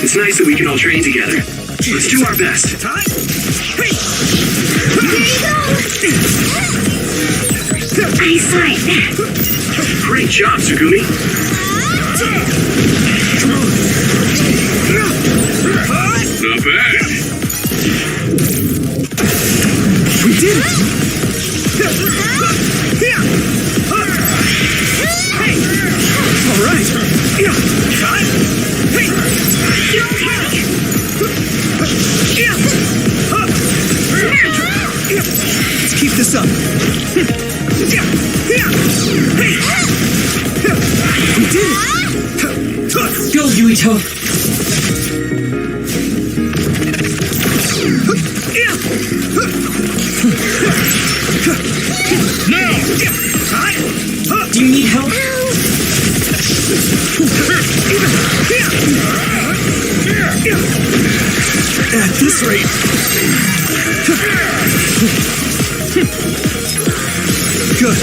It's nice that we can all train together. Let's do our best. Eyesight. Great job, Tsugumi. Not bad. We did it! All right. Let's keep this up. We did it! Go, Yuito! Now! Do you need help? At this rate. Good.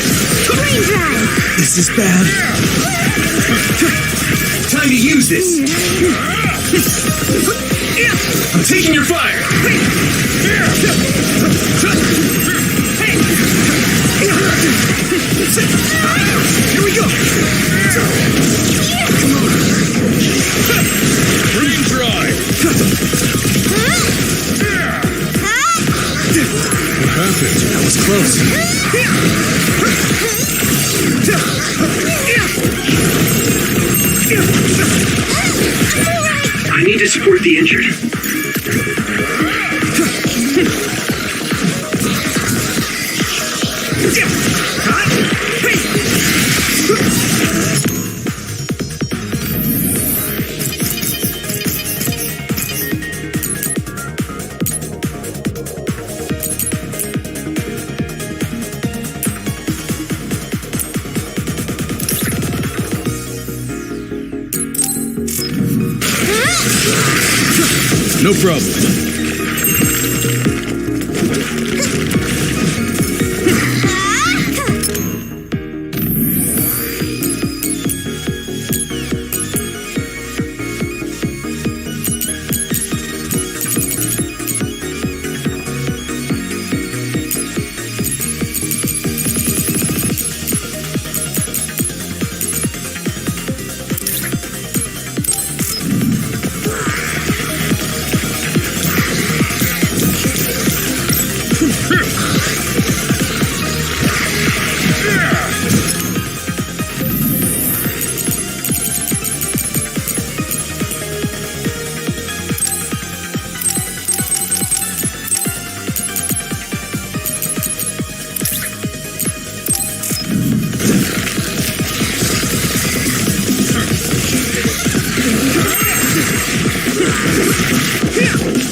This is bad. Time to use this! I'm taking your fire! Here we go. Come on. Green drive! Perfect. That was close. I need to support the injured. No problem.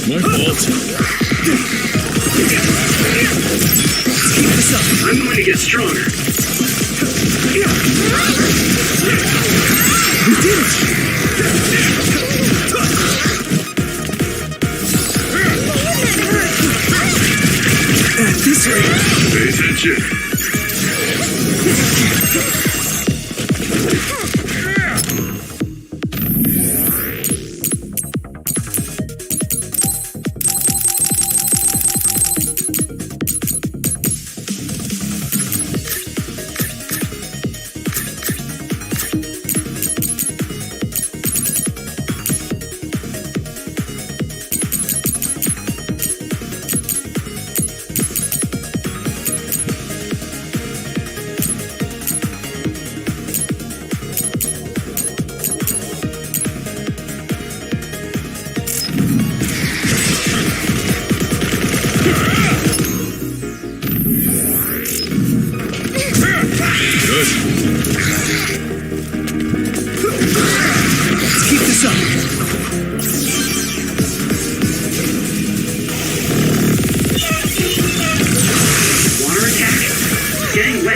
My fault. Keep this up. I'm going to get stronger. We did it. At this rate. Pay attention.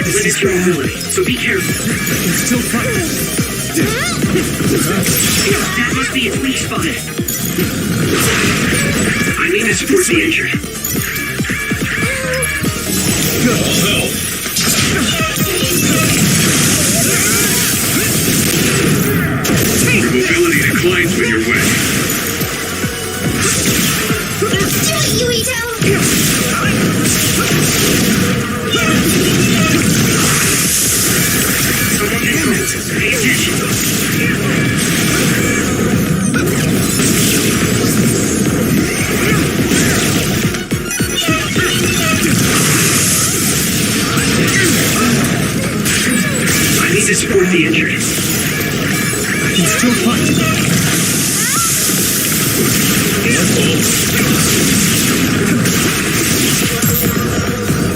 Limits your ability, so be careful. It's still fun. That must be its weak spot. I need to support the injured. Good. I'll help. Your mobility declines when you're wet. Do it, Yuito! Someone controls it. Pay attention.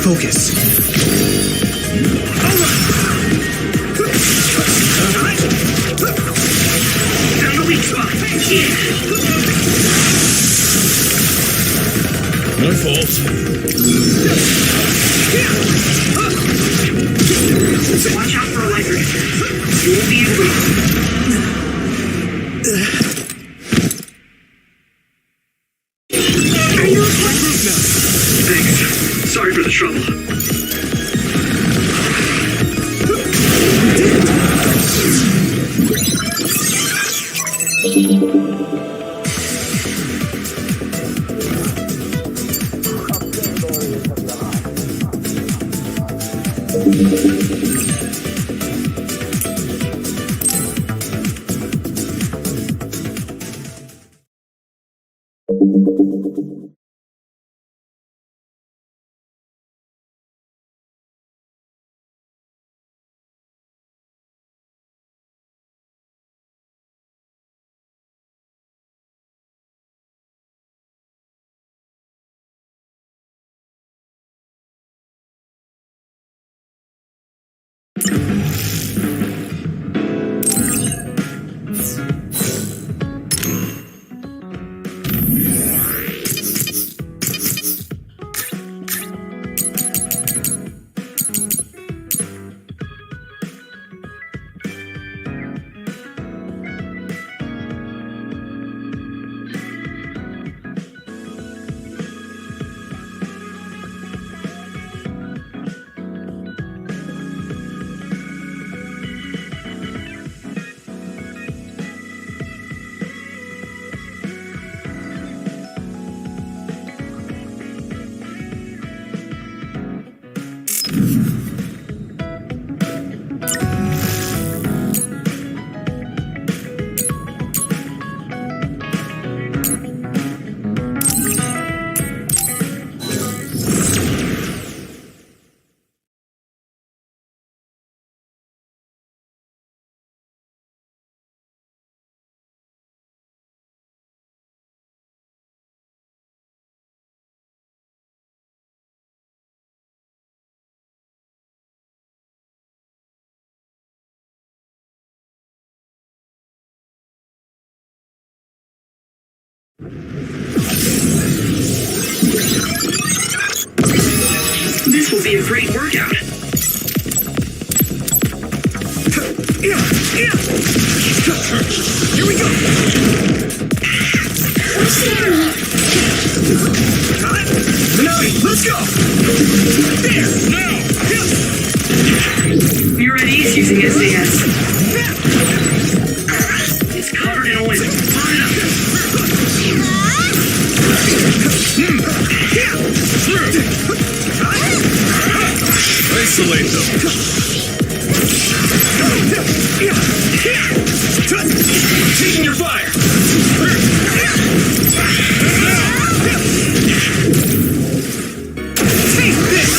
Focus. Found a weak spot. Yeah. My fault. Watch out for a light ring. You won't be able to... Are you okay? Thanks. Sorry for the trouble. This will be a great workout. Here we go. Minami, let's go. There. Now. You're at ease using SAS. It's covered in oil. Burn it up. Isolate them. Taking your fire. Take this.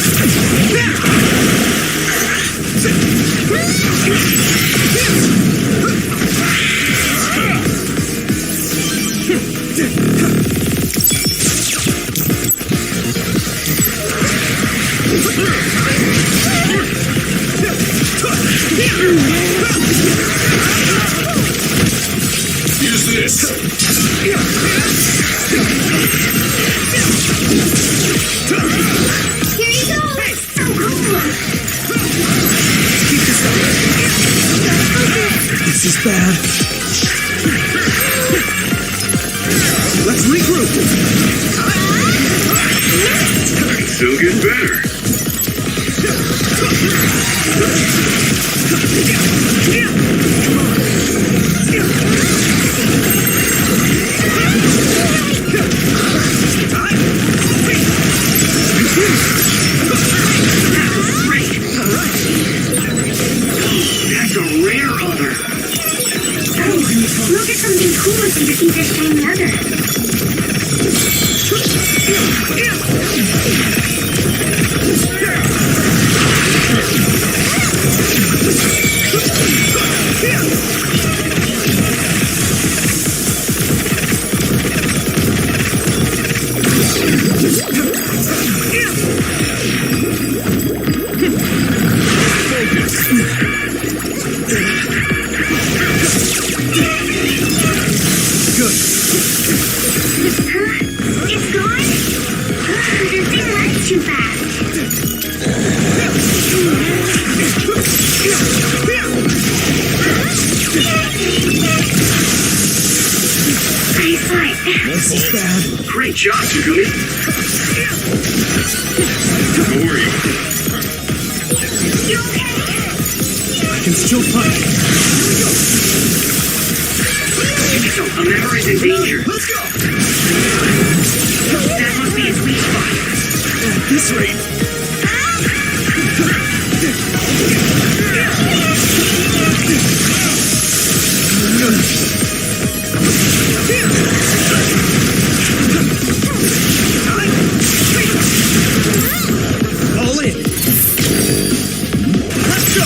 Use this. Here you go. So cool. This is bad. Let's regroup. Still getting better. That's a rare other. Look at something cool to defeat this shiny other. It's gone? This thing runs too fast. Nice fight. This is bad. Great job, Tsugumi. How are you? You okay? I can still fight. So, a member is in danger. Let's go! That must be his weak spot. At this rate. All in. Let's go!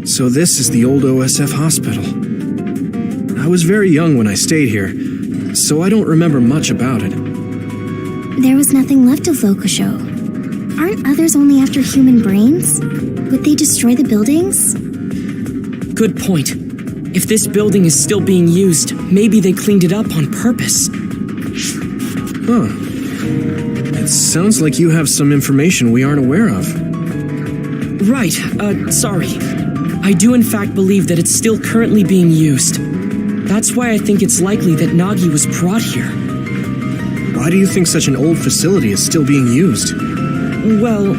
So this is the old OSF hospital. I was very young when I stayed here, so I don't remember much about it. There was nothing left of Locosho. Aren't others only after human brains? Would they destroy the buildings? Good point. If this building is still being used, maybe they cleaned it up on purpose. Huh. It sounds like you have some information we aren't aware of. Right, sorry. I do in fact believe that it's still currently being used. That's why I think it's likely that Nagi was brought here. Why do you think such an old facility is still being used? Well,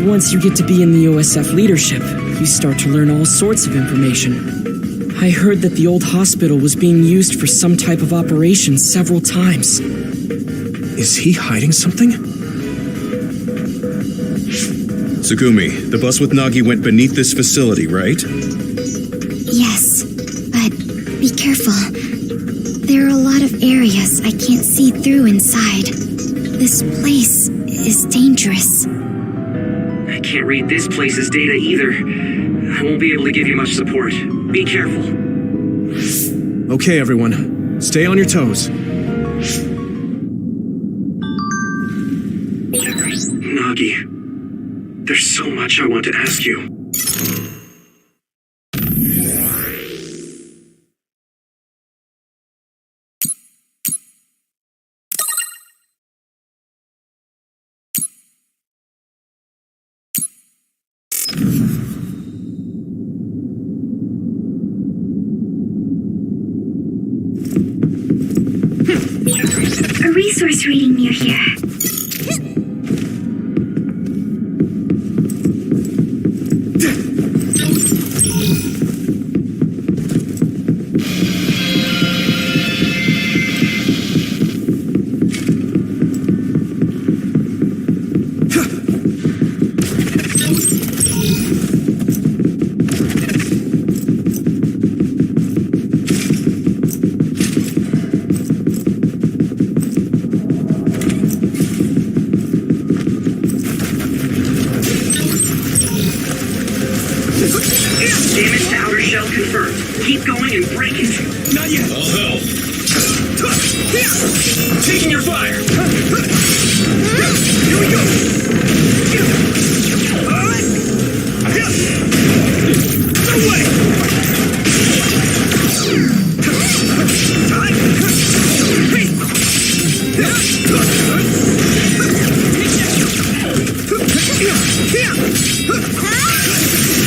once you get to be in the OSF leadership, you start to learn all sorts of information. I heard that the old hospital was being used for some type of operation several times. Is he hiding something? Tsugumi, the bus with Nagi went beneath this facility, right? Yes, but be careful. There are a lot of areas I can't see through inside. This place is dangerous. I can't read this place's data either. I won't be able to give you much support. Be careful. Okay, everyone. Stay on your toes. Nagi, there's so much I want to ask you. A resource reading near here. Damage to outer shell confirmed. Keep going and break it. Not yet. I'll help. Taking your fire. Here we go. No way.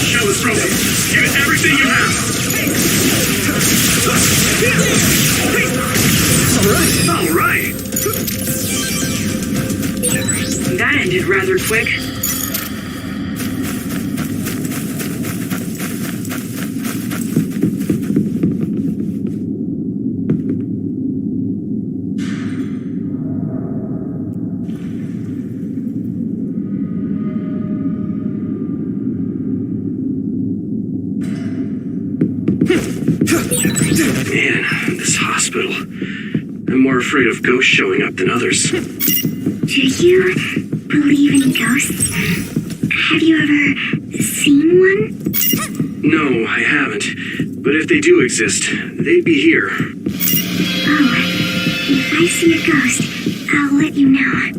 Shell is broken. Give it everything you have. All right. That ended rather quick. Man, this hospital. I'm more afraid of ghosts showing up than others. Do you believe in ghosts? Have you ever seen one? No, I haven't. But if they do exist, they'd be here. Oh, if I see a ghost, I'll let you know.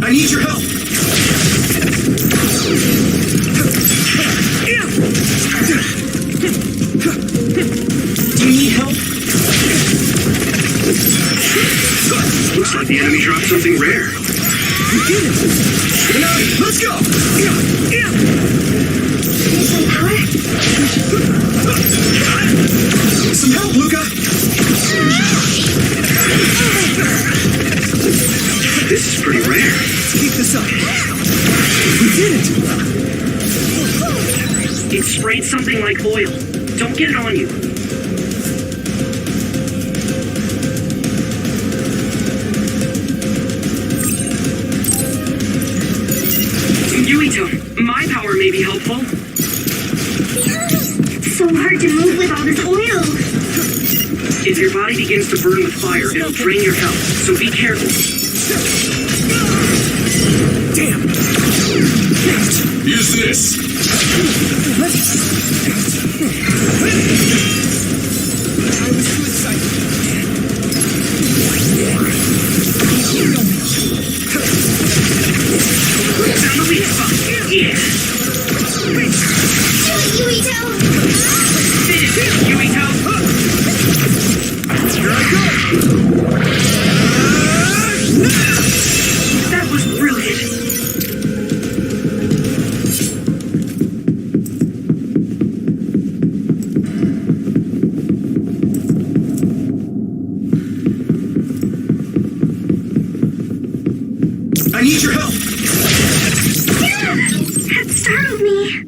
I need your help. Do you need help? Looks like the enemy dropped something rare. Let's go. Some power? Some help, Luca. This is pretty rare. Keep this up. We did it! It sprayed something like oil. Don't get it on you. Yuito, my power may be helpful. It's so hard to move with all this oil. If your body begins to burn with fire, it'll drain your health, so be careful. Damn! Use this! I was too excited. Found the weak spot. Yeah. Yuito! Finish it, Yuito. Here I go! That was brilliant. I need your help! That startled me.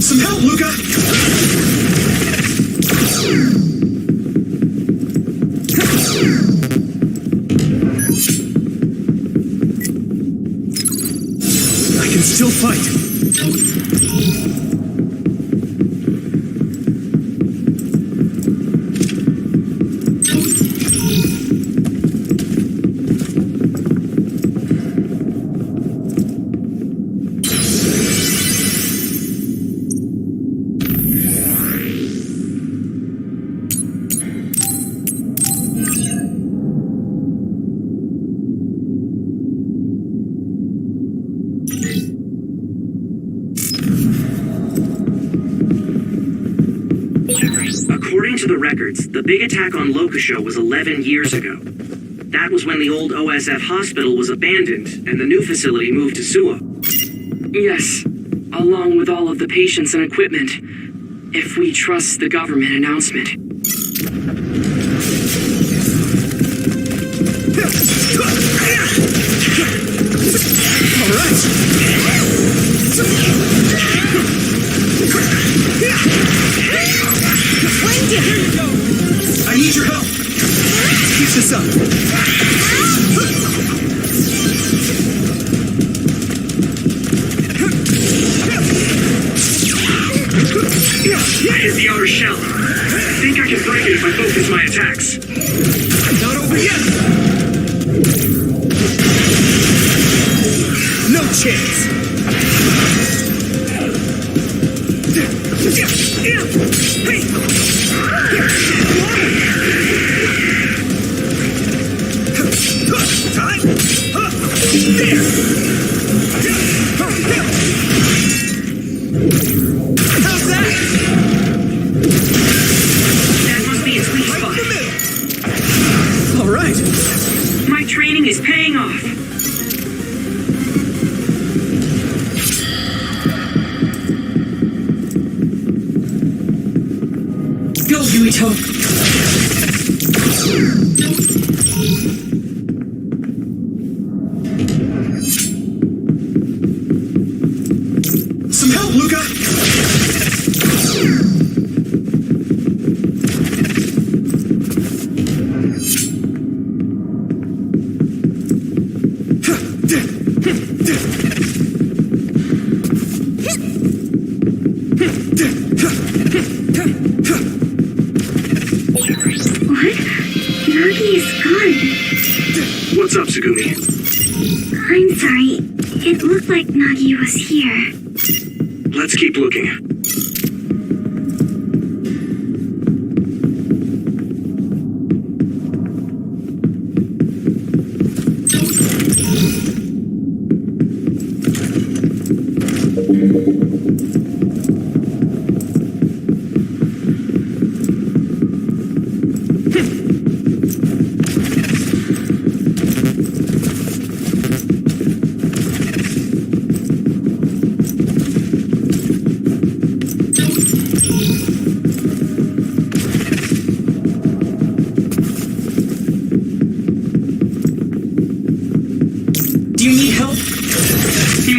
Some help, Luca! I can still fight. According to the records, the big attack on Locusho was 11 years ago. That was when the old OSF hospital was abandoned and the new facility moved to Suwa. Yes, along with all of the patients and equipment, if we trust the government announcement. All right! I need your help! Keep this up! I hit the outer shell. I think I can break it if I focus my attacks. Not over yet! No chance! Time! There! How's that? That must be its weak Right spot. in the middle! All right! My training is paying off. Go, Yuito! Some help, Luca! What? Nagi is gone. What's up, Tsugumi? I'm sorry. It looked like Nagi was here. Let's keep looking.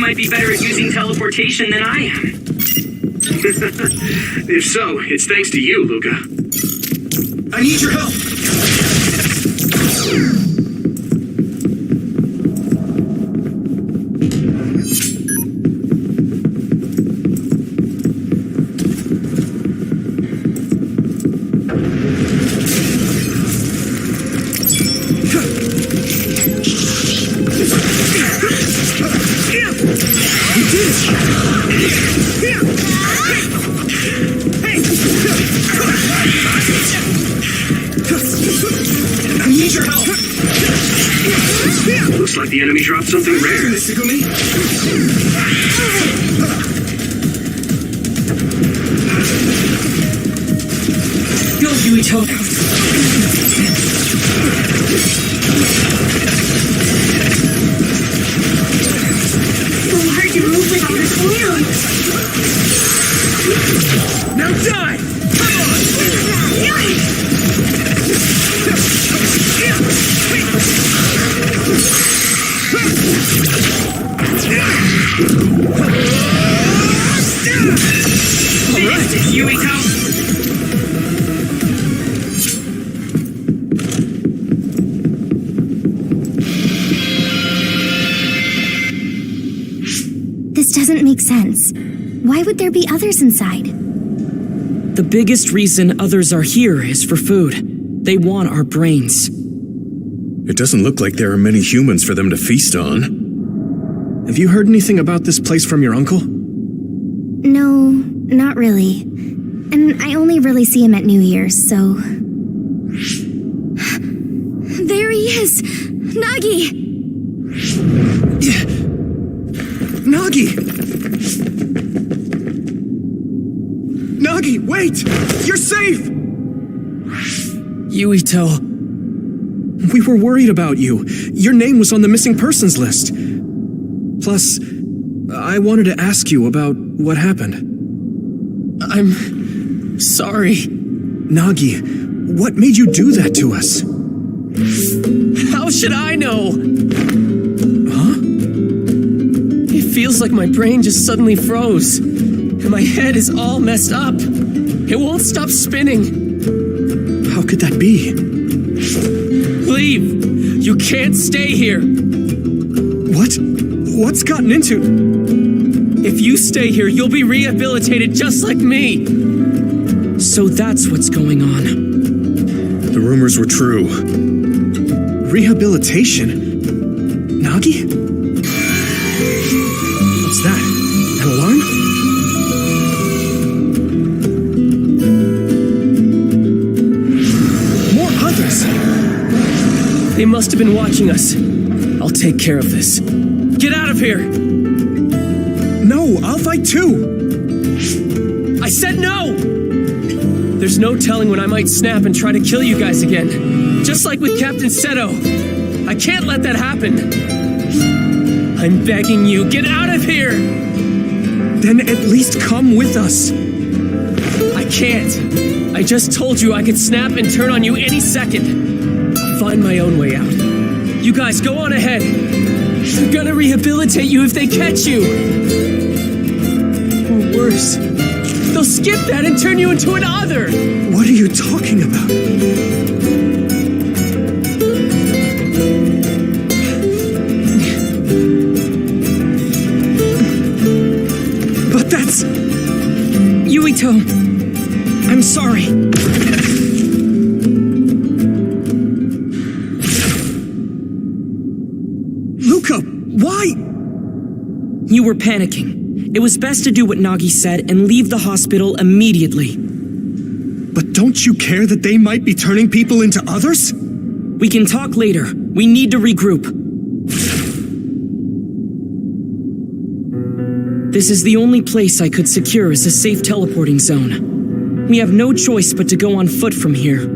might be better at using teleportation than I am. If so, it's thanks to you, Luca. I need your help! Looks like the enemy dropped something rare. Go, Yuito. So hard to move without a coil. Now die! Alright, Yuito! This doesn't make sense. Why would there be others inside? The biggest reason others are here is for food. They want our brains. It doesn't look like there are many humans for them to feast on. Have you heard anything about this place from your uncle? No, not really. And I only really see him at New Year's, so... There he is! Nagi! Nagi! Nagi, wait! You're safe! Yuito. We were worried about you. Your name was on the missing persons list. Plus, I wanted to ask you about what happened. I'm sorry. Nagi, what made you do that to us? How should I know? Huh? It feels like my brain just suddenly froze. And my head is all messed up. It won't stop spinning. How could that be? Leave! You can't stay here! What? What's gotten into... If you stay here, you'll be rehabilitated just like me! So that's what's going on. The rumors were true. Rehabilitation? Nagi? What's that? An alarm? More others! They must have been watching us. I'll take care of this. Get out of here! No, I'll fight too! I said no! There's no telling when I might snap and try to kill you guys again. Just like with Captain Seto. I can't let that happen. I'm begging you, get out of here! Then at least come with us. I can't. I just told you I could snap and turn on you any second. I'll find my own way out. You guys, go on ahead. They're gonna rehabilitate you if they catch you. Or worse, they'll skip that and turn you into an other. What are you talking about? But that's... Yuito, I'm sorry. Luca, why? You were panicking. It was best to do what Nagi said and leave the hospital immediately. But don't you care that they might be turning people into others? We can talk later. We need to regroup. This is the only place I could secure as a safe teleporting zone. We have no choice but to go on foot from here.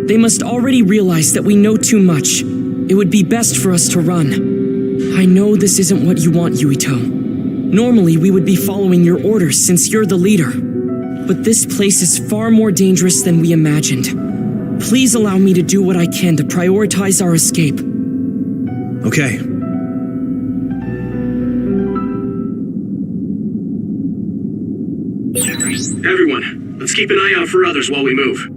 They must already realize that we know too much. It would be best for us to run. I know this isn't what you want, Yuito. Normally, we would be following your orders since you're the leader. But this place is far more dangerous than we imagined. Please allow me to do what I can to prioritize our escape. Okay. Let's keep an eye out for others while we move.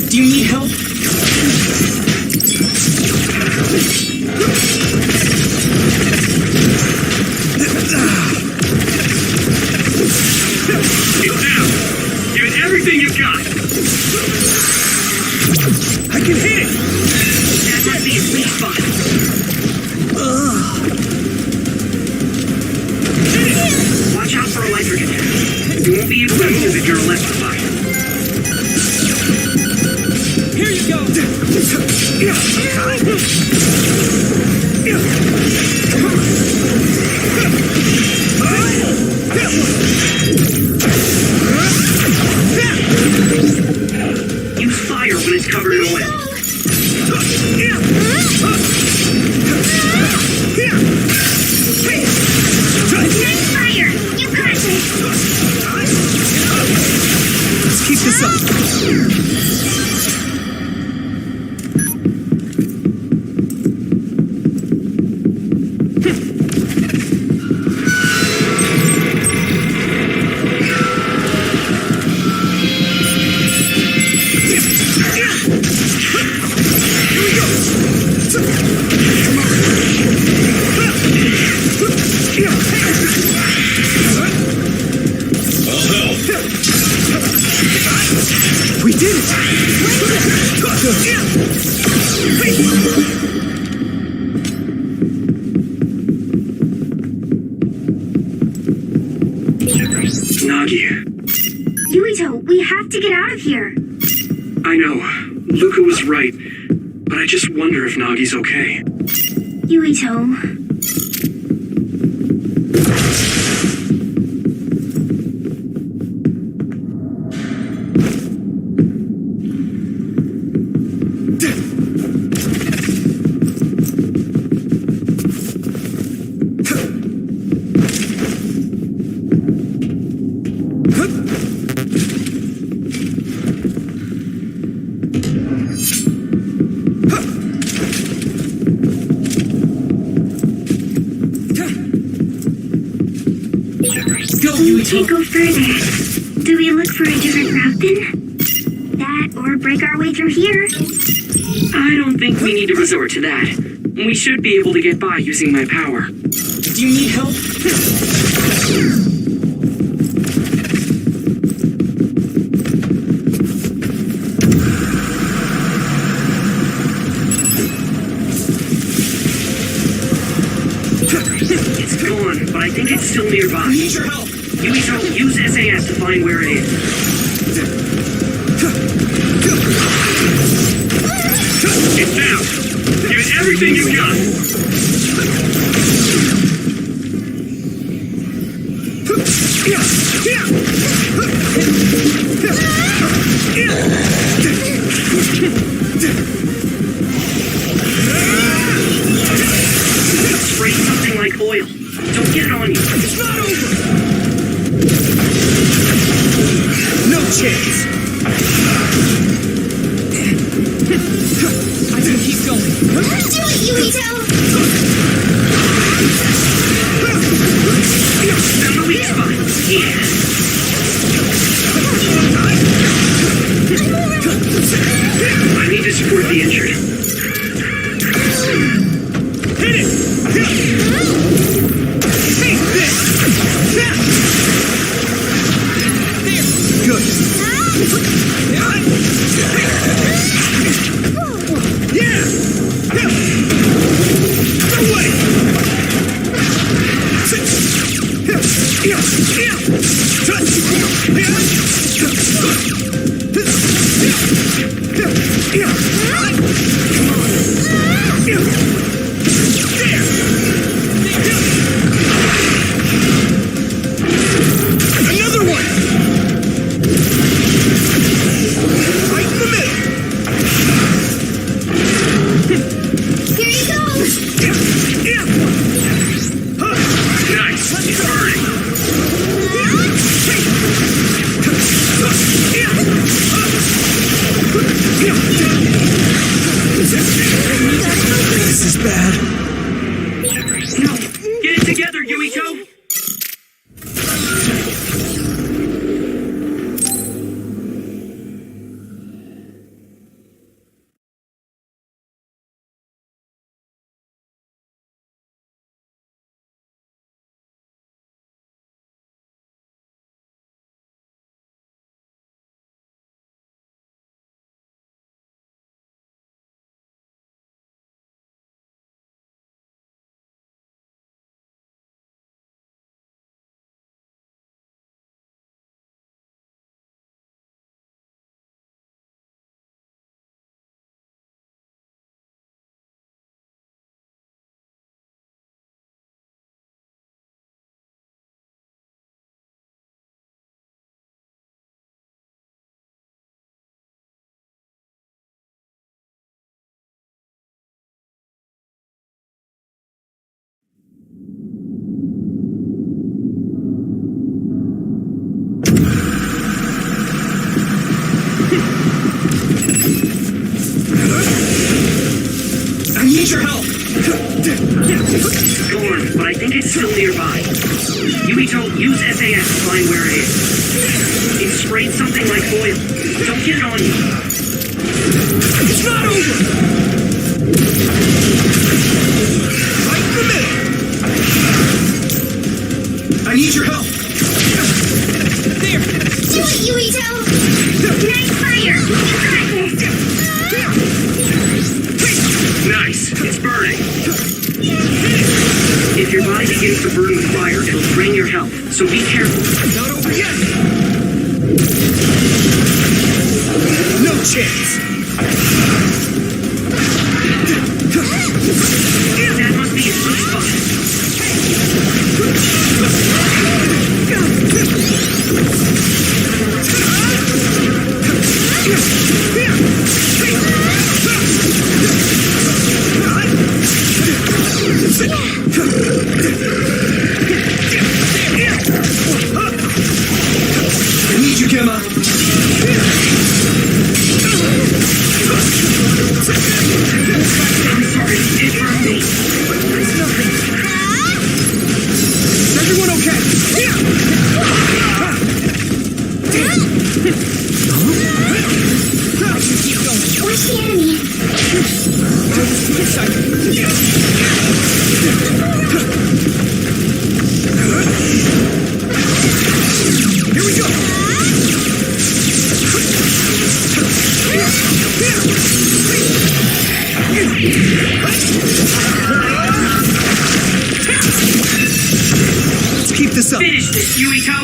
Do you need help? Get down! Give it everything you've got! I can hit it! That must be a sweet spot. Watch out for electric attacks. You won't be able to move if you're electrified. Here you go! Use fire when it's covered in oil. Nice fire! You got this! Let's keep this up. I'll help. We did it! Nagi, Yuito, we have to get out of here. I know. Luca was right. But I just wonder if Nagi's okay. Yuito. We can't go further. Do we look for a different route then? That or break our way through here? I don't think we need to resort to that. We should be able to get by using my power. Do you need help? It's gone, but I think it's still nearby. Need your help! Yuito, use SAS to find where it is. It's down! Give it everything you've got! Spray something like oil. Don't get it on you. It's not over! No chance! I can keep going. Do it, Yuito! Found the weak spot. Yeah. I need to support the injured. Hit it! Take this! Good. Yeah! Away! Another one! Right This is bad. No! Get it together, Yuito! I need your help! Storm, but I think it's still nearby. Yuito, use SAS to find where it is. It sprayed something like oil. Don't get it on you. It's not over! Right in the middle! I need your help! There! Do it, Yuito! Nice fire! You got this! Nice! It's burning! If your body begins to burn with fire, it'll drain your health, so be careful. Not over yet! No chance! That must be his weak spot. I need you, Gemma! I'm sorry, it hurt me. Is everyone okay? Watch the enemy! Here we go! Let's keep this up. Finish this, Yuito!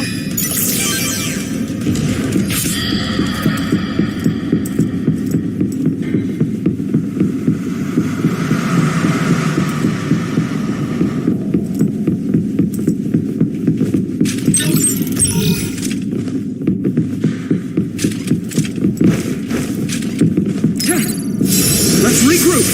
Let's regroup.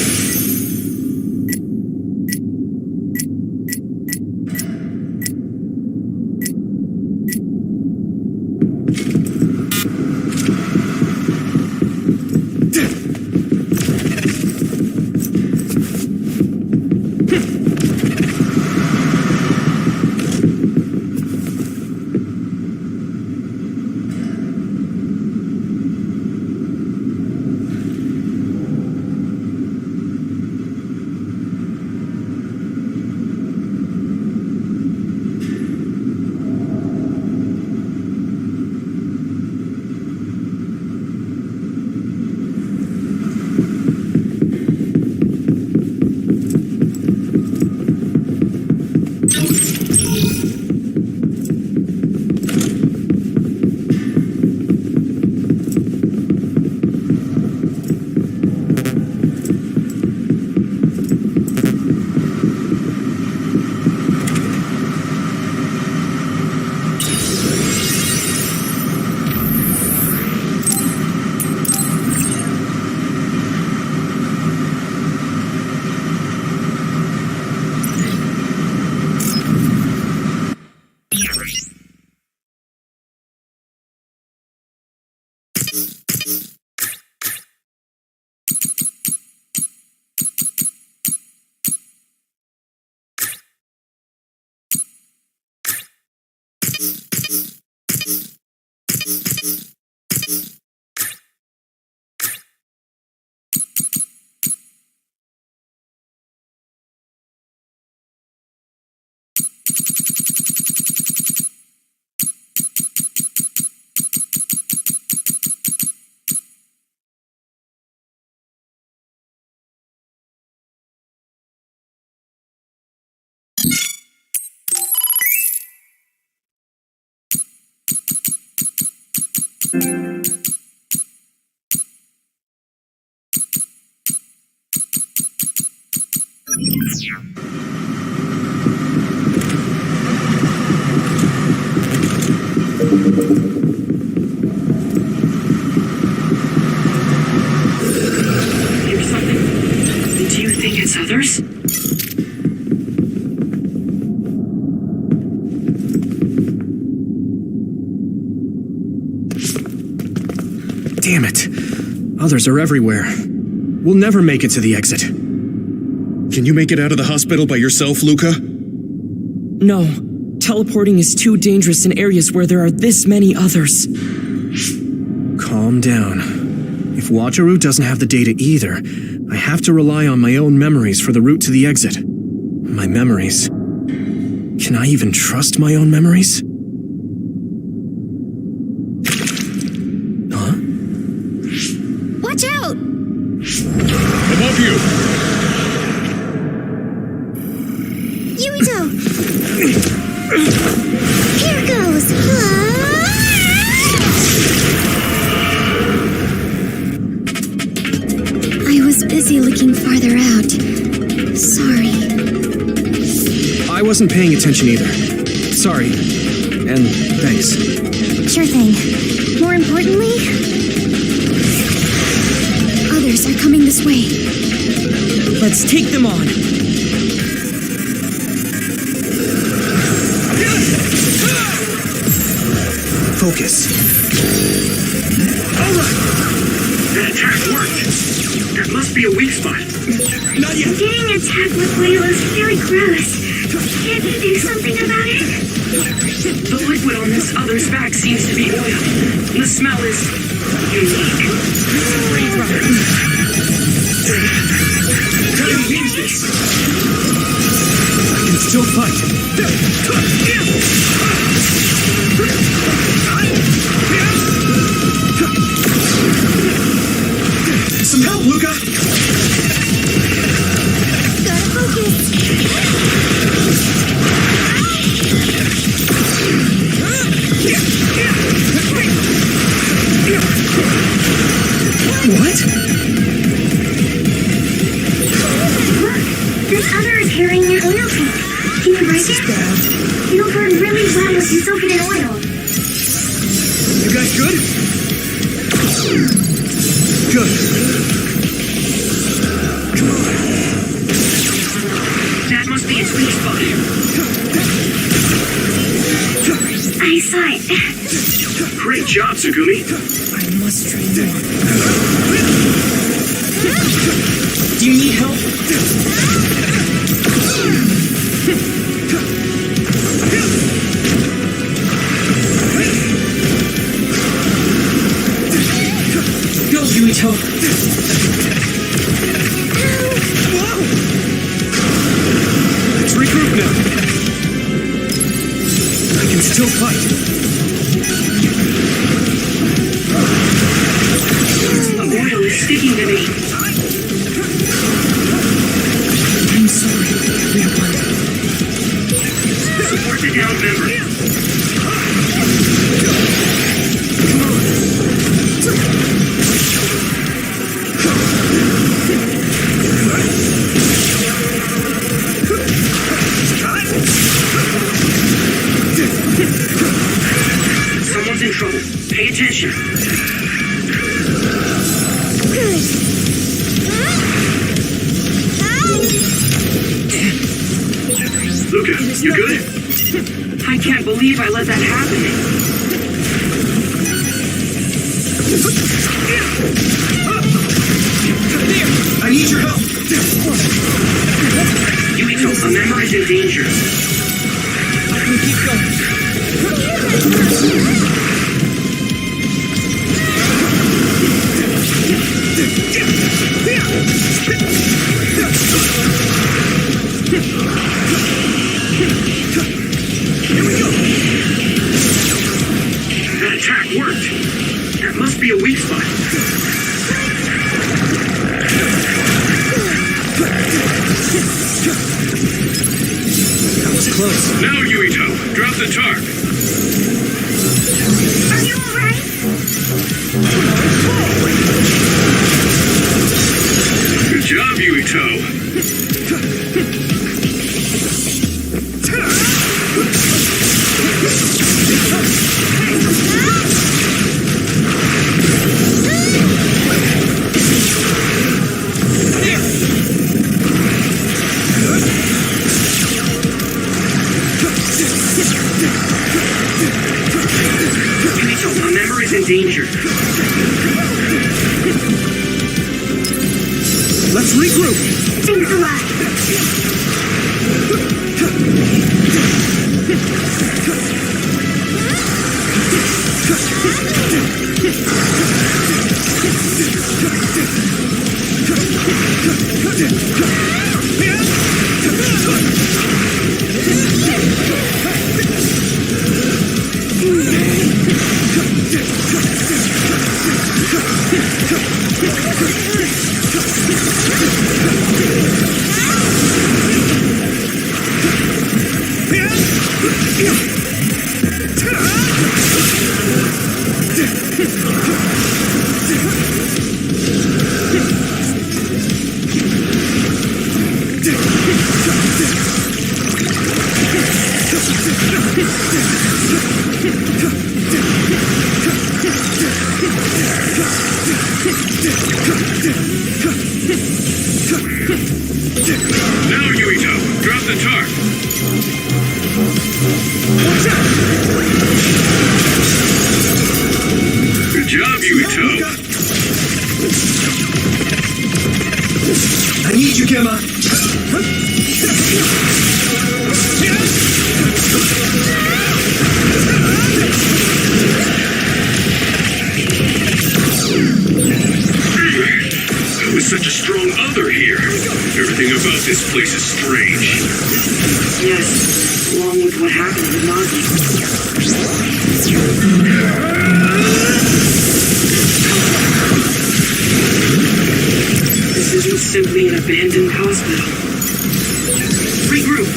Hear something? Do you think it's others? Damn it. Others are everywhere. We'll never make it to the exit. Can you make it out of the hospital by yourself, Luca? No. Teleporting is too dangerous in areas where there are this many others. Calm down. If Wacharu doesn't have the data either, I have to rely on my own memories for the route to the exit. My memories. Can I even trust my own memories? Huh? Watch out! Above you! Yuito! Here goes! I was busy looking farther out. Sorry. I wasn't paying attention either. Sorry. And thanks. Sure thing. More importantly, others are coming this way. Let's take them on. Focus. That attack worked. There must be a weak spot. Not yet. Getting attacked with oil is really gross. Can't you do something about it? The liquid on this other's back seems to be oil. And the smell is unique. How do you use this? I can still fight. Some help, Luca! Gotta focus. What? Look, this other is carrying an oil tank. Can you break it? It'll burn really well if you soak it in oil. You guys good? Good. Come on. That must be its weak spot. I saw it. Great job, Tsugumi. I must train more. Do you need help? Go, Yuito. Let's regroup now. I can still fight. The oil is sticking to me. I'm sorry, everyone. Support the downed member. Someone's in trouble. Pay attention. Good. Luca, you good? I can't believe I let that happen. I need your help. Yuito, a member is in danger. I'm gonna keep going. That attack worked. That must be a weak spot. That was close. Now, Yuito, drop the tarp. Are you alright? Good job, Yuito. Yuito, a member is in danger. Let's regroup. Thanks a lot. Now, Yuito, drop the tarp. Good job, Yuito. I need you, Gemma. There was such a strong other here. Everything about this place is strange. Yes, along with what happened with Nagi. This isn't simply an abandoned hospital. Regroup.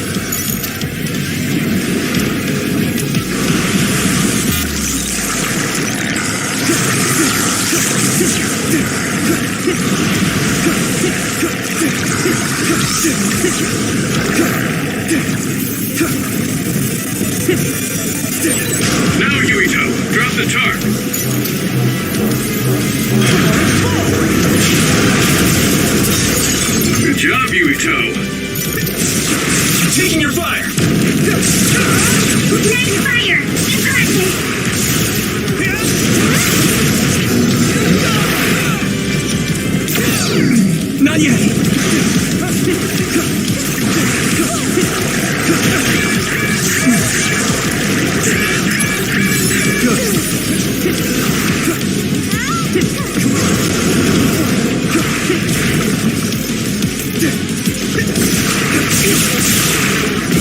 Now, Yuito, drop the tarp. Good job, Yuito. Taking your fire. Nice fire! You got this! Not yet.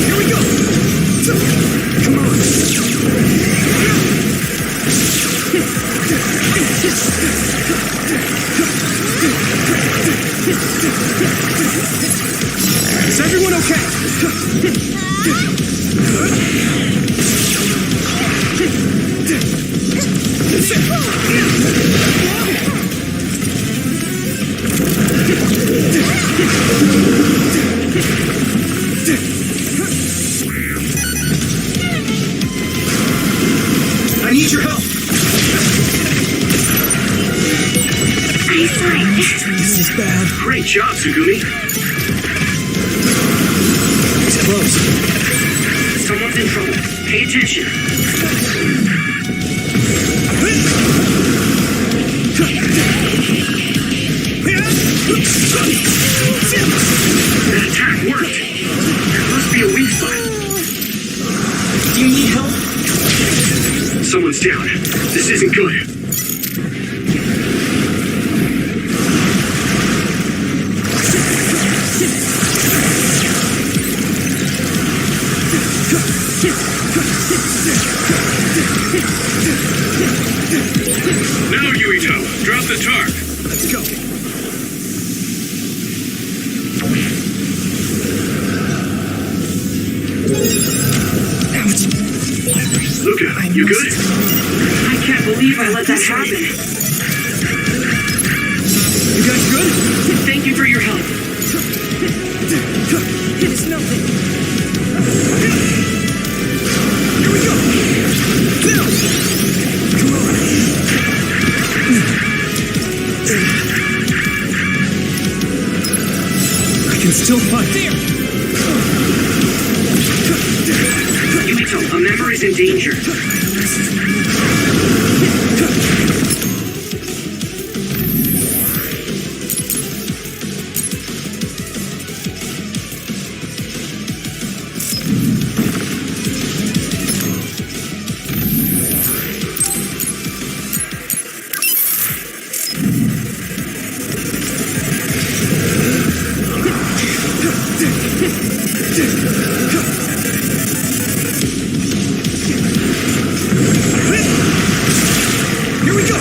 Here we go. Come on. Is everyone okay? I need your help. This is bad. Great job, Sugumi. It's close. Someone's in trouble. Pay attention. That attack worked. That must be a weak spot. Do you need help? Someone's down. This isn't good. Now, Yuito, drop the tarp. Let's go. Ouch. Luca, you good? I can't believe I let that happen. You guys good? Thank you for your help. It's nothing. Here we go. Now. Come on. I can still fight. There. Yuito, a member is in danger. Here we go.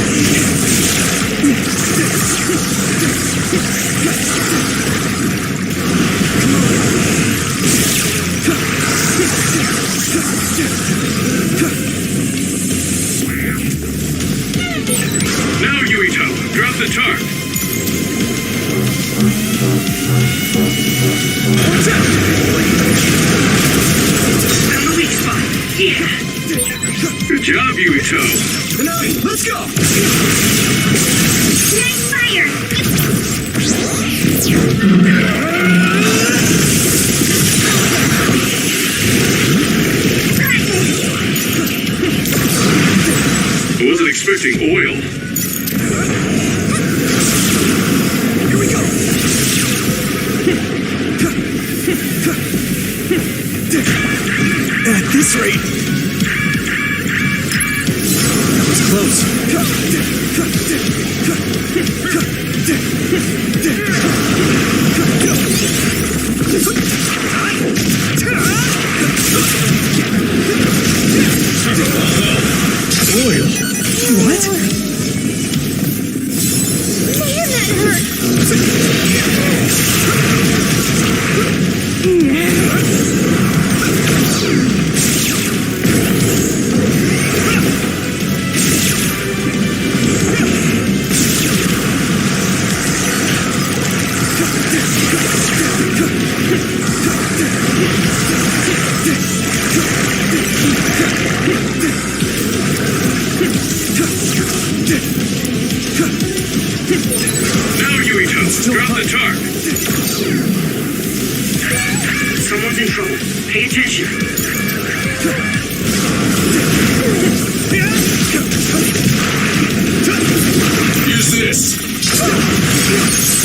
Now, Yuito, drop the tarp. Watch out. Found the weak spot. Yeah. Good job, Yuito. Now, let's go. Nice fire! I wasn't expecting oil. Here we go. At this rate. That was close. Oil. What? Man, that hurt! Now, Yuito, drop the tarp. Someone's in trouble. Pay attention. Use this.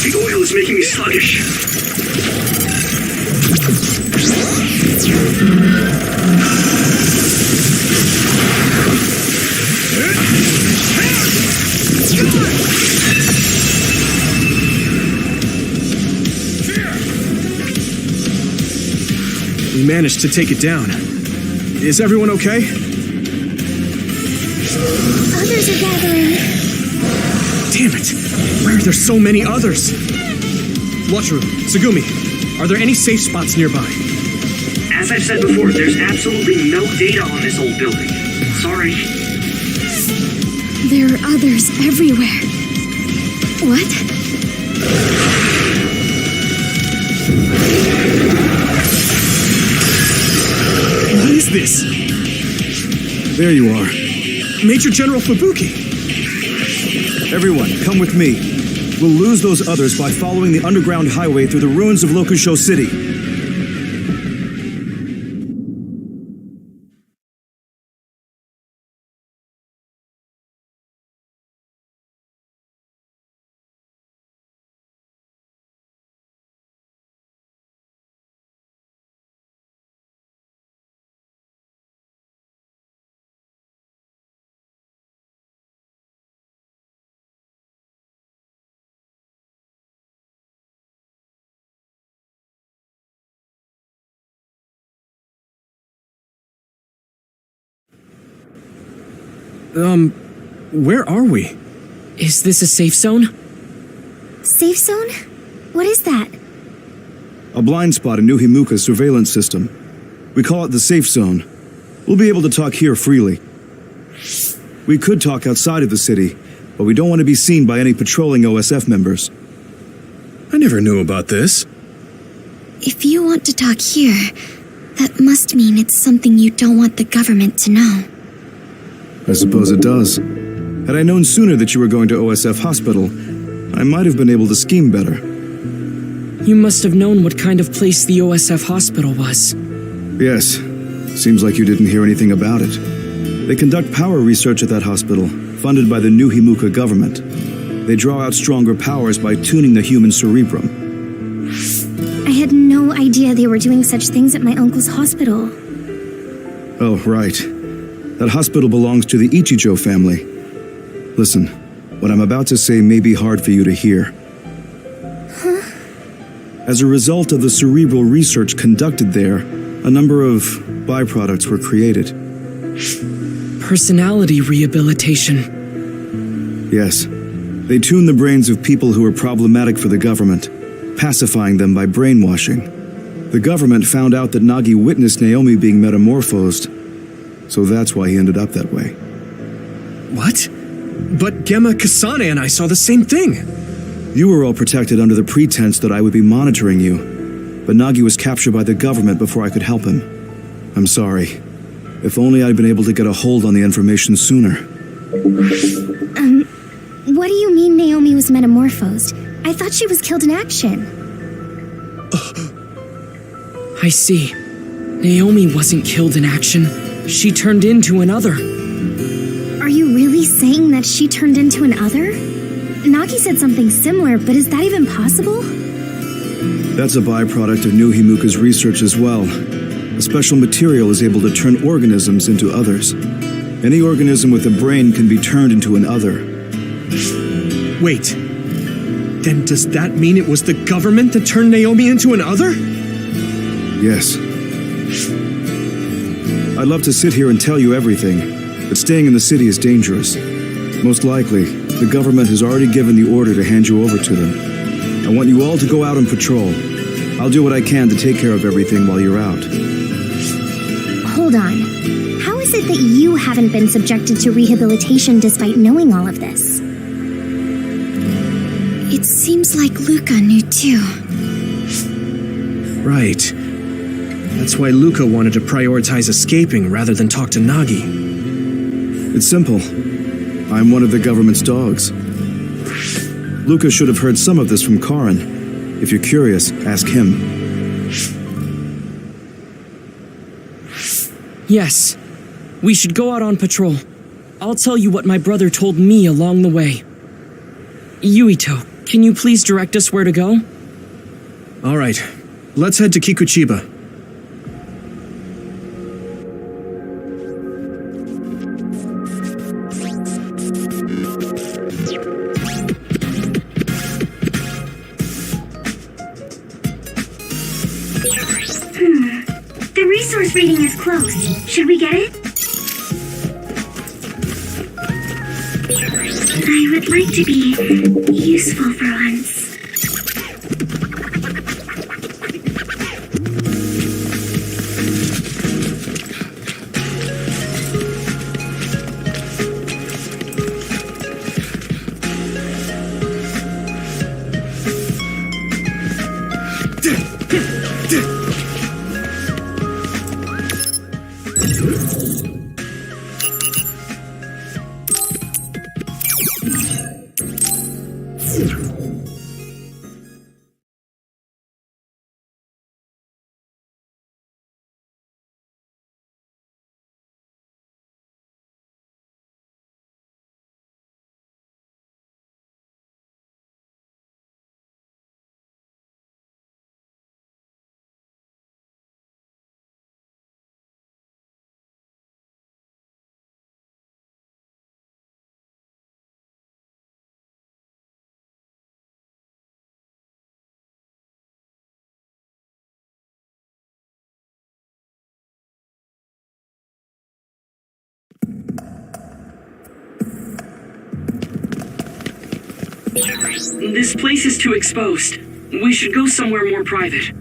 The oil is making me sluggish. We managed to take it down. Is everyone okay? Others are gathering. Damn it! Why are there so many others? Watcheru, Tsugumi, are there any safe spots nearby? As I've said before, there's absolutely no data on this old building. Sorry. There are others everywhere. What? What is this? There you are. Major General Fubuki. Everyone, come with me. We'll lose those others by following the underground highway through the ruins of Lokusho City. Where are we? Is this a safe zone? Safe zone? What is that? A blind spot in New Himuka's surveillance system. We call it the safe zone. We'll be able to talk here freely. We could talk outside of the city, but we don't want to be seen by any patrolling OSF members. I never knew about this. If you want to talk here, that must mean it's something you don't want the government to know. I suppose it does. Had I known sooner that you were going to OSF Hospital, I might have been able to scheme better. You must have known what kind of place the OSF hospital was. Yes. Seems like you didn't hear anything about it. They conduct power research at that hospital, funded by the New Himuka government. They draw out stronger powers by tuning the human cerebrum. I had no idea they were doing such things at my uncle's hospital. Oh, right. That hospital belongs to the Ichijo family. Listen, what I'm about to say may be hard for you to hear. As a result of the cerebral research conducted there, a number of byproducts were created. Personality rehabilitation. Yes. They tune the brains of people who are problematic for the government, pacifying them by brainwashing. The government found out that Nagi witnessed Naomi being metamorphosed, so that's why he ended up that way. What? But Gemma, Kasane, and I saw the same thing. You were all protected under the pretense that I would be monitoring you, but Nagi was captured by the government before I could help him. I'm sorry. If only I'd been able to get a hold on the information sooner. What do you mean Naomi was metamorphosed? I thought she was killed in action. I see. Naomi wasn't killed in action. She turned into another. Are you really saying that she turned into an other? Nagi said something similar, but is that even possible? That's a byproduct of New Himuka's research as well. A special material is able to turn organisms into others. Any organism with a brain can be turned into an other. Wait. Then does that mean it was the government that turned Naomi into an other? Yes. I'd love to sit here and tell you everything, but staying in the city is dangerous. Most likely, the government has already given the order to hand you over to them. I want you all to go out on patrol. I'll do what I can to take care of everything while you're out. Hold on. How is it that you haven't been subjected to rehabilitation despite knowing all of this? It seems like Luca knew too. Right. That's why Luca wanted to prioritize escaping rather than talk to Nagi. It's simple. I'm one of the government's dogs. Luca should have heard some of this from Karin. If you're curious, ask him. Yes. We should go out on patrol. I'll tell you what my brother told me along the way. Yuito, can you please direct us where to go? All right. Let's head to Kikuchiba. The resource reading is close. Should we get it? I would like to be useful for once. This place is too exposed. We should go somewhere more private.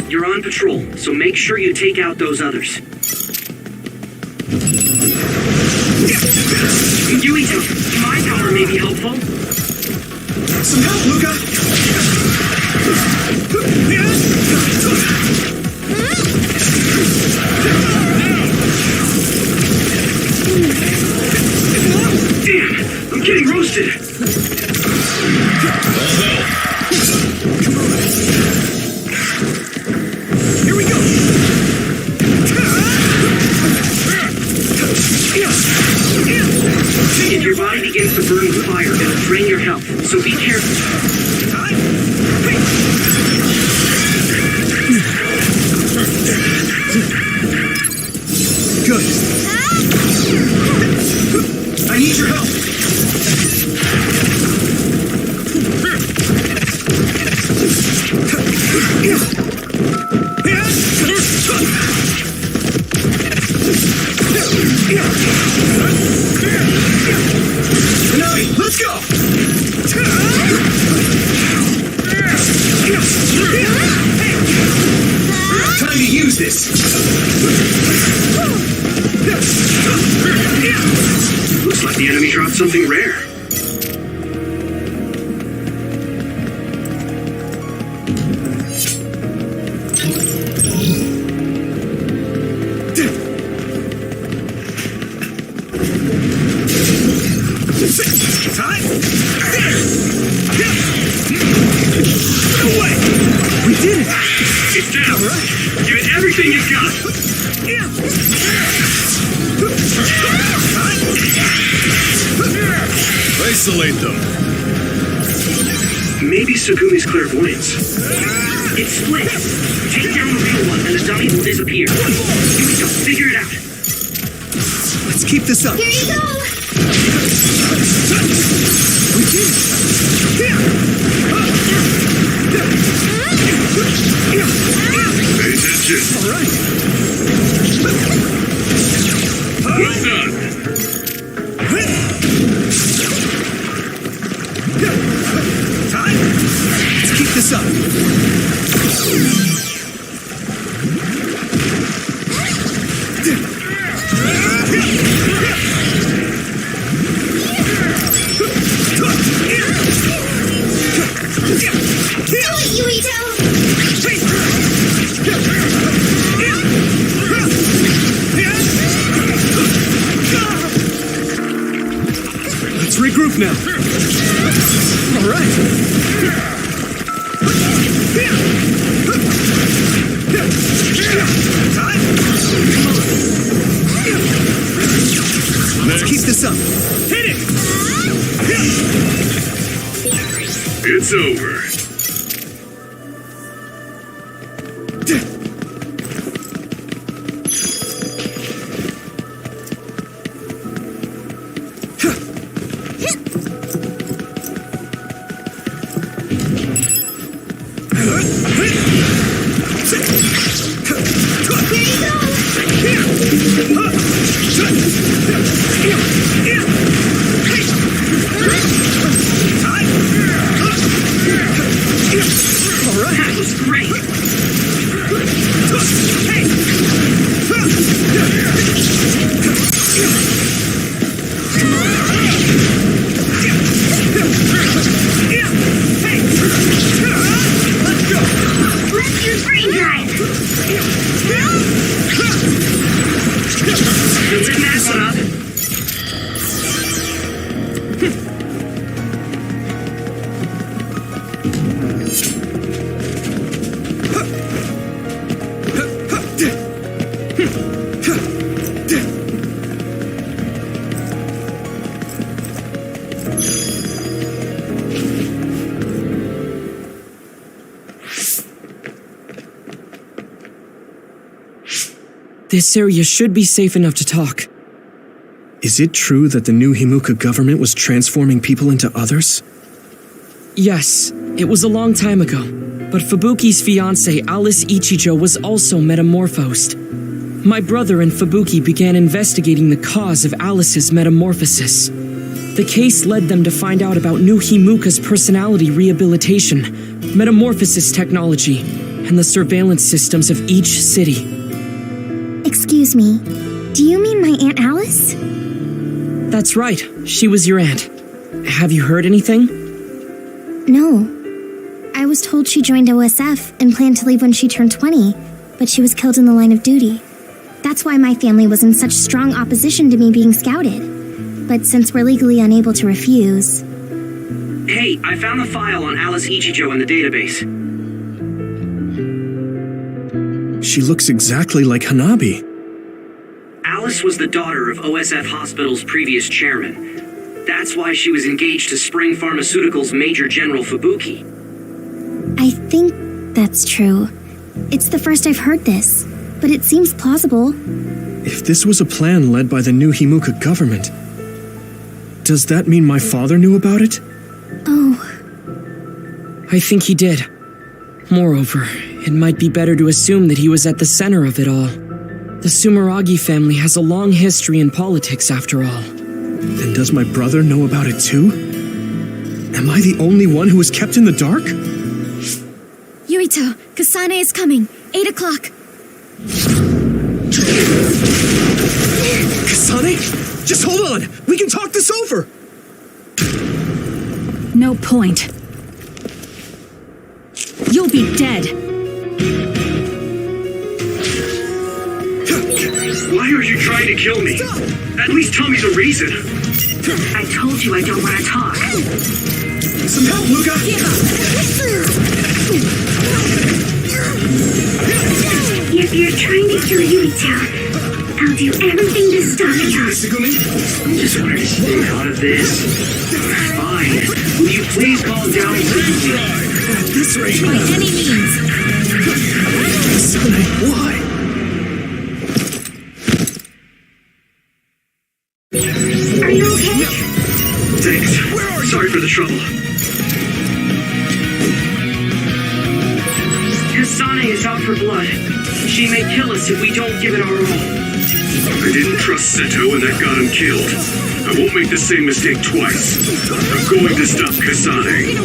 You're on patrol, so make sure you take out those others. Yuito, my power may be helpful. Some help, Luca! Damn, I'm getting roasted! Here we go! If your body begins to burn with fire, it'll drain your health, so be careful. Good. I need your help. Let's go! Time to use this! Looks like the enemy dropped something rare. We did it! Get down! Right. Give it everything you've got! Isolate them. Maybe Sugumi's clairvoyance. It's split. Take down the real one and the dummy will disappear. Yuito, figure it out. Let's keep this up. Here you go! We did it! Pay attention. All right. Well done. Time. Let's keep this up. Do it, Yuito! Let's regroup now. All right. Let's keep this up. Hit it! It's over. Listen up. This area should be safe enough to talk. Is it true that the new Himuka government was transforming people into others? Yes, it was a long time ago, but Fubuki's fiancée Alice Ichijo was also metamorphosed. My brother and Fubuki began investigating the cause of Alice's metamorphosis. The case led them to find out about new Himuka's personality rehabilitation, metamorphosis technology, and the surveillance systems of each city. Excuse me, do you mean my Aunt Alice? That's right, she was your aunt. Have you heard anything? No. I was told she joined OSF and planned to leave when she turned 20, but she was killed in the line of duty. That's why my family was in such strong opposition to me being scouted. But since we're legally unable to refuse... Hey, I found the file on Alice Ichijo in the database. She looks exactly like Hanabi. Alice was the daughter of OSF Hospital's previous chairman. That's why she was engaged to Spring Pharmaceuticals Major General Fubuki. I think that's true. It's the first I've heard this, but it seems plausible. If this was a plan led by the new Himuka government, does that mean my father knew about it? Oh. I think he did. Moreover, it might be better to assume that he was at the center of it all. The Sumeragi family has a long history in politics, after all. Then does my brother know about it too? Am I the only one who was kept in the dark? Yuito, Kasane is coming. 8 o'clock. Kasane? Just hold on! We can talk this over! No point. You'll be dead. Why are you trying to kill me? At least tell me the reason. I told you I don't want to talk. Some help, Luca! If you're trying to kill Yuito, I'll do everything to stop you. I just wanted to stay out of this. Fine. Will you please calm down? At this rate... By any means. Kasane, why? Are you okay? Thanks. Sorry for the trouble. Kasane is out for blood. She may kill us if we don't give it our all. I didn't trust Seto and that got him killed. I won't make the same mistake twice. I'm going to stop Kasane.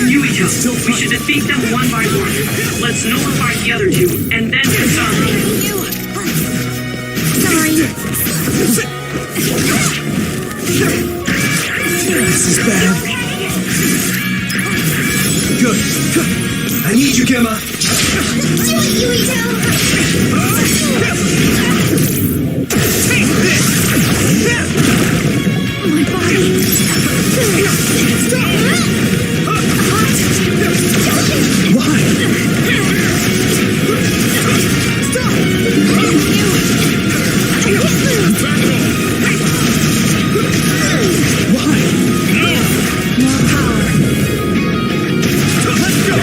Yuito, we should defeat them one by one. Let's notify the other two, and then Kasane. Sorry. This is bad. Good. I need you, Gemma. Do it, Yuito! Take this! My body. Why? Why? More power. Let's go!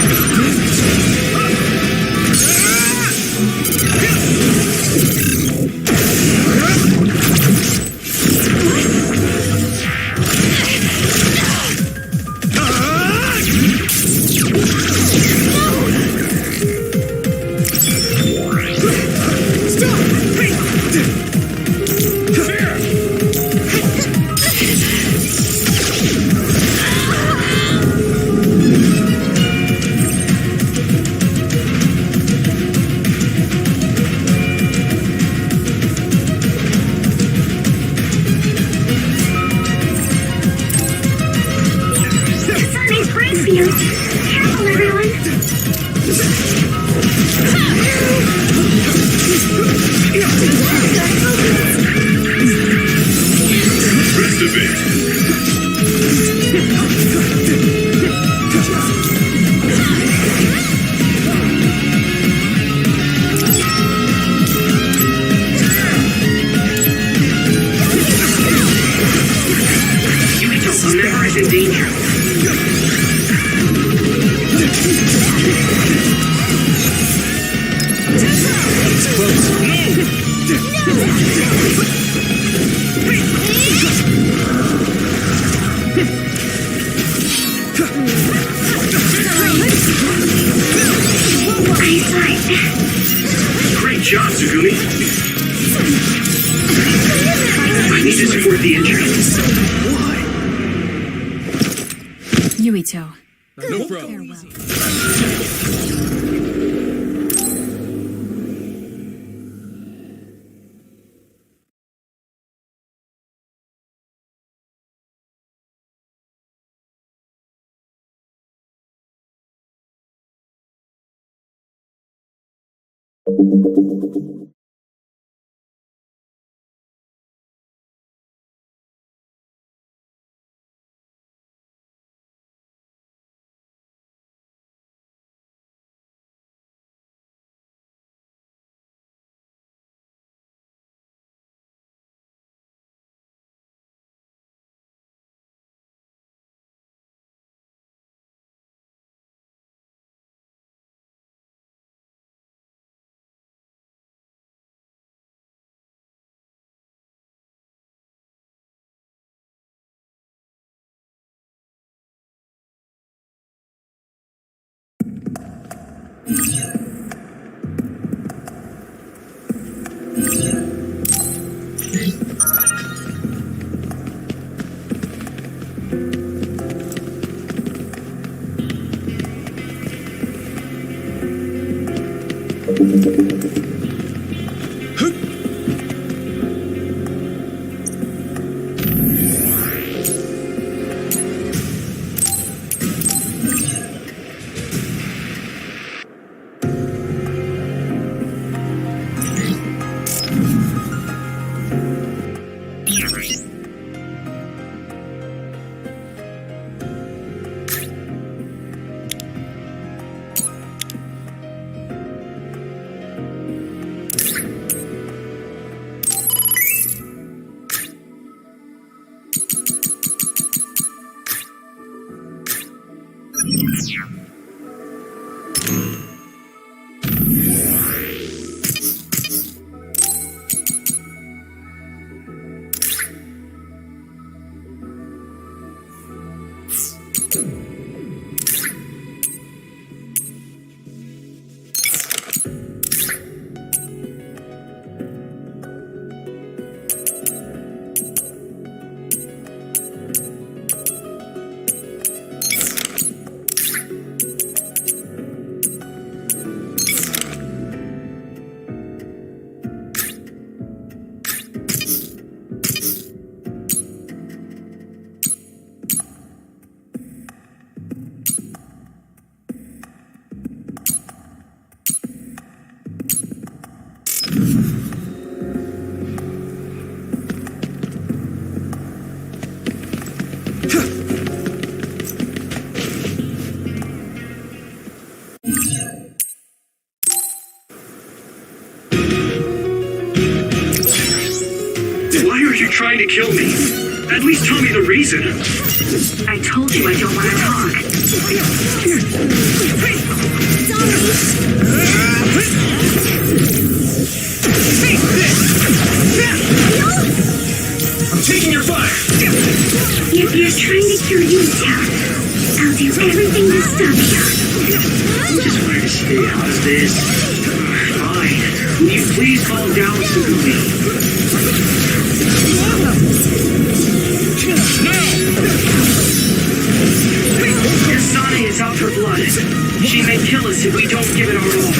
bit. Yuito, a member is in danger. Great job, Tsugumi. I need to support the injured. Yuito. No problem. Farewell. Trying to kill me. At least tell me the reason. I told you I don't want to talk. I'm taking your fire. If you're trying to kill Yuito, I'll do everything to stop you. Just wanted to stay out of this. Fine. Will you please calm down, Tsugumi? Kasane is out for blood. She may kill us if we don't give it our all.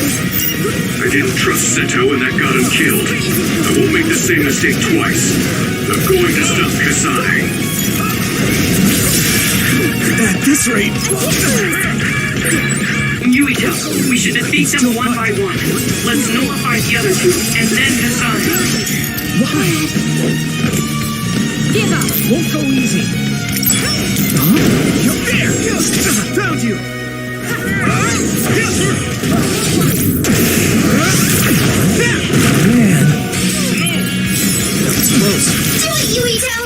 I didn't trust Seto and that got him killed. I won't make the same mistake twice. I'm going to stop Kasane. At this rate... Yuito, we should defeat them one by one. Let's nullify the other two, and then Kasane. Why? Give up! Won't go easy. Huh? You're there! Yes! Found you! Man. That was close. Do it, Yuito!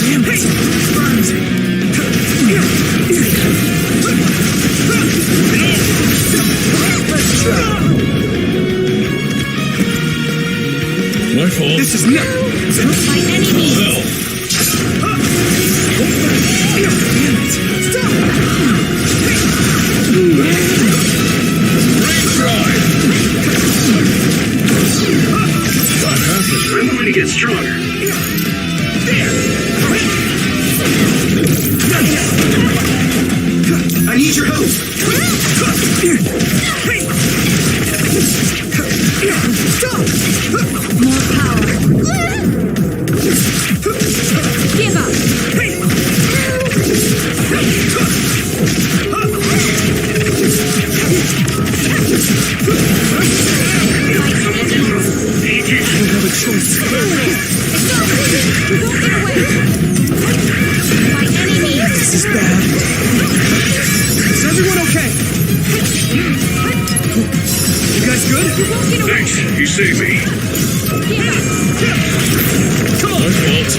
Damn it! Let's try. My fault. This is not... By any means! Hell. Damn it! Stop! Great try. I'm going to get stronger. I need your help! More power! Give up! Someone's in trouble. Pay attention. I don't have a choice. Don't get away! By any means! This is bad. Is everyone okay? You guys good? Don't get away! Thanks, you saved me. Give up! Come on! My fault.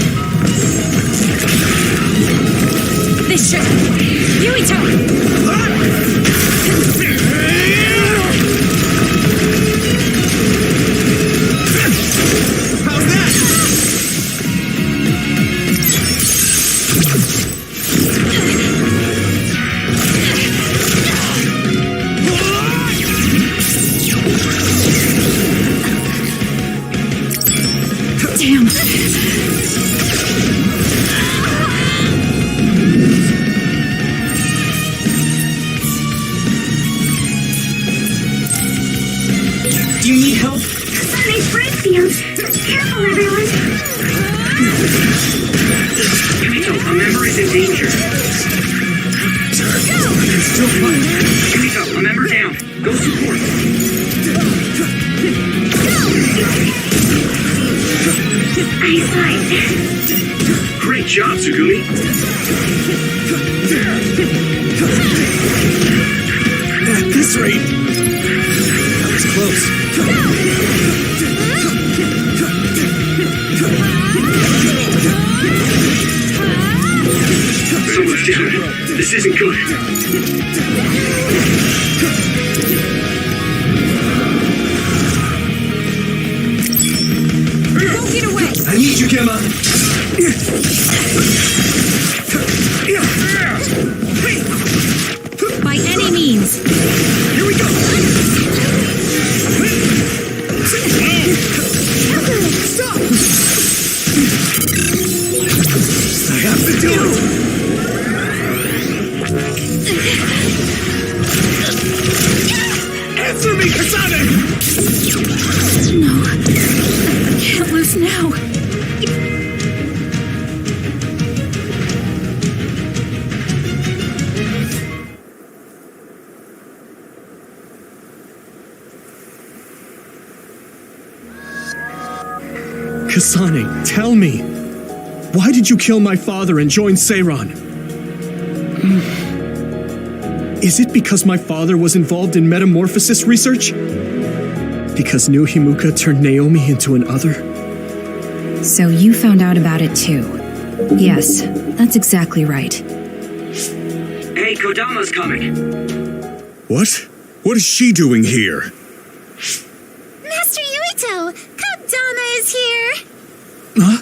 This should... Yuito! How's that? Damn! Do you need help? Sunday spring field. Careful, everyone. Yuito, a member is in danger. Still fine. Yuito, a member down. Go support. Eyesight. Great job, Tsugumi. At this rate... That was close. Someone's down. This isn't good. Don't get away! I need you, Gemma. By any means! Here we go. Stop! I have to do it. Answer me, Kasane! No. I can't lose now. Kasane, tell me. Why did you kill my father and join Seiran? Is it because my father was involved in metamorphosis research? Because New Himuka turned Naomi into an other? So you found out about it too. Yes, that's exactly right. Hey, Kodama's coming. What? What is she doing here? Master Yuito, Kodama is here. Huh?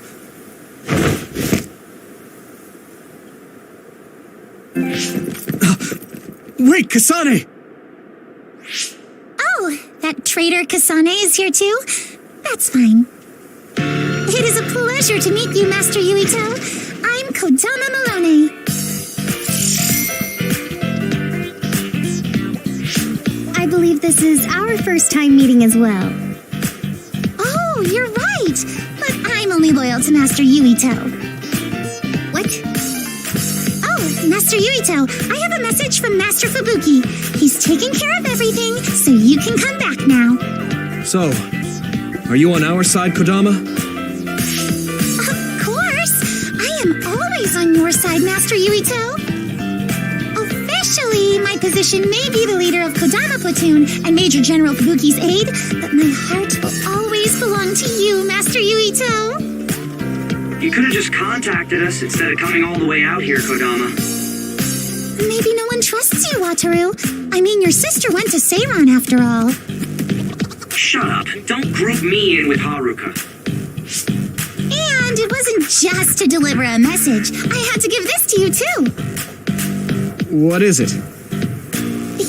Wait, Kasane! Oh, that traitor Kasane is here too? That's fine. It is a pleasure to meet you, Master Yuito. I'm Kodama Malone. I believe this is our first time meeting as well. Oh, you're right. But I'm only loyal to Master Yuito. What? Oh, Master Yuito, I have a message from Master Fubuki. He's taking care of everything, so you can come back now. So, are you on our side, Kodama? Of course. your side, Master Yuito. Officially, my position may be the leader of Kodama Platoon and Major General Fubuki's aide, but my heart will always belong to you, Master Yuito. You could have just contacted us instead of coming all the way out here, Kodama. Maybe no one trusts you, Wataru. I mean, your sister went to Seiran after all. Shut up. Don't group me in with Haruka. And it wasn't just to deliver a message. I had to give this to you, too. What is it?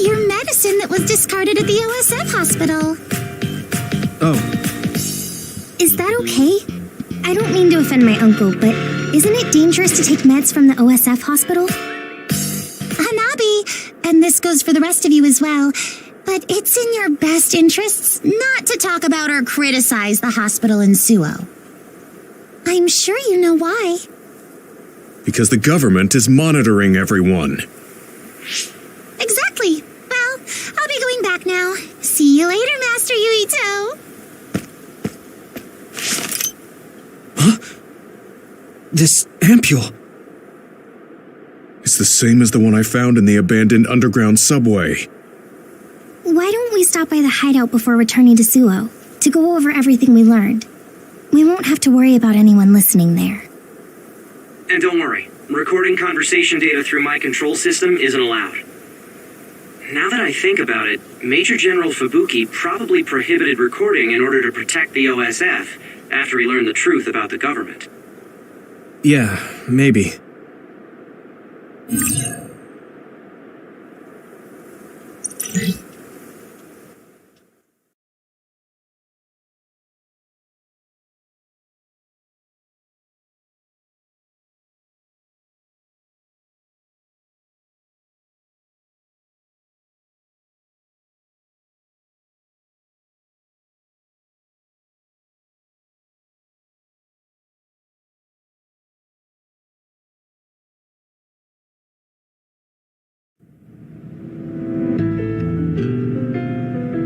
Your medicine that was discarded at the OSF hospital. Oh, Is that okay? I don't mean to offend my uncle, but isn't it dangerous to take meds from the OSF hospital? Hanabi, and this goes for the rest of you as well, but it's in your best interests not to talk about or criticize the hospital in Suo. I'm sure you know why. Because the government is monitoring everyone. Exactly. Well, I'll be going back now. See you later, Master Yuito. this ampule. It's the same as the one I found in the abandoned underground subway. Why don't we stop by the hideout before returning to Suo to go over everything we learned? We won't have to worry about anyone listening there. And don't worry, recording conversation data through my control system isn't allowed. Now that I think about it, Major General Fubuki probably prohibited recording in order to protect the OSF after he learned the truth about the government. Yeah, maybe.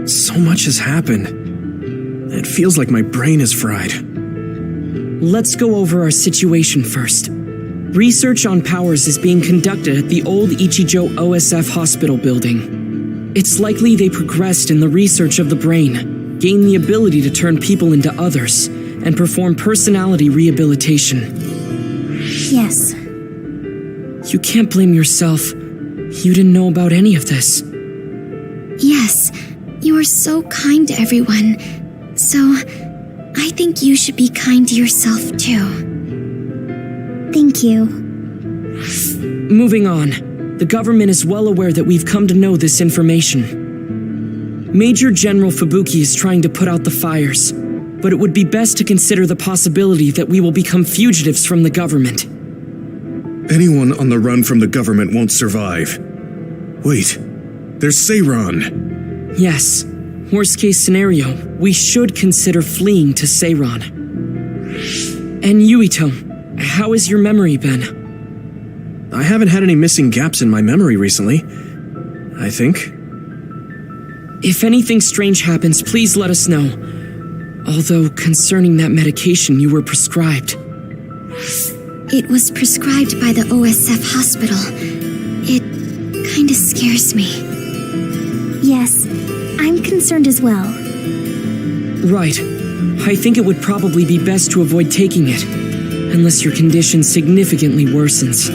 So much has happened. It feels like my brain is fried. Let's go over our situation first. Research on powers is being conducted at the old Ichijo OSF hospital building. It's likely they progressed in the research of the brain, gained the ability to turn people into others, and perform personality rehabilitation. Yes. You can't blame yourself. You didn't know about any of this. Yes, you are so kind to everyone. So, I think you should be kind to yourself too. Thank you. Moving on, the government is well aware that we've come to know this information. Major General Fubuki is trying to put out the fires, but it would be best to consider the possibility that we will become fugitives from the government. Anyone on the run from the government won't survive. Wait, there's Seiran. Yes, worst case scenario, we should consider fleeing to Seiran. And Yuito, how has your memory been? I haven't had any missing gaps in my memory recently, I think. If anything strange happens, please let us know. Although, concerning that medication you were prescribed. It was prescribed by the OSF hospital. It kinda scares me. Yes, I'm concerned as well. Right. I think it would probably be best to avoid taking it, unless your condition significantly worsens.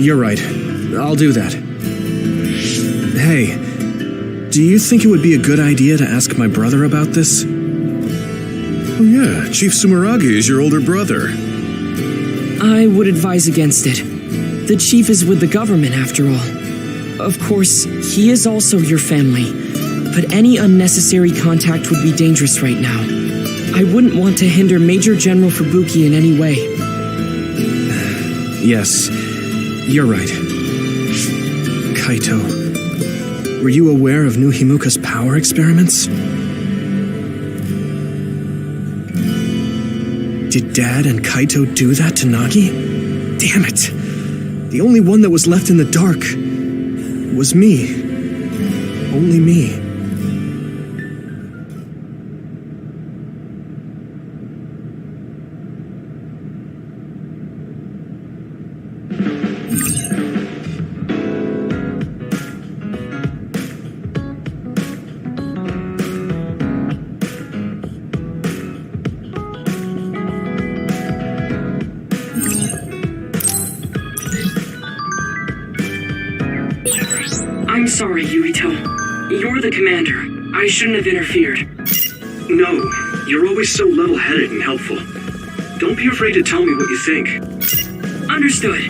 You're right. I'll do that. Hey, do you think it would be a good idea to ask my brother about this? Oh yeah, Chief Sumeragi is your older brother. I would advise against it. The chief is with the government, after all. Of course, he is also your family, but any unnecessary contact would be dangerous right now. I wouldn't want to hinder Major General Fubuki in any way. Yes, you're right. Kaito, were you aware of new Himuka's power experiments? Did Dad and Kaito do that to Nagi? Damn it! The only one that was left in the dark was me. Only me. sorry, Yuito. You're the commander. I shouldn't have interfered. No, you're always so level-headed and helpful. Don't be afraid to tell me what you think. Understood.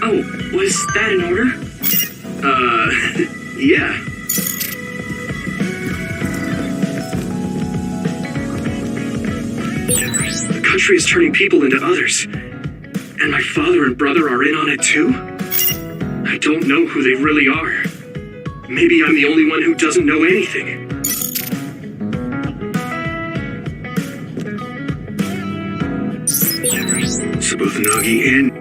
Oh, was that in order? Yeah. The country is turning people into others. And my father and brother are in on it too? I don't know who they really are. Maybe I'm the only one who doesn't know anything. So both Nagi and...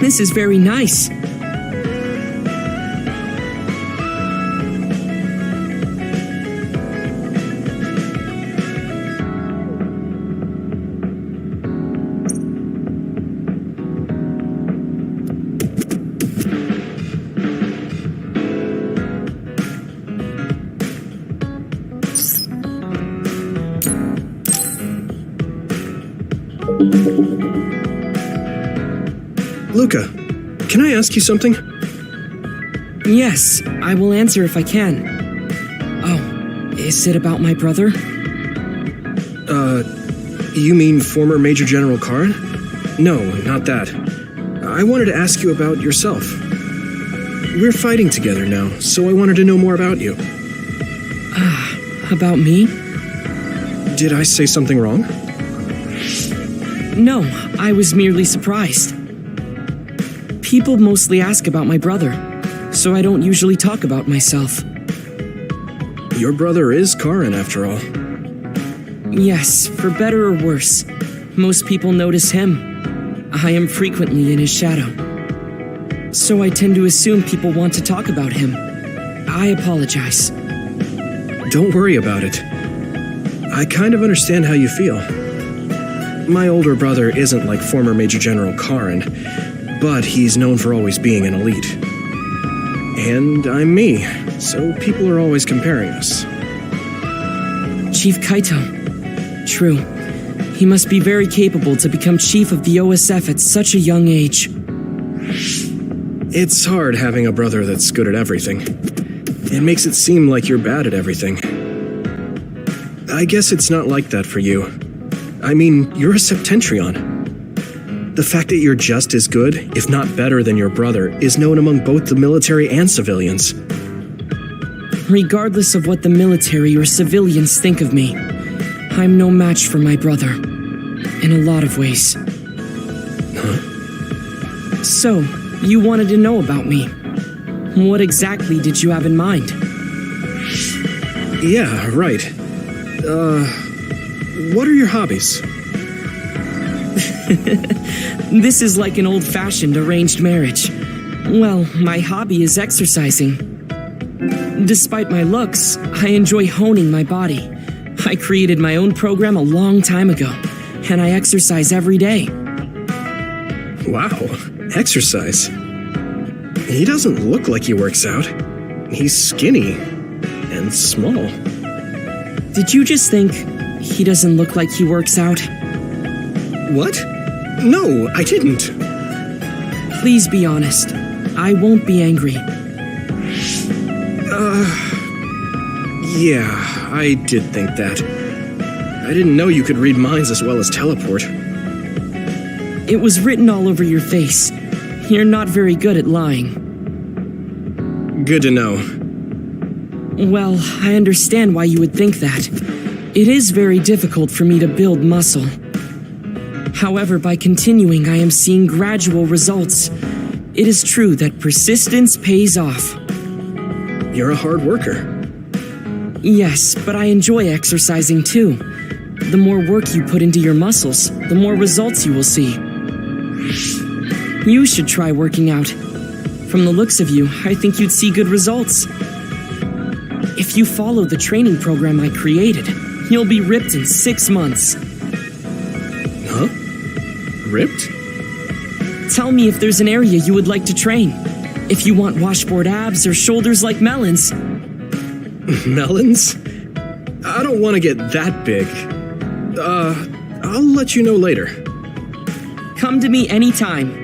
This is very nice. Luca, can I ask you something? Yes, I will answer if I can. Oh, is it about my brother? You mean former Major General Karin? No, not that. I wanted to ask you about yourself. We're fighting together now, so I wanted to know more about you. About me? Did I say something wrong? No, I was merely surprised. People mostly ask about my brother, so I don't usually talk about myself. Your brother is Karin, after all. Yes, for better or worse. Most people notice him. I am frequently in his shadow. So I tend to assume people want to talk about him. I apologize. Don't worry about it. I kind of understand how you feel. My older brother isn't like former Major General Karin, but he's known for always being an elite. And I'm me, so people are always comparing us. Chief Kaito. True. He must be very capable to become chief of the OSF at such a young age. It's hard having a brother that's good at everything. It makes it seem like you're bad at everything. I guess it's not like that for you. I mean, you're a Septentrion. The fact that you're just as good, if not better than your brother, is known among both the military and civilians. Regardless of what the military or civilians think of me, I'm no match for my brother. In a lot of ways. Huh? So, you wanted to know about me. What exactly did you have in mind? Yeah, right. What are your hobbies? This is like an old-fashioned arranged marriage. Well, my hobby is exercising. Despite my looks, I enjoy honing my body. I created my own program a long time ago, and I exercise every day. Wow, exercise. He doesn't look like he works out. He's skinny and small. Did you just think he doesn't look like he works out? What? No, I didn't. Please be honest. I won't be angry. Yeah, I did think that. I didn't know you could read minds as well as teleport. It was written all over your face. You're not very good at lying. Good to know. Well, I understand why you would think that. It is very difficult for me to build muscle. However, by continuing, I am seeing gradual results. It is true that persistence pays off. You're a hard worker. Yes, but I enjoy exercising too. The more work you put into your muscles, the more results you will see. You should try working out. From the looks of you, I think you'd see good results. If you follow the training program I created, you'll be ripped in 6 months. Huh? Ripped? Tell me if there's an area you would like to train. if you want washboard abs or shoulders like melons. Melons? I don't want to get that big. I'll let you know later. Come to me anytime.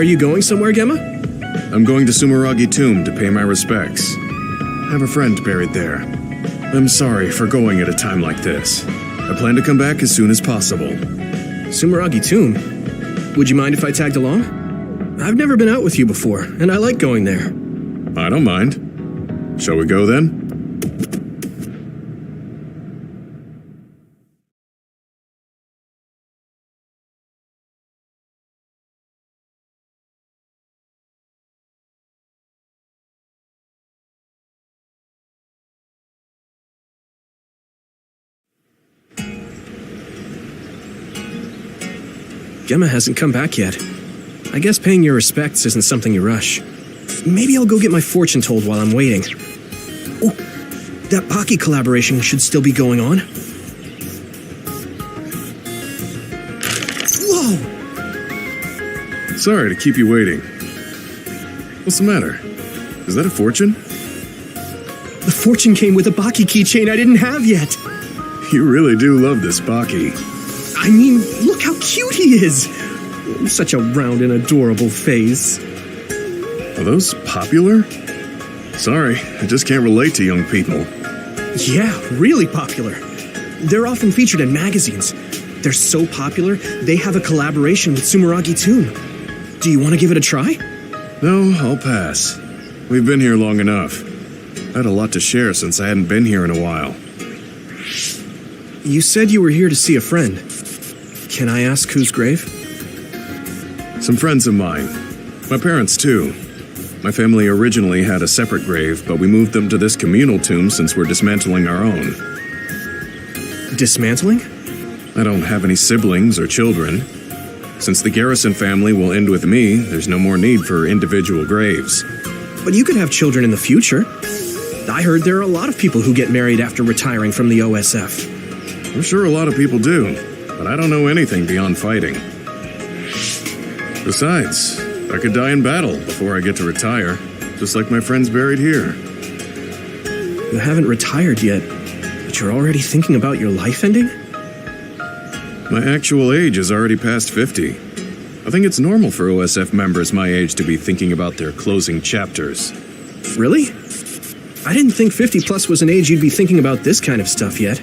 Are you going somewhere, Gemma? I'm going to Sumeragi Tomb to pay my respects. I have a friend buried there. I'm sorry for going at a time like this. I plan to come back as soon as possible. Sumeragi Tomb? Would you mind if I tagged along? I've never been out with you before, and I like going there. I don't mind. Shall we go then? Gemma hasn't come back yet. I guess paying your respects isn't something you rush. Maybe I'll go get my fortune told while I'm waiting. Oh, that Baki collaboration should still be going on. Whoa! Sorry to keep you waiting. What's the matter? Is that a fortune? The fortune came with a Baki keychain I didn't have yet. You really do love this Baki. I mean, look how cute he is! Such a round and adorable face. Are those popular? Sorry, I just can't relate to young people. Yeah, really popular. They're often featured in magazines. They're so popular, they have a collaboration with Sumeragi Tomb. Do you want to give it a try? No, I'll pass. We've been here long enough. I had a lot to share since I hadn't been here in a while. You said you were here to see a friend. Can I ask whose grave? Some friends of mine. My parents, too. My family originally had a separate grave, but we moved them to this communal tomb since we're dismantling our own. Dismantling? I don't have any siblings or children. Since the Garrison family will end with me, there's no more need for individual graves. But you could have children in the future. I heard there are a lot of people who get married after retiring from the OSF. I'm sure a lot of people do, but I don't know anything beyond fighting. Besides, I could die in battle before I get to retire, just like my friends buried here. You haven't retired yet, but you're already thinking about your life ending? My actual age is already past 50. I think it's normal for OSF members my age to be thinking about their closing chapters. Really? I didn't think 50 plus was an age you'd be thinking about this kind of stuff yet.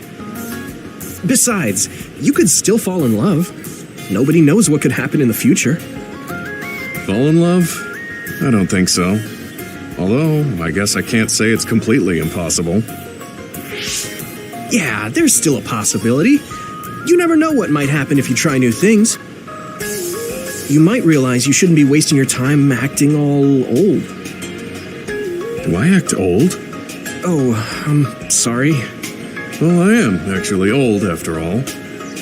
Besides, you could still fall in love. Nobody knows what could happen in the future. Fall in love? I don't think so. Although, I guess I can't say it's completely impossible. Yeah, there's still a possibility. You never know what might happen if you try new things. You might realize you shouldn't be wasting your time acting all old. Do I act old? Oh, I'm sorry. Well, I am actually old, after all.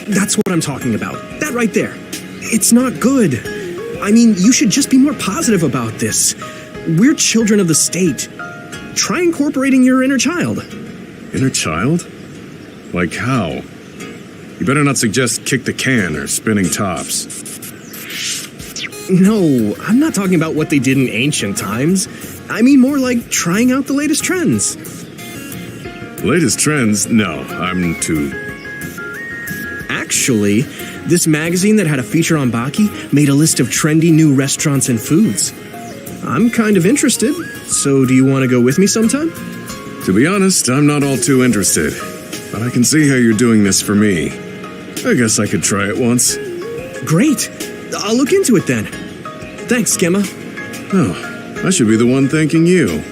That's what I'm talking about. That right there. It's not good. I mean, you should just be more positive about this. We're children of the state. Try incorporating your inner child. Inner child? Like how? You better not suggest kick the can or spinning tops. No, I'm not talking about what they did in ancient times. I mean more like trying out the latest trends. Latest trends? No, I'm too... Actually, this magazine that had a feature on Baki made a list of trendy new restaurants and foods. I'm kind of interested, so do you want to go with me sometime? To be honest, I'm not all too interested, but I can see how you're doing this for me. I guess I could try it once. Great. I'll look into it then. Thanks, Gemma. Oh, I should be the one thanking you.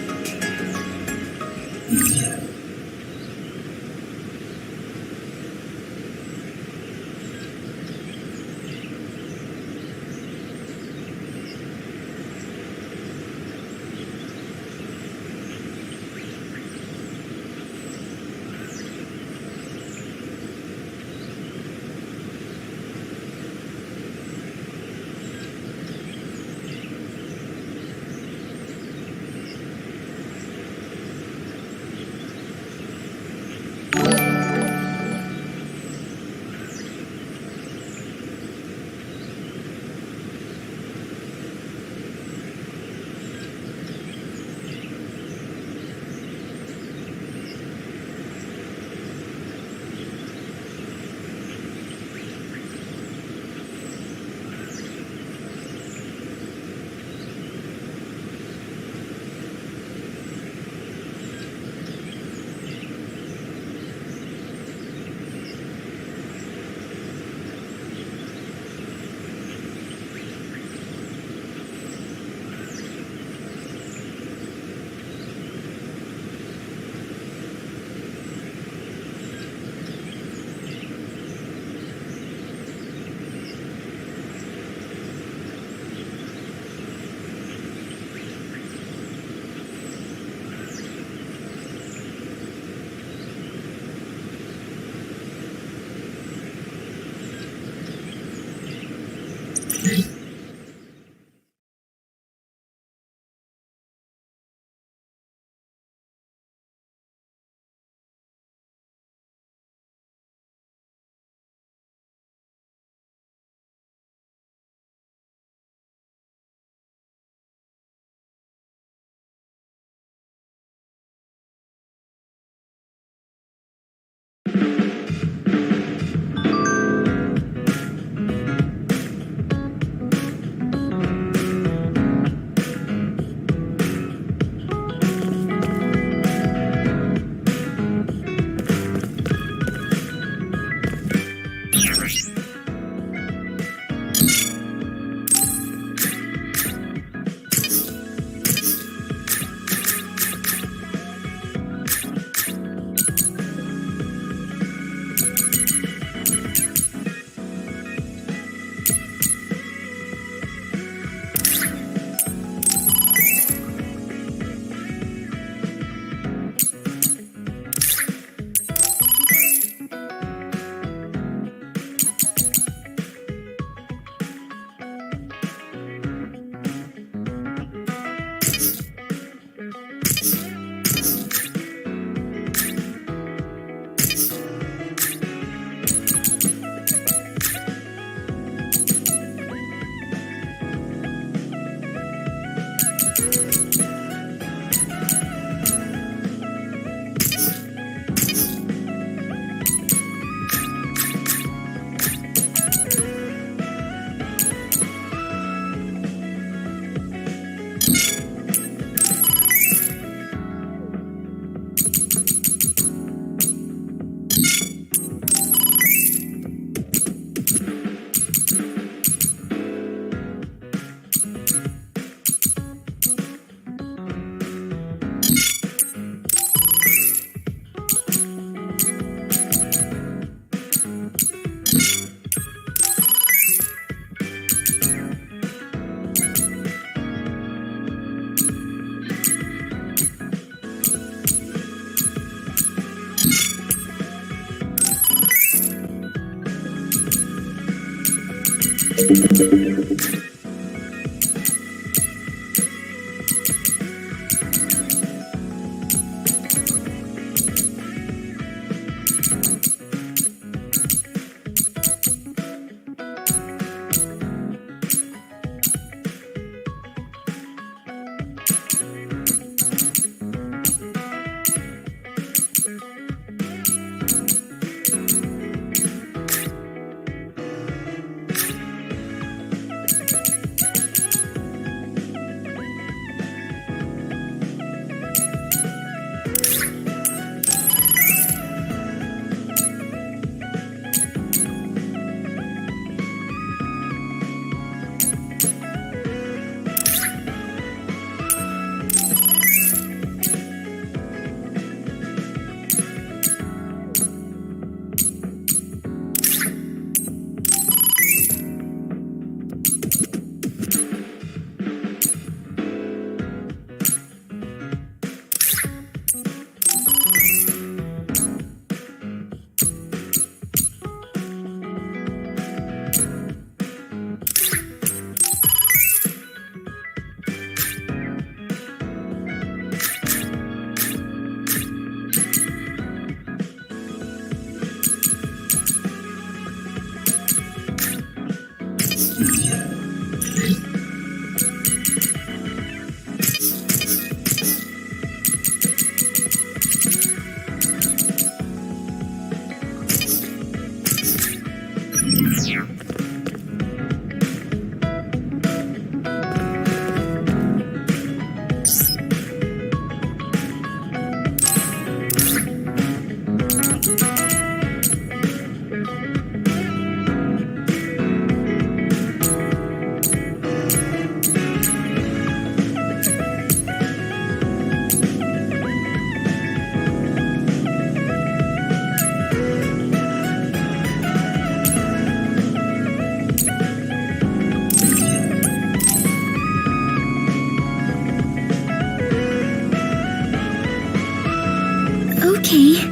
Okay.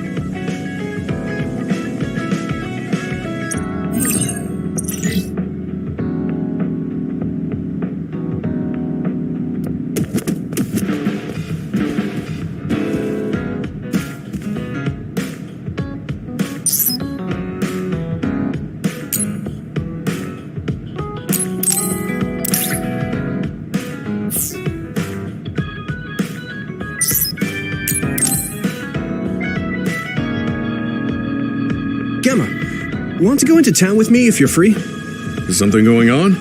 Want to go into town with me if you're free? Is something going on?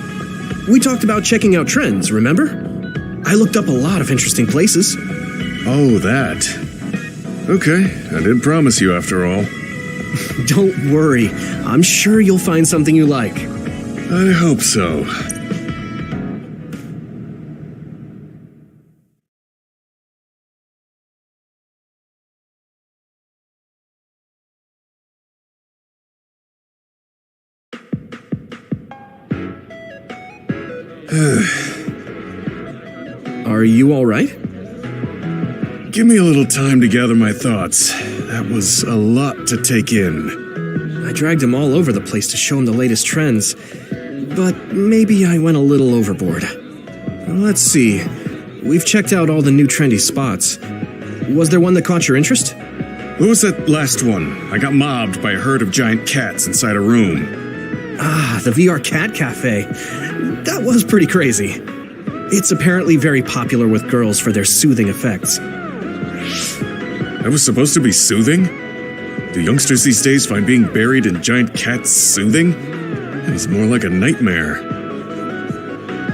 We talked about checking out trends, remember? I looked up a lot of interesting places. Oh, that. Okay, I did promise you after all. Don't worry, I'm sure you'll find something you like. I hope so. Are you all right? Give me a little time to gather my thoughts. That was a lot to take in. I dragged him all over the place to show him the latest trends, but maybe I went a little overboard. Let's see. We've checked out all the new trendy spots. Was there one that caught your interest? What was that last one? I got mobbed by a herd of giant cats inside a room. Ah, the VR Cat Cafe. That was pretty crazy. It's apparently very popular with girls for their soothing effects. That was supposed to be soothing? Do youngsters these days find being buried in giant cats soothing? It was more like a nightmare.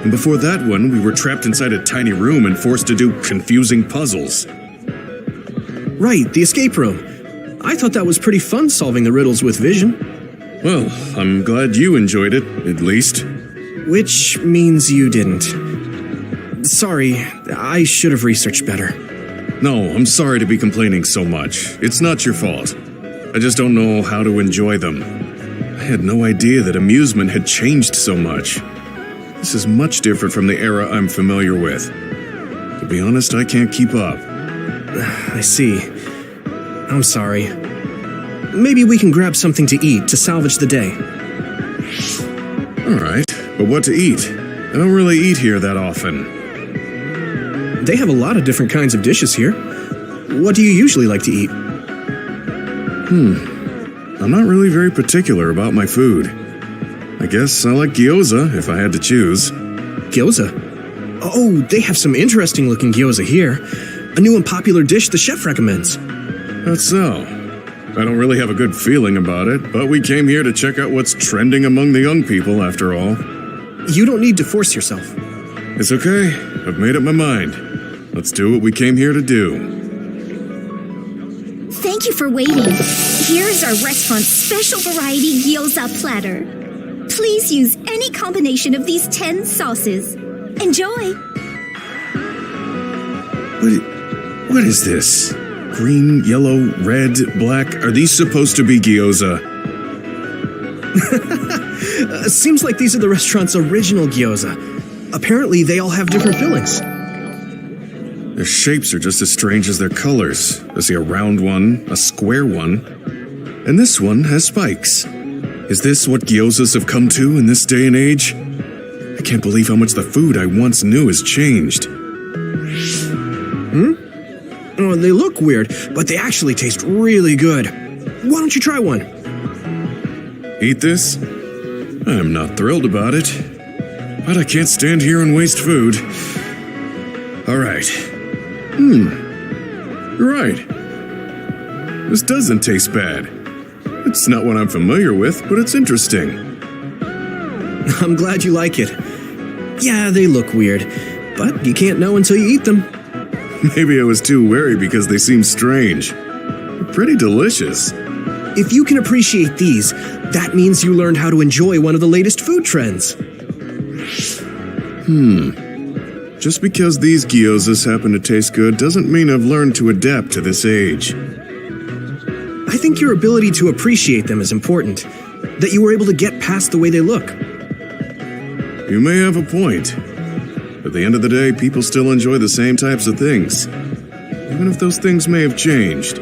And before that one, we were trapped inside a tiny room and forced to do confusing puzzles. Right, the escape room. I thought that was pretty fun solving the riddles with vision. Well, I'm glad you enjoyed it, at least. Which means you didn't. Sorry, I should have researched better. No, I'm sorry to be complaining so much. It's not your fault. I just don't know how to enjoy them. I had no idea that amusement had changed so much. This is much different from the era I'm familiar with. To be honest, I can't keep up. I see. I'm sorry. Maybe we can grab something to eat to salvage the day. Alright, but what to eat? I don't really eat here that often. They have a lot of different kinds of dishes here. What do you usually like to eat? I'm not really very particular about my food. I guess I like gyoza if I had to choose. Gyoza? Oh, they have some interesting looking gyoza here. A new and popular dish the chef recommends. That's so. I don't really have a good feeling about it, but we came here to check out what's trending among the young people, after all. You don't need to force yourself. It's okay. I've made up my mind. Let's do what we came here to do. Thank you for waiting. Here's our restaurant's special variety gyoza platter. Please use any combination of these 10 sauces. Enjoy! What is this? Green, yellow, red, black. Are these supposed to be gyoza? Seems like these are the restaurant's original gyoza. Apparently, they all have different fillings. Their shapes are just as strange as their colors. I see a round one, a square one, and this one has spikes. Is this what gyozas have come to in this day and age? I can't believe how much the food I once knew has changed. Oh, they look weird, but they actually taste really good. Why don't you try one? Eat this? I'm not thrilled about it, but I can't stand here and waste food. Alright. You're right. This doesn't taste bad. It's not what I'm familiar with, but it's interesting. I'm glad you like it. Yeah, they look weird, but you can't know until you eat them. Maybe I was too wary because they seem strange. They're pretty delicious. If you can appreciate these, that means you learned how to enjoy one of the latest food trends. Just because these gyozas happen to taste good doesn't mean I've learned to adapt to this age. I think your ability to appreciate them is important. That you were able to get past the way they look. You may have a point. At the end of the day, people still enjoy the same types of things. Even if those things may have changed.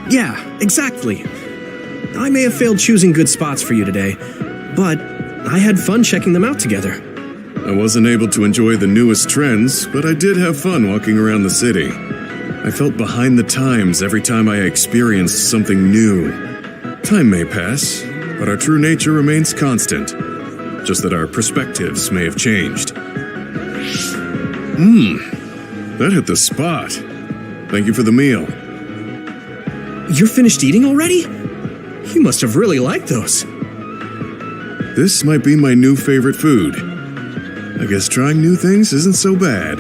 Yeah, exactly. I may have failed choosing good spots for you today, but I had fun checking them out together. I wasn't able to enjoy the newest trends, but I did have fun walking around the city. I felt behind the times every time I experienced something new. Time may pass, but our true nature remains constant. Just that our perspectives may have changed. That hit the spot. Thank you for the meal. You're finished eating already? You must have really liked those. This might be my new favorite food. I guess trying new things isn't so bad.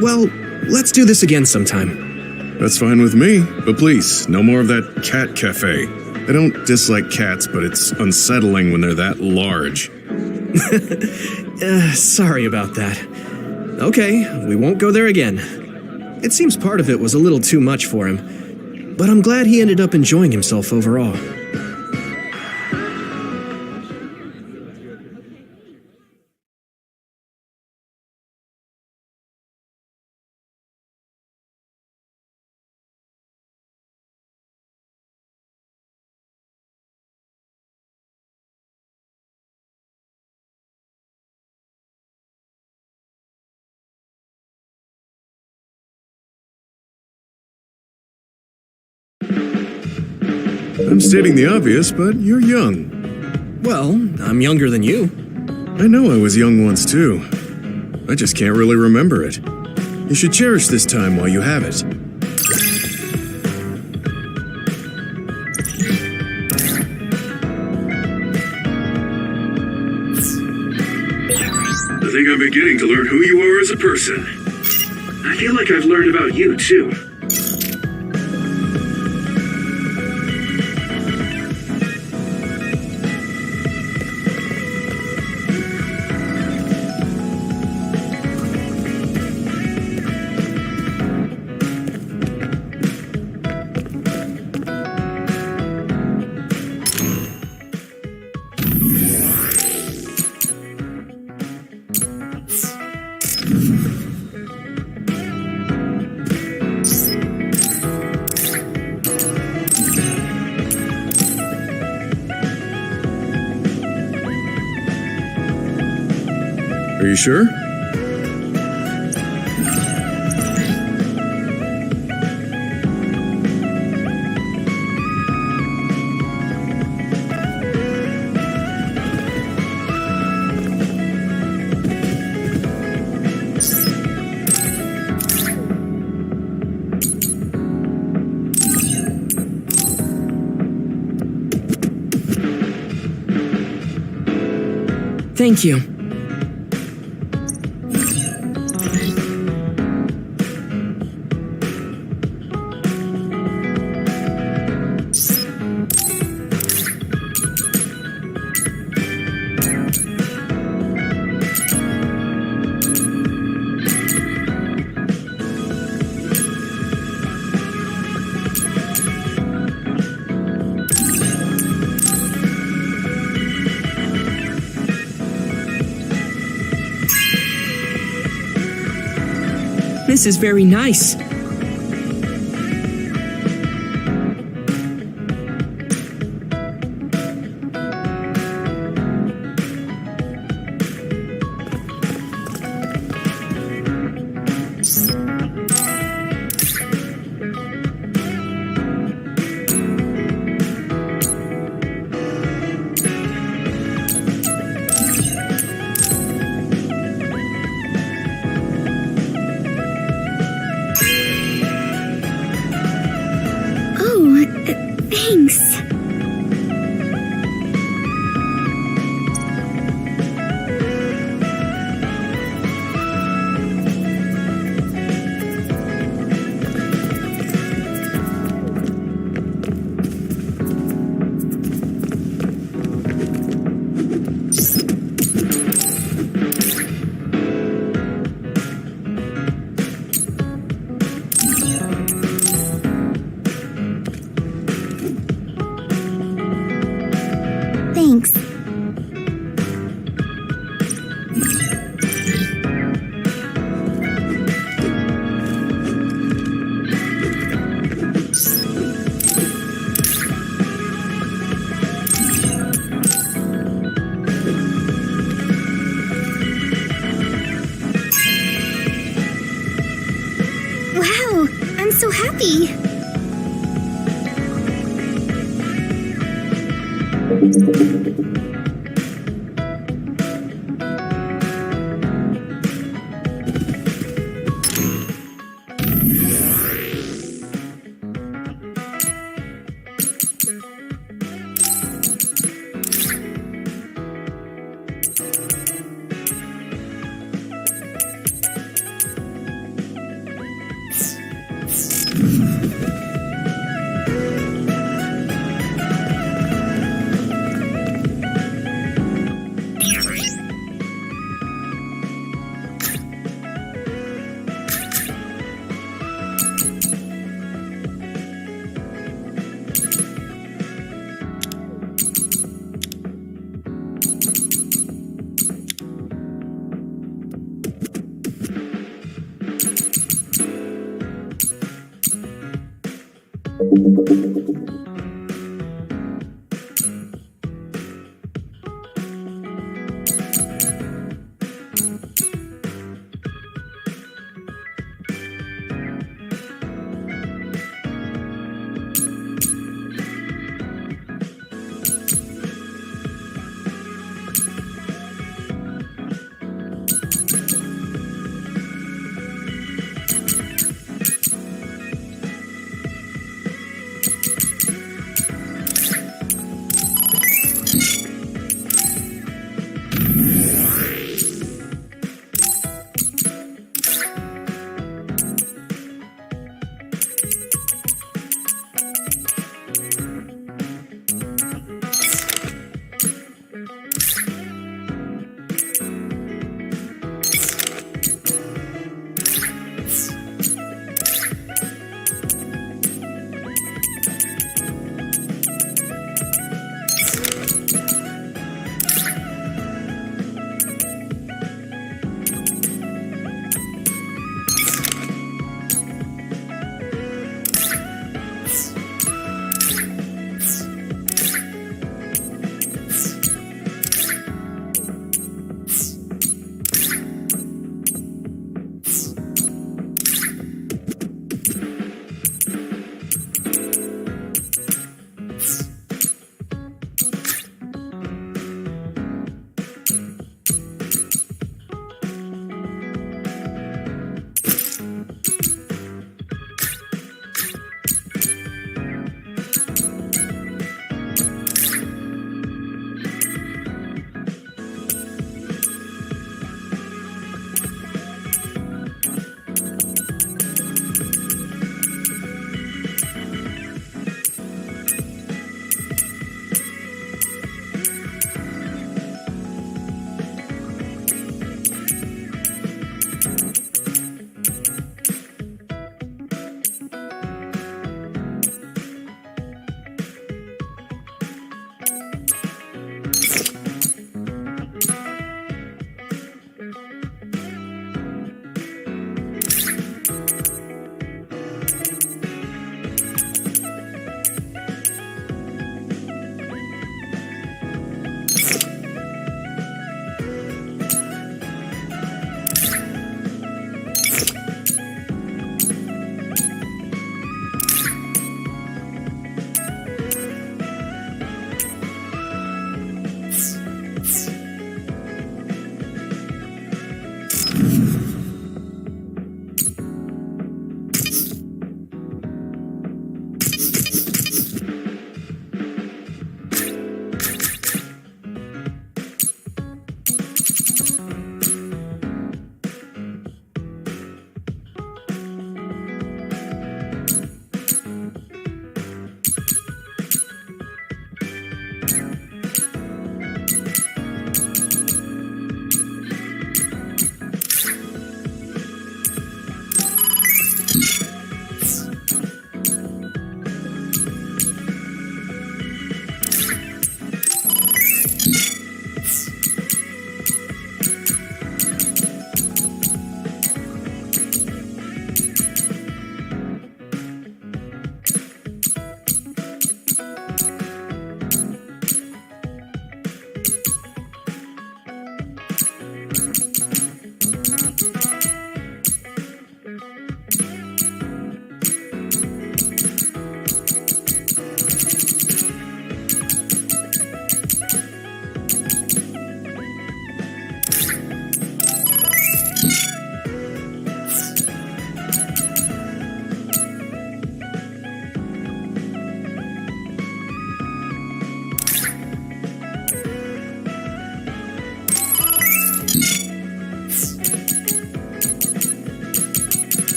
Well, let's do this again sometime. That's fine with me, but please, no more of that cat cafe. I don't dislike cats, but it's unsettling when they're that large. Sorry about that. Okay, we won't go there again. It seems part of it was a little too much for him, but I'm glad he ended up enjoying himself overall. I'm stating the obvious, but you're young. Well, I'm younger than you. I know I was young once too. I just can't really remember it. You should cherish this time while you have it. I think I'm beginning to learn who you are as a person. I feel like I've learned about you, too. Are you sure? Thank you. This is very nice. I'm so happy.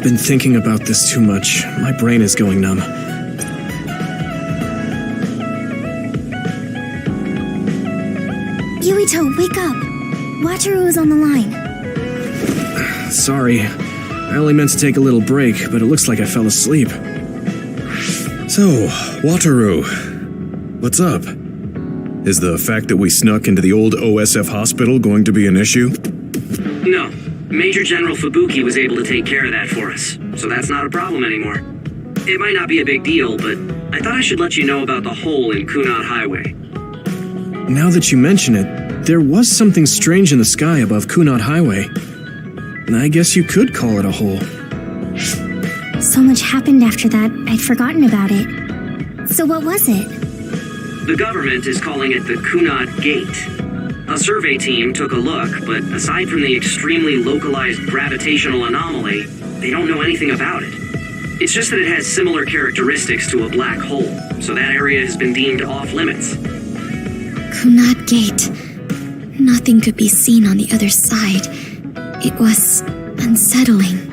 I've been thinking about this too much. My brain is going numb. Yuito, wake up! Wataru is on the line. Sorry. I only meant to take a little break, but it looks like I fell asleep. So, Wataru, what's up? Is the fact that we snuck into the old OSF hospital going to be an issue? No. Major General Fubuki was able to take care of that for us, so that's not a problem anymore. It might not be a big deal, but I thought I should let you know about the hole in Kunad Highway. Now that you mention it, there was something strange in the sky above Kunad Highway. And I guess you could call it a hole. So much happened after that, I'd forgotten about it. So what was it? The government is calling it the Kunad Gate. A survey team took a look, but aside from the extremely localized gravitational anomaly, they don't know anything about it. It's just that it has similar characteristics to a black hole, so that area has been deemed off-limits. Kunad Gate. Nothing could be seen on the other side. It was unsettling.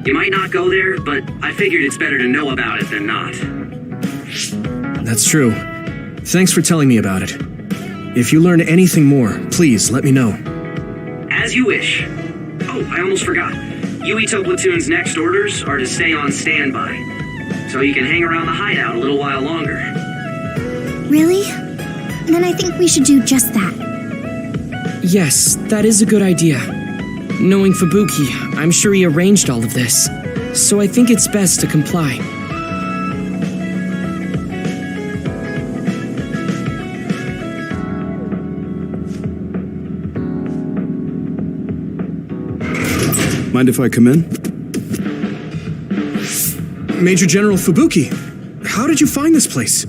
You might not go there, but I figured it's better to know about it than not. That's true. Thanks for telling me about it. If you learn anything more, please let me know. As you wish. Oh, I almost forgot. Yuito Platoon's next orders are to stay on standby, so you can hang around the hideout a little while longer. Really? Then I think we should do just that. Yes, that is a good idea. Knowing Fubuki, I'm sure he arranged all of this, so I think it's best to comply. Mind if I come in? Major General Fubuki, how did you find this place?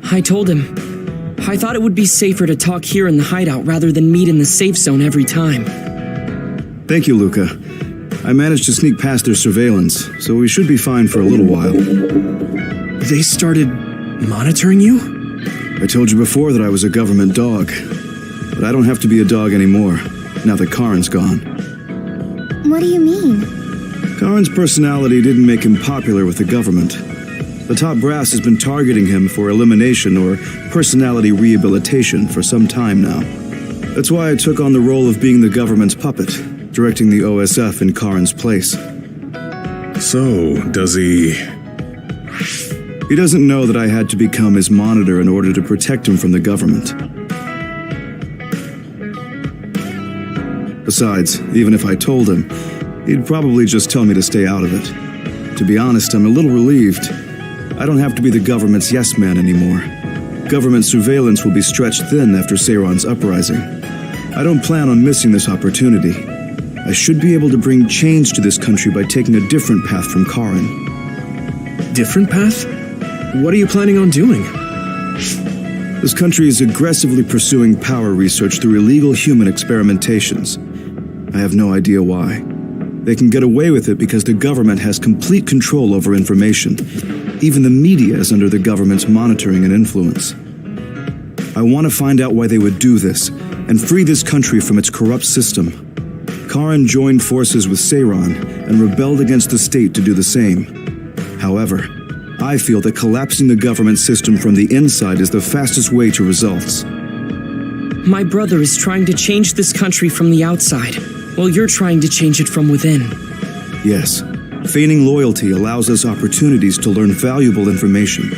I told him. I thought it would be safer to talk here in the hideout rather than meet in the safe zone every time. Thank you, Luca. I managed to sneak past their surveillance, so we should be fine for a little while. They started monitoring you? I told you before that I was a government dog, but I don't have to be a dog anymore, now that Karin's gone. What do you mean? Karin's personality didn't make him popular with the government. The top brass has been targeting him for elimination or personality rehabilitation for some time now. That's why I took on the role of being the government's puppet, directing the OSF in Karin's place. So, does he... He doesn't know that I had to become his monitor in order to protect him from the government. Besides, even if I told him, he'd probably just tell me to stay out of it. To be honest, I'm a little relieved. I don't have to be the government's yes man anymore. Government surveillance will be stretched thin after Seiron's uprising. I don't plan on missing this opportunity. I should be able to bring change to this country by taking a different path from Karin. Different path? What are you planning on doing? This country is aggressively pursuing power research through illegal human experimentations. I have no idea why. They can get away with it because the government has complete control over information. Even the media is under the government's monitoring and influence. I want to find out why they would do this, and free this country from its corrupt system. Karin joined forces with Seiron and rebelled against the state to do the same. However, I feel that collapsing the government system from the inside is the fastest way to results. My brother is trying to change this country from the outside, while you're trying to change it from within. Yes. Feigning loyalty allows us opportunities to learn valuable information.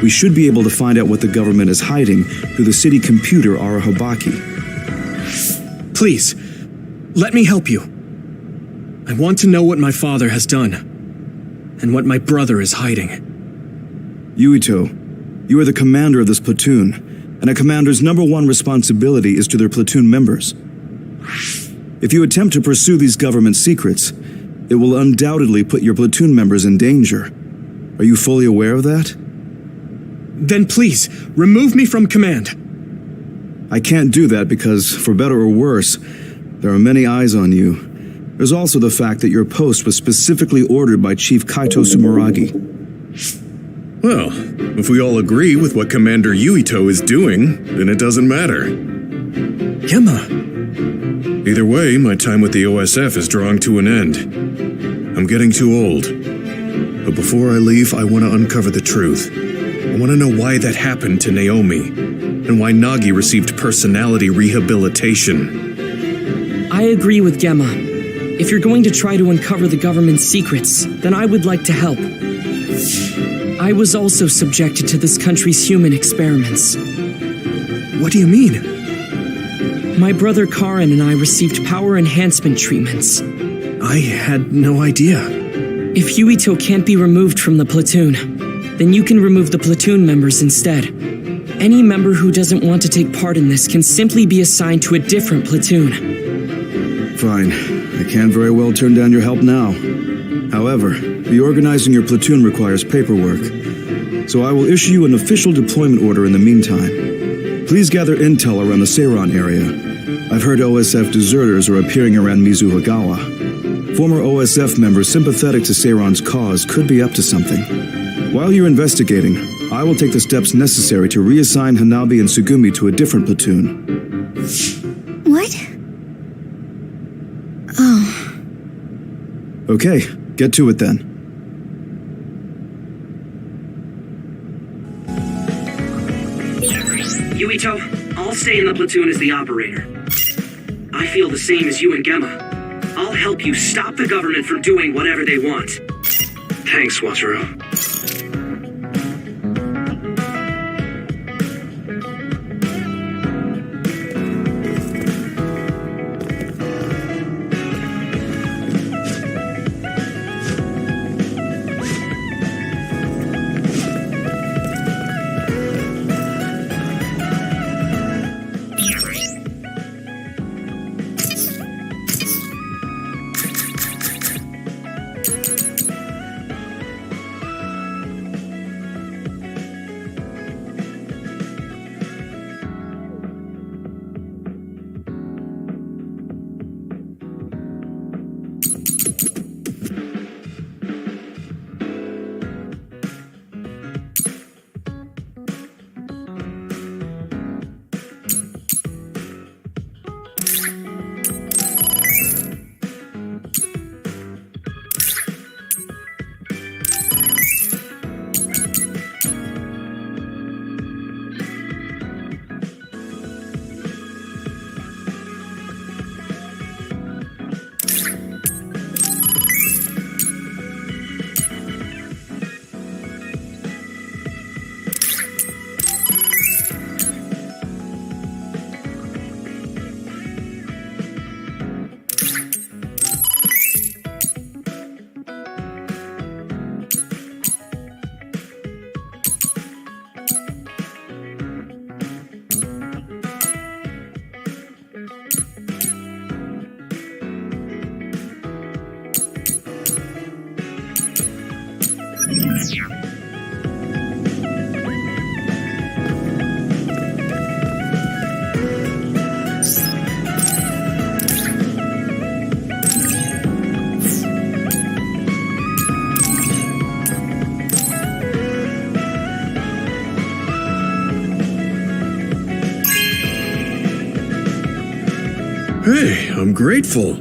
We should be able to find out what the government is hiding through the city computer Arahabaki. Please, let me help you. I want to know what my father has done, and what my brother is hiding. Yuito, you are the commander of this platoon, and a commander's #1 responsibility is to their platoon members. If you attempt to pursue these government secrets, it will undoubtedly put your platoon members in danger. Are you fully aware of that? Then please, remove me from command. I can't do that because, for better or worse, there are many eyes on you. There's also the fact that your post was specifically ordered by Chief Kaito Sumeragi. Well, if we all agree with what Commander Yuito is doing, then it doesn't matter. Gemma. Either way, my time with the OSF is drawing to an end. I'm getting too old. But before I leave, I want to uncover the truth. I want to know why that happened to Naomi, and why Nagi received personality rehabilitation. I agree with Gemma. If you're going to try to uncover the government's secrets, then I would like to help. I was also subjected to this country's human experiments. What do you mean? My brother Karin and I received power enhancement treatments. I had no idea. If Yuito can't be removed from the platoon, then you can remove the platoon members instead. Any member who doesn't want to take part in this can simply be assigned to a different platoon. Fine. I can't very well turn down your help now. However, reorganizing your platoon requires paperwork, so I will issue you an official deployment order in the meantime. Please gather intel around the Seiran area. I've heard OSF deserters are appearing around Mizuhagawa. Former OSF members sympathetic to Seiran's cause could be up to something. While you're investigating, I will take the steps necessary to reassign Hanabi and Sugumi to a different platoon. What? Oh. Okay, get to it then. Yuito, I'll stay in the platoon as the operator. I feel the same as you and Gemma. I'll help you stop the government from doing whatever they want. Thanks, Wataru. Hey, I'm grateful.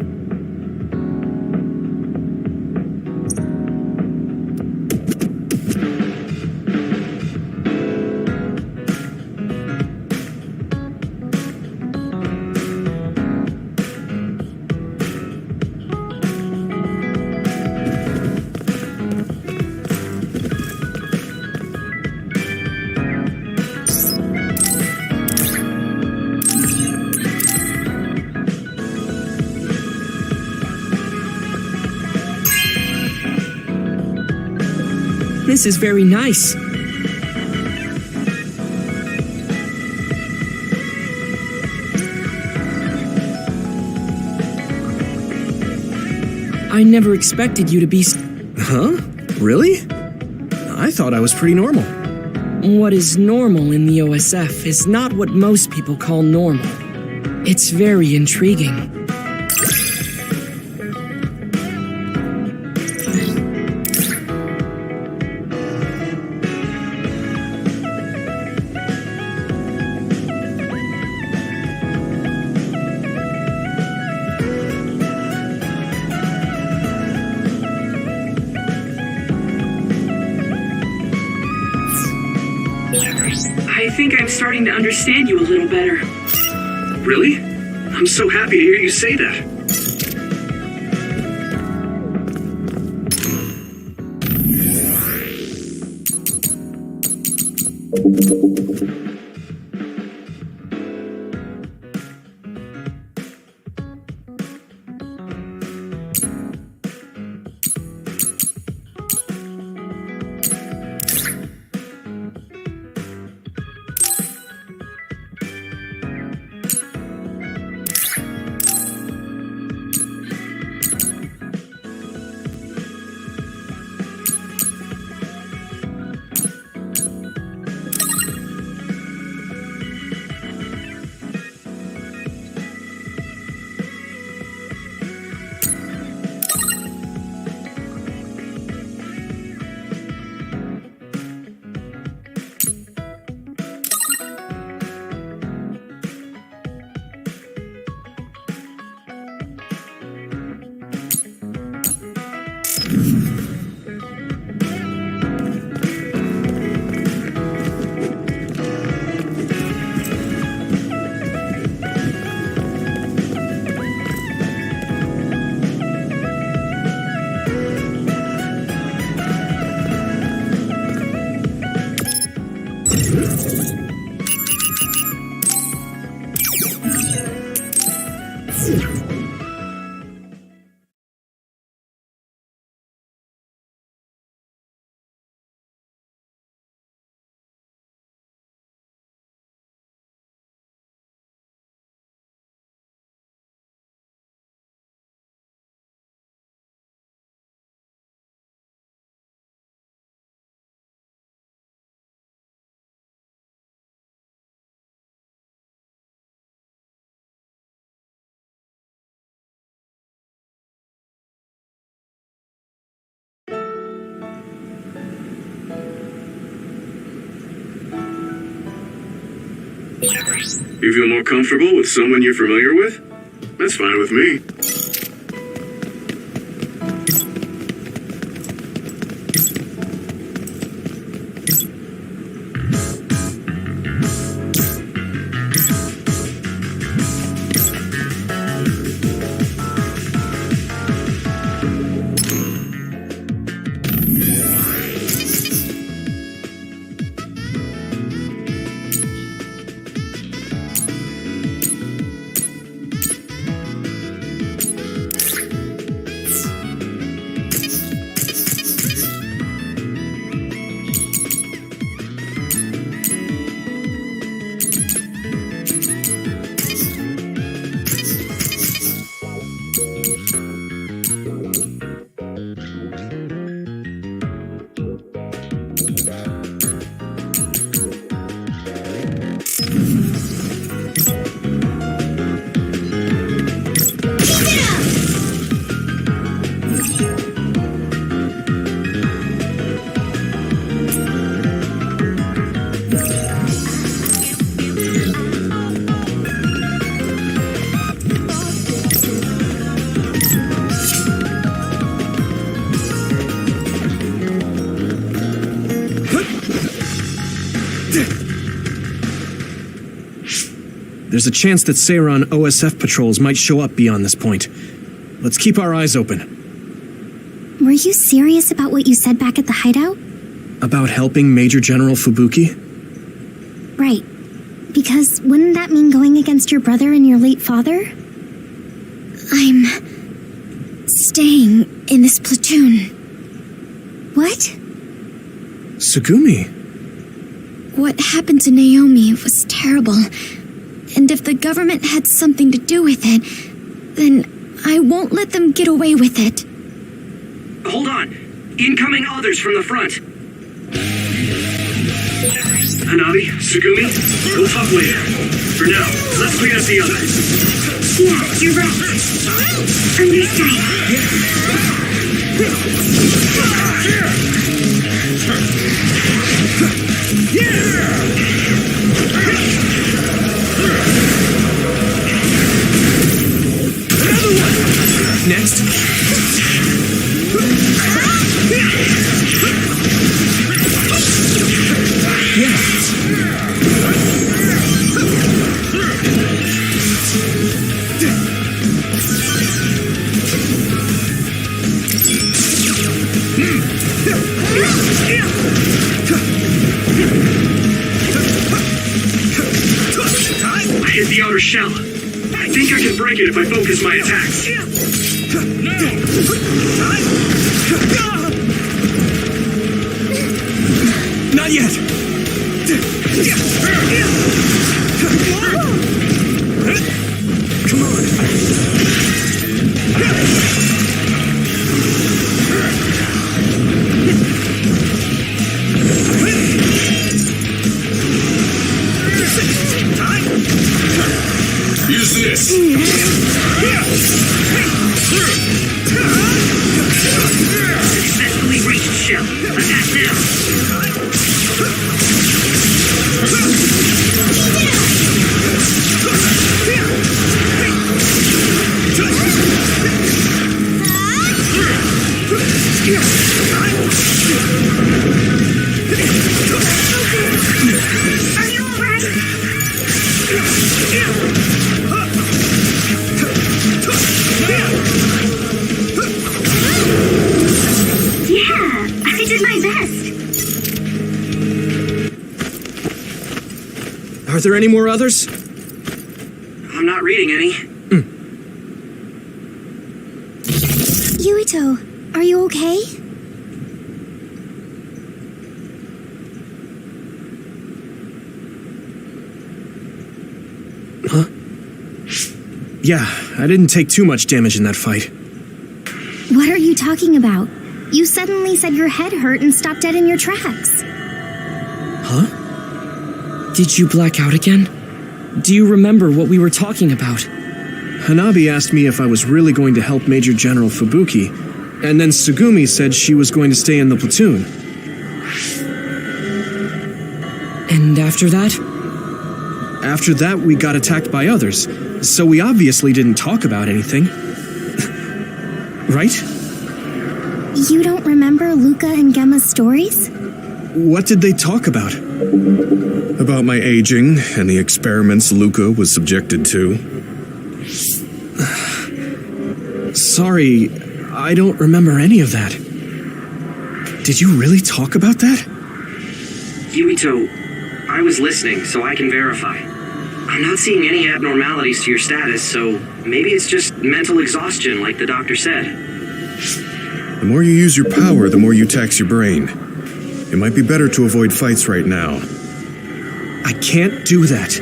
This is very nice. I never expected you to be... Huh? Really? I thought I was pretty normal. What is normal in the OSF is not what most people call normal. It's very intriguing. I think I'm starting to understand you a little better. Really? I'm so happy to hear you say that. You feel more comfortable with someone you're familiar with? That's fine with me. There's a chance that Seiran OSF patrols might show up beyond this point. Let's keep our eyes open. Were you serious about what you said back at the hideout? About helping Major General Fubuki? Right. Because wouldn't that mean going against your brother and your late father? I'm staying in this platoon. What? Sugumi. What happened to Naomi was terrible. And if the government had something to do with it, then I won't let them get away with it. Hold on. Incoming others from the front. Hanabi, Sugumi, we'll talk later. For now, let's clean up the others. Yeah, you're right. Understood. Next. Yeah. I hit the outer shell. I think I can break it if I focus my attacks. Not yet! Come on! Use this! Successfully reached shell. Attack now. Are you alright? Yeah, I did my best. Are there any more others? I'm not reading any. Yuito, are you okay? Huh? Yeah, I didn't take too much damage in that fight. What are you talking about? You suddenly said your head hurt and stopped dead in your tracks. Huh? Did you black out again? Do you remember what we were talking about? Hanabi asked me if I was really going to help Major General Fubuki, and then Tsugumi said she was going to stay in the platoon. And after that? After that, we got attacked by others, so we obviously didn't talk about anything. Right? You don't remember Luca and Gemma's stories? What did they talk about? About my aging and the experiments Luca was subjected to. Sorry, I don't remember any of that. Did you really talk about that? Yuito, I was listening, so I can verify. I'm not seeing any abnormalities to your status, so maybe it's just mental exhaustion, like the doctor said. The more you use your power, the more you tax your brain. It might be better to avoid fights right now. I can't do that.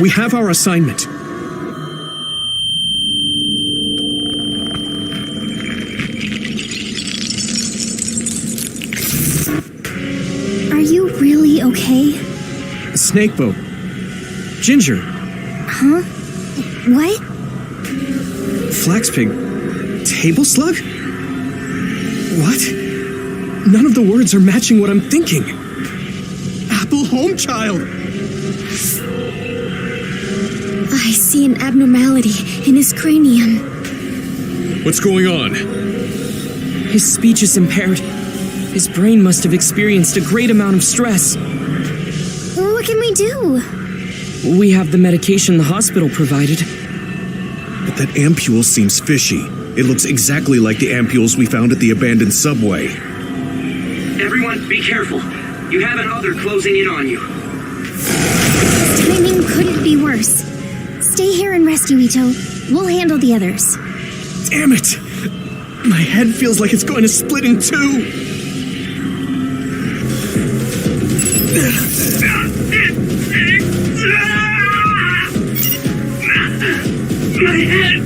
We have our assignment. Are you really okay? Snakeboat. Ginger. Huh? What? Flaxpig. Table slug? What? None of the words are matching what I'm thinking. Apple home child. I see an abnormality in his cranium. What's going on? His speech is impaired. His brain must have experienced a great amount of stress. What can we do? We have the medication the hospital provided. But that ampule seems fishy. It looks exactly like the ampules we found at the abandoned subway. Everyone, be careful. You have another closing in on you. His timing couldn't be worse. Stay here and rest, Yuito. We'll handle the others. Damn it! My head feels like it's going to split in two. My head!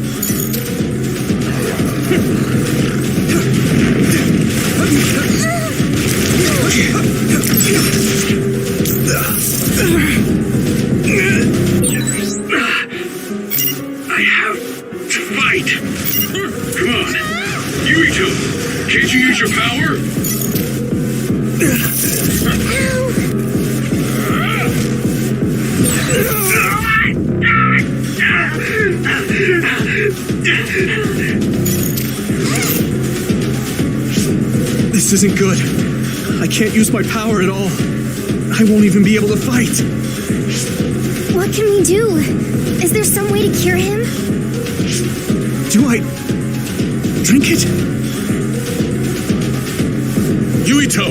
I have to fight. Come on. Yuito, can't you use your power? This isn't good. I can't use my power at all. I won't even be able to fight. What can we do? Is there some way to cure him? Do I drink it? Yuito!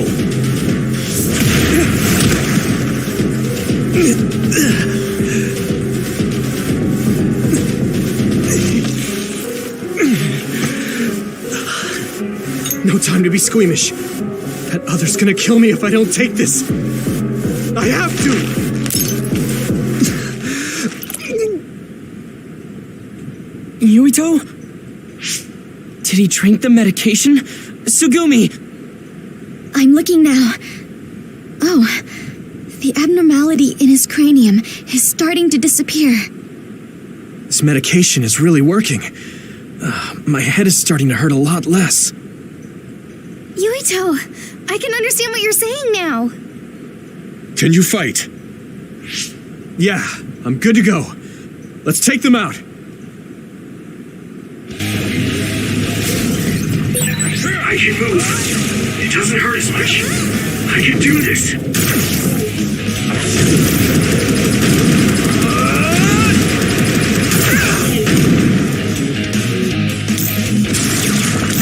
No time to be squeamish. That other's gonna kill me if I don't take this. I have to! Yuito? Did he drink the medication? Sugumi! I'm looking now. Oh, the abnormality in his cranium is starting to disappear. This medication is really working. My head is starting to hurt a lot less. Yuito, I can understand what you're saying now. Can you fight? Yeah, I'm good to go. Let's take them out. I can move. It doesn't hurt as much. I can do this.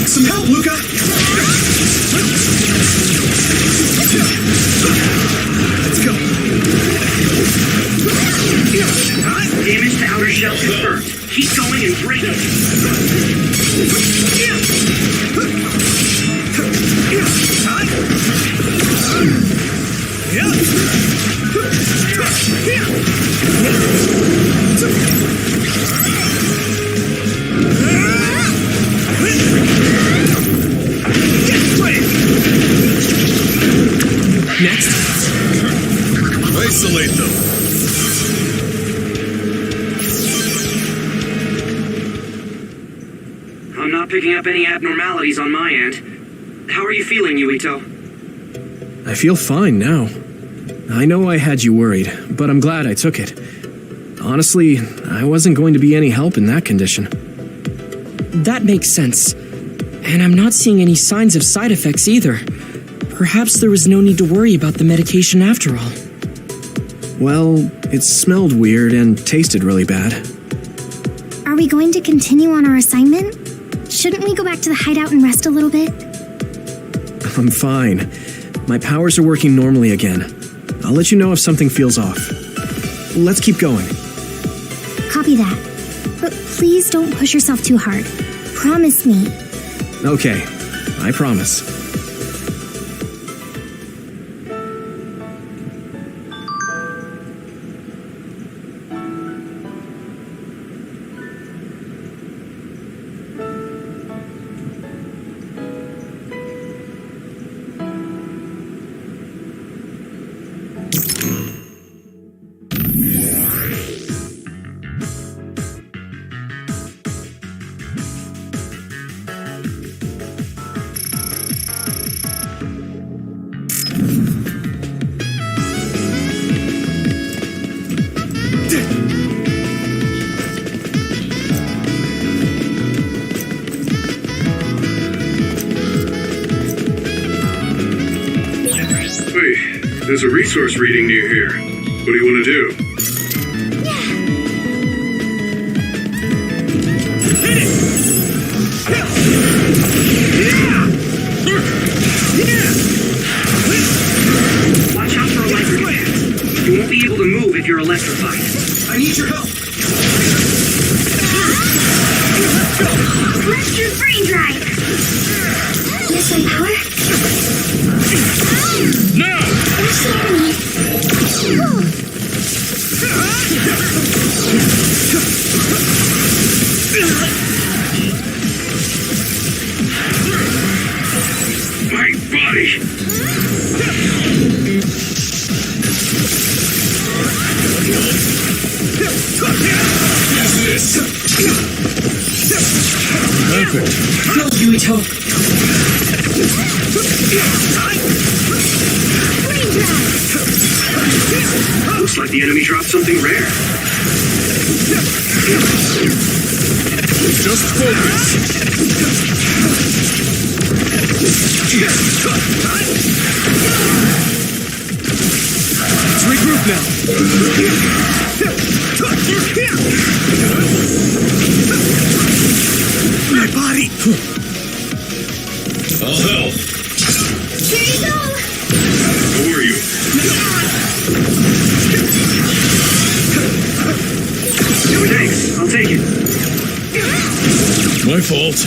Some help, Luca! Let's go. Damage to outer shell confirmed. Keep going and break it. Next. Isolate them. I'm not picking up any abnormalities on my end. How are you feeling, Yuito? I feel fine now. I know I had you worried, but I'm glad I took it. Honestly, I wasn't going to be any help in that condition. That makes sense. And I'm not seeing any signs of side effects either. Perhaps there was no need to worry about the medication after all. Well, it smelled weird and tasted really bad. Are we going to continue on our assignment? Shouldn't we go back to the hideout and rest a little bit? I'm fine. My powers are working normally again. I'll let you know if something feels off. Let's keep going. Copy that. But please don't push yourself too hard. Promise me. Okay, I promise. There's a resource reading near here. What do you want to do? Watch out for electric fans. You won't be able to move if you're electrified. I need your help. Let's do brain drive. This way, power. No! My body! Use this! Perfect. Go, Yuito! Looks like the enemy dropped something rare. Just focus. Let's regroup now. My body. I'll help. Here you go! Thanks, I'll take it. My fault.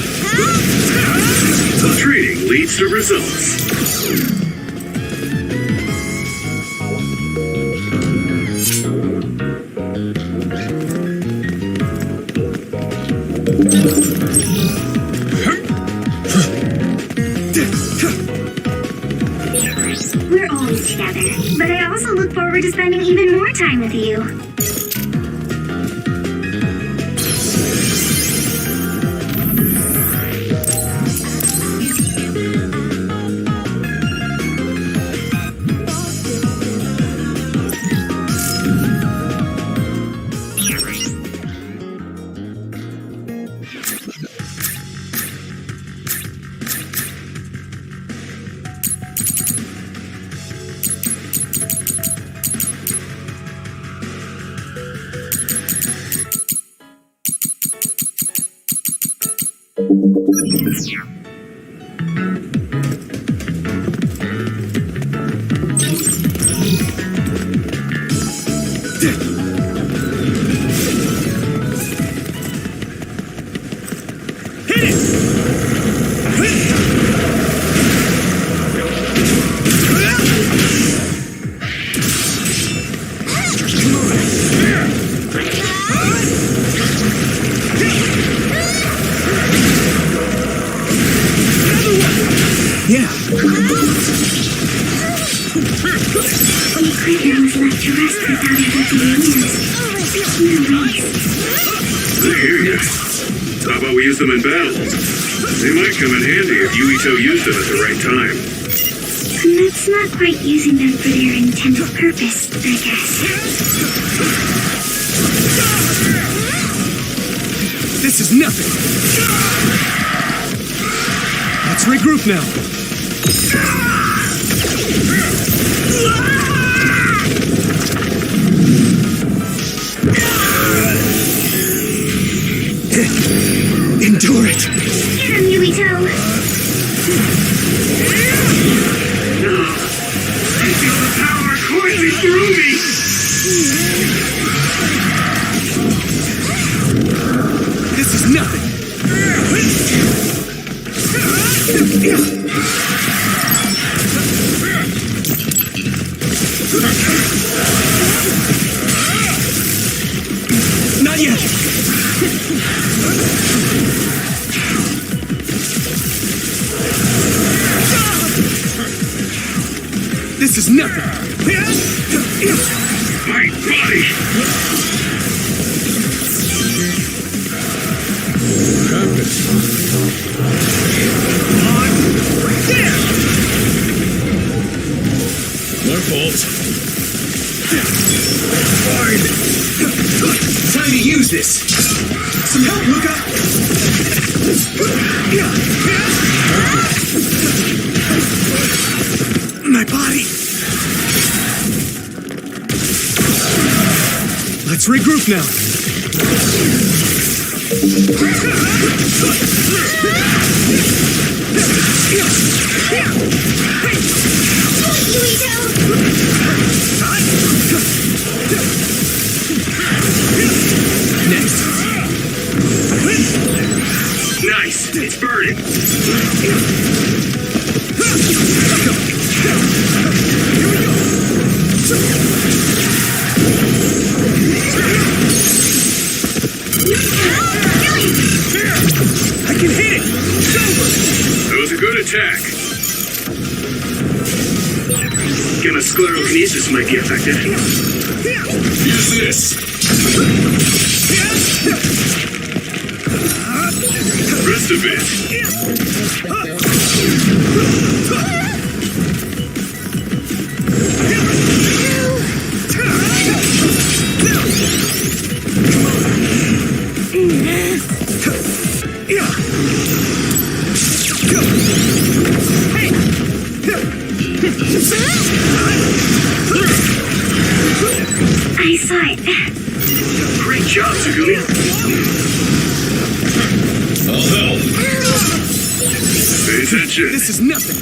Training leads to results. We're always together, but I also look forward to spending even more time with you. Yeah. We critter was left to rest without ever being used. No waste. I hear ya. How about we use them in battle? They might come in handy if Yuito used them at the right time. That's not quite using them for their intended purpose, I guess. This is nothing. Let's regroup now. Endure it. Get him, Yuito! No. I feel the power coursing through me! This is nothing. Not yet. This is nothing. My body! My fault. Fine. Time to use this. Some help, Luca. My body. Let's regroup now. Next. Nice! It's burning! I can hit it! That was a good attack. Sclerokinesis might be effective. Use this. Rest of it. I saw it. Great job, Tsugumi. I'll help. Pay attention. This is nothing.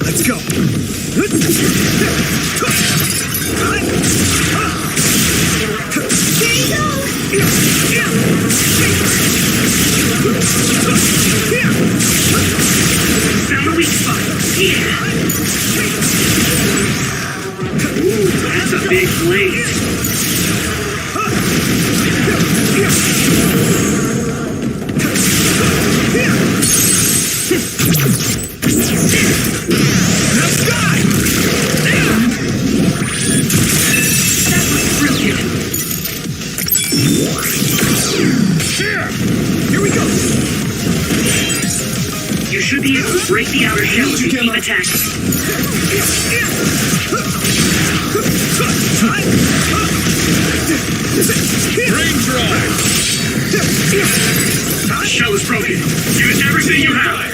Let's go! Let's go! Found the weak spot. Yeah. Ooh, that's a big blade. That was brilliant. Here we go! You should be able to break the outer shell if you keep attacking. Brain drive! Shell is broken. Use everything you have.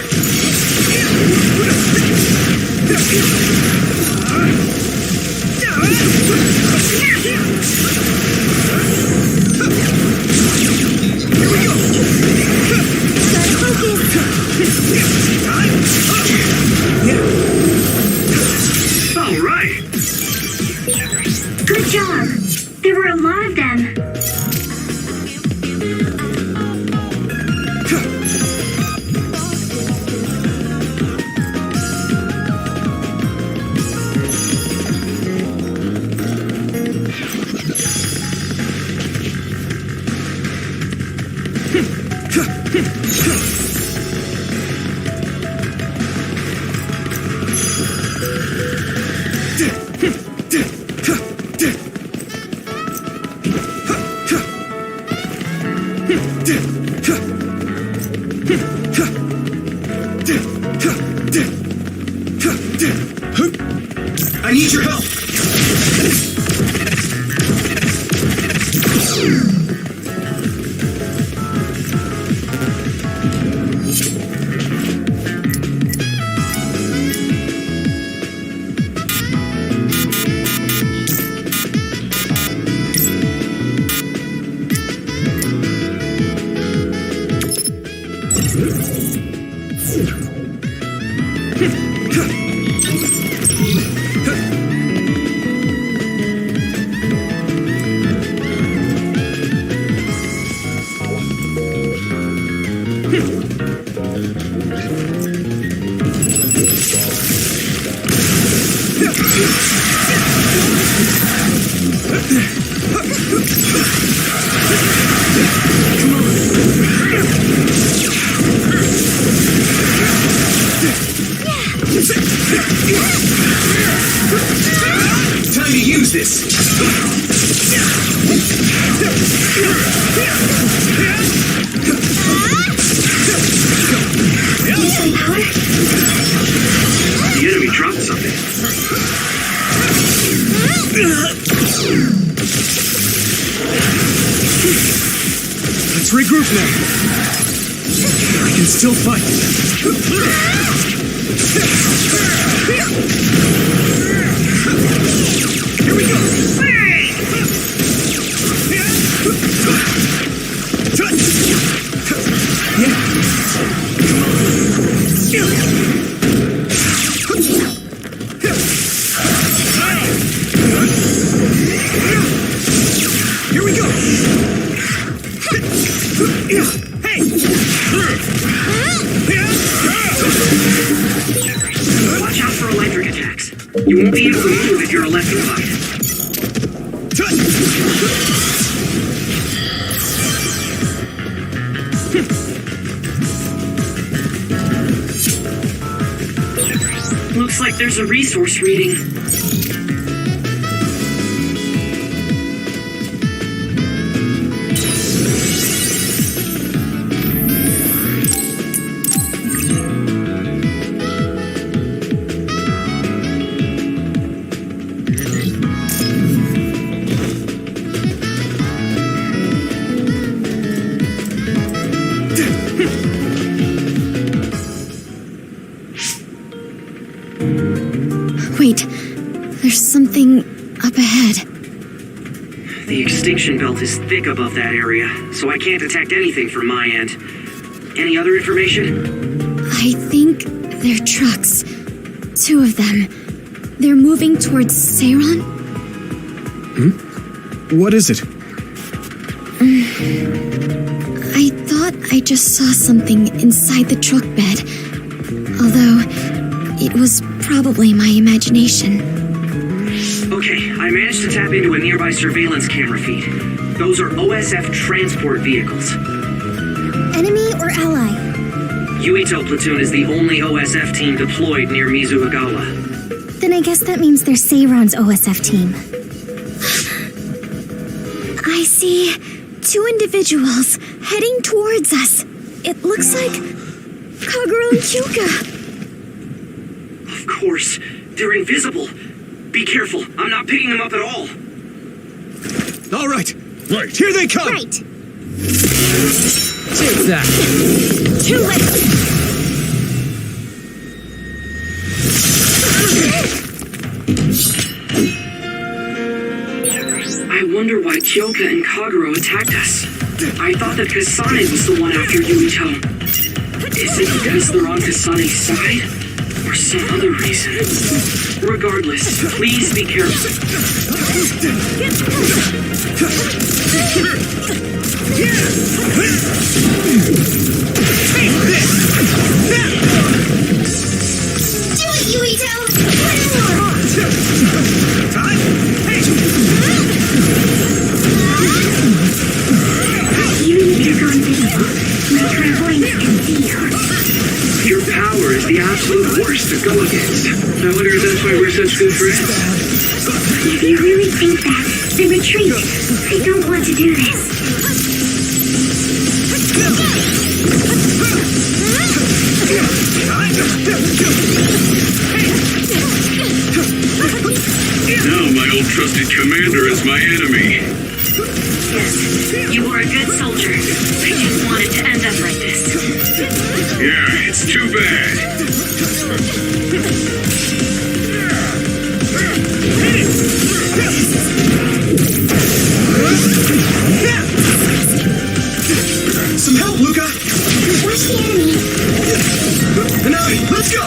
All right. Good job. There were a lot of them. I need your help! Time to use this! The enemy dropped something. Let's regroup now. I can still fight. Here we go. Here we go. Hey! Watch out for electric attacks. You won't be able to move if you're electrified. Looks like there's a resource reading. Wait, there's something up ahead. The extinction belt is thick above that area, so I can't detect anything from my end. Any other information? I think they're trucks. 2 of them. They're moving towards Seiron? What is it? I thought I just saw something inside the truck bed. Although, it was probably my imagination. Okay, I managed to tap into a nearby surveillance camera feed. Those are OSF transport vehicles. Enemy or ally? Yuito platoon is the only OSF team deployed near Mizuhagawa. Then I guess that means they're Seiron's OSF team. I see 2 individuals heading towards us. It looks like Kagero and Kyoka. Of course, they're invisible. Be careful, I'm not picking them up at all. All right. Right. Here they come. Right. Take that. Too late. I wonder why Kyoka and Kagero attacked us. I thought that Kasane was the one after Yuito. Is it because they're on Kasane's side? Or some other reason? Regardless, please be careful. Do it, Yuito! Even if you're going video, my clairvoyance can see you. Your power is the absolute worst to go against. I wonder if that's why we're such good friends. If you really think that, then retreat. I don't want to do this. Now my old trusted commander is my enemy. Yes, you were a good soldier. I didn't want it to end up like this. Yeah, it's too bad. Some help, Luca. Watch the enemy. Hanami, let's go.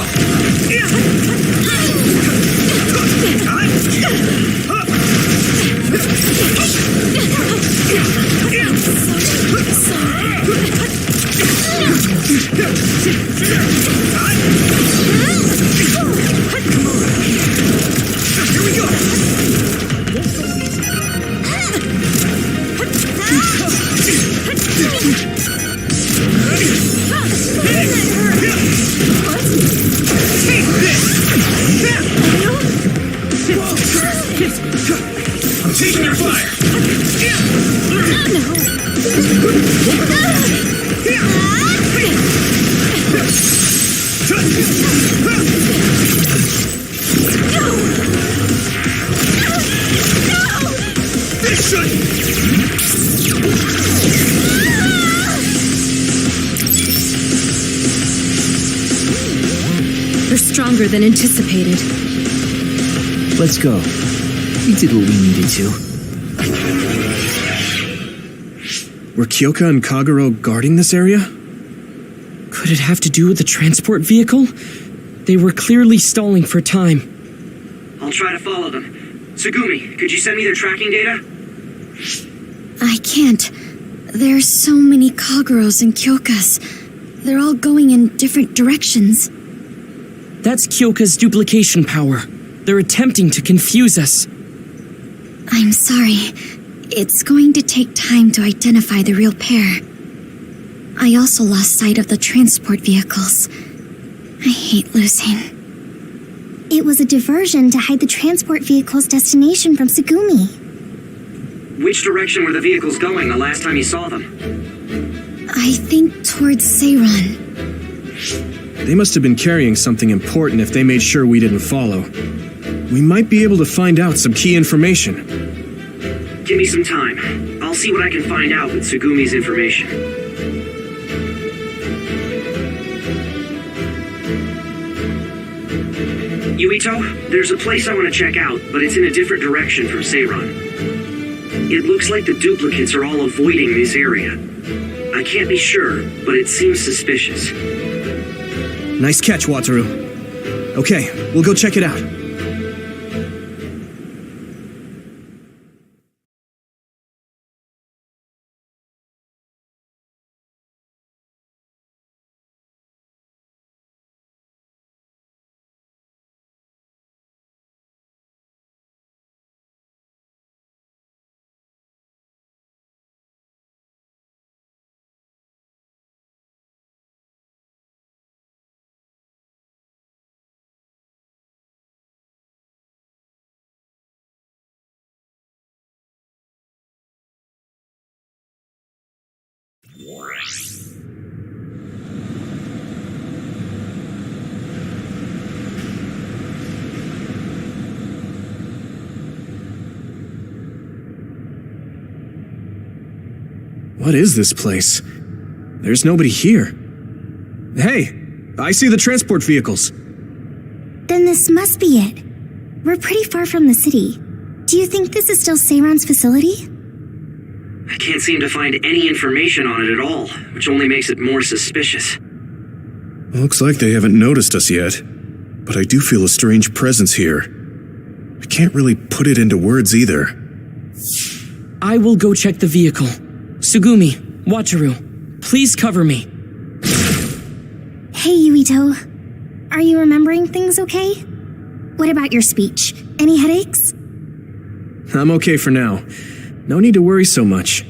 Here we go. I'm taking your fire. This should. They're stronger than anticipated. Let's go. We did what we needed to. Were Kyoka and Kagero guarding this area? Could it have to do with the transport vehicle? They were clearly stalling for time. I'll try to follow them. Tsugumi, could you send me their tracking data? I can't. There's so many Kageros and Kyokas. They're all going in different directions. That's Kyoka's duplication power. They're attempting to confuse us. I'm sorry. It's going to take time to identify the real pair. I also lost sight of the transport vehicles. I hate losing. It was a diversion to hide the transport vehicle's destination from Tsugumi. Which direction were the vehicles going the last time you saw them? I think towards Seiron. They must have been carrying something important if they made sure we didn't follow. We might be able to find out some key information. Give me some time. I'll see what I can find out with Tsugumi's information. Yuito, there's a place I want to check out, but it's in a different direction from Seiran. It looks like the duplicates are all avoiding this area. I can't be sure, but it seems suspicious. Nice catch, Wataru. Okay, we'll go check it out. What is this place? There's nobody here. Hey, I see the transport vehicles. Then this must be it. We're pretty far from the city. Do you think this is still Seiran's facility? I can't seem to find any information on it at all, which only makes it more suspicious. Looks like they haven't noticed us yet, but I do feel a strange presence here. I can't really put it into words either. I will go check the vehicle. Sugumi, Wataru, please cover me. Hey, Yuito. Are you remembering things okay? What about your speech? Any headaches? I'm okay for now. No need to worry so much.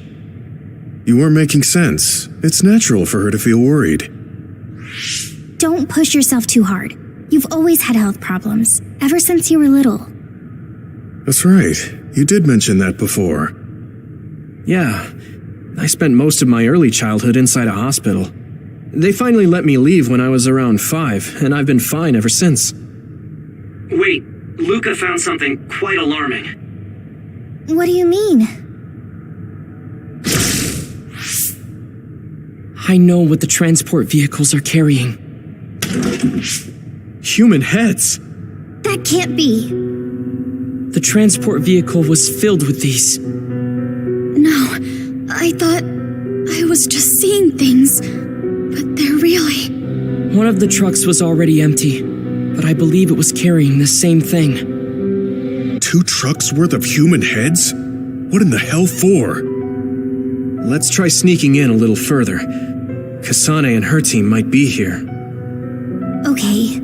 You are making sense. It's natural for her to feel worried. Don't push yourself too hard. You've always had health problems, ever since you were little. That's right. You did mention that before. Yeah, I spent most of my early childhood inside a hospital. They finally let me leave when I was around 5, and I've been fine ever since. Wait, Luca found something quite alarming. What do you mean? I know what the transport vehicles are carrying. Human heads! That can't be. The transport vehicle was filled with these. No, I thought I was just seeing things, but they're really... One of the trucks was already empty, but I believe it was carrying the same thing. 2 trucks worth of human heads? What in the hell for? Let's try sneaking in a little further. Kasane and her team might be here. Okay,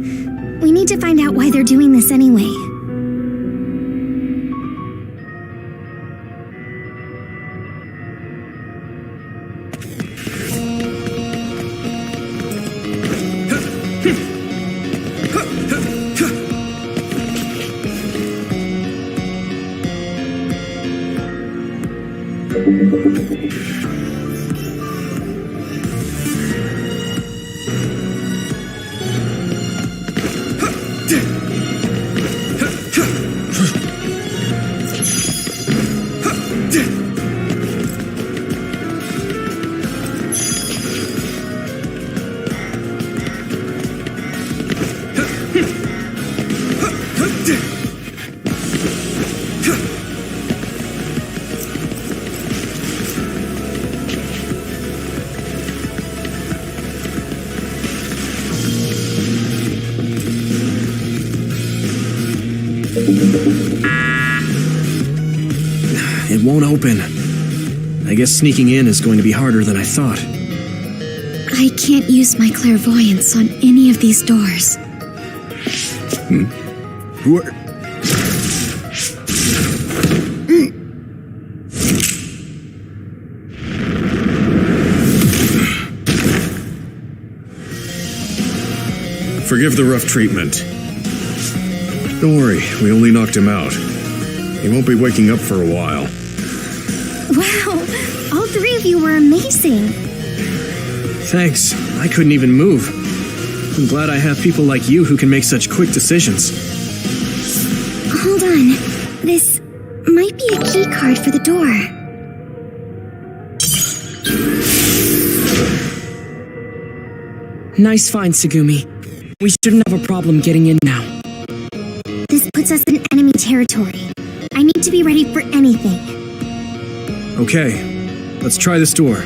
we need to find out why they're doing this anyway. It won't open. I guess sneaking in is going to be harder than I thought. I can't use my clairvoyance on any of these doors. Who are... Forgive the rough treatment. Don't worry, we only knocked him out. He won't be waking up for a while. Wow, all 3 of you were amazing. Thanks. I couldn't even move. I'm glad I have people like you who can make such quick decisions. Hold on. This might be a key card for the door. Nice find, Sugumi. We shouldn't have a problem getting in now. puts us in enemy territory. I need to be ready for anything. Okay, let's try this door.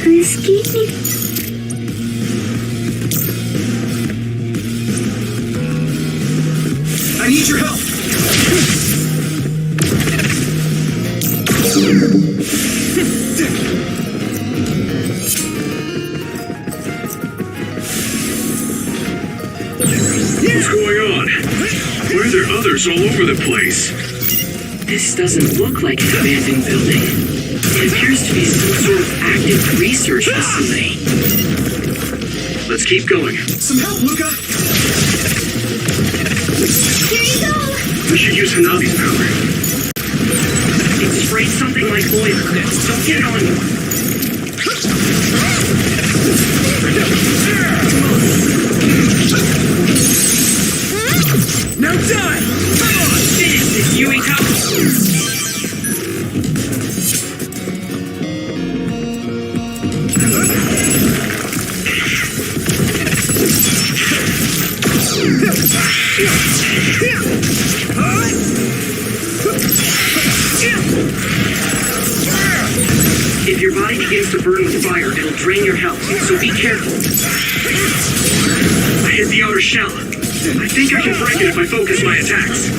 Excuse me? I need your help! What's going on? Why are there others all over the place? This doesn't look like an abandoned building. It appears to be some sort of active research facility. Let's keep going. Some help, Luca! Here you go! We should use Hanabi's power. It sprayed something like oil. Don't get it on you. Now die! Come on, finish this, Yuito! If your body begins to burn with fire, it'll drain your health, so be careful. I hit the outer shell. I think I can break it if I focus my attacks.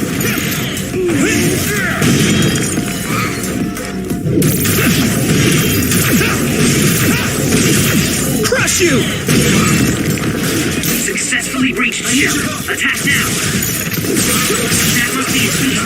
Crush you! Successfully breached the shell. Attack now! That must be a sweet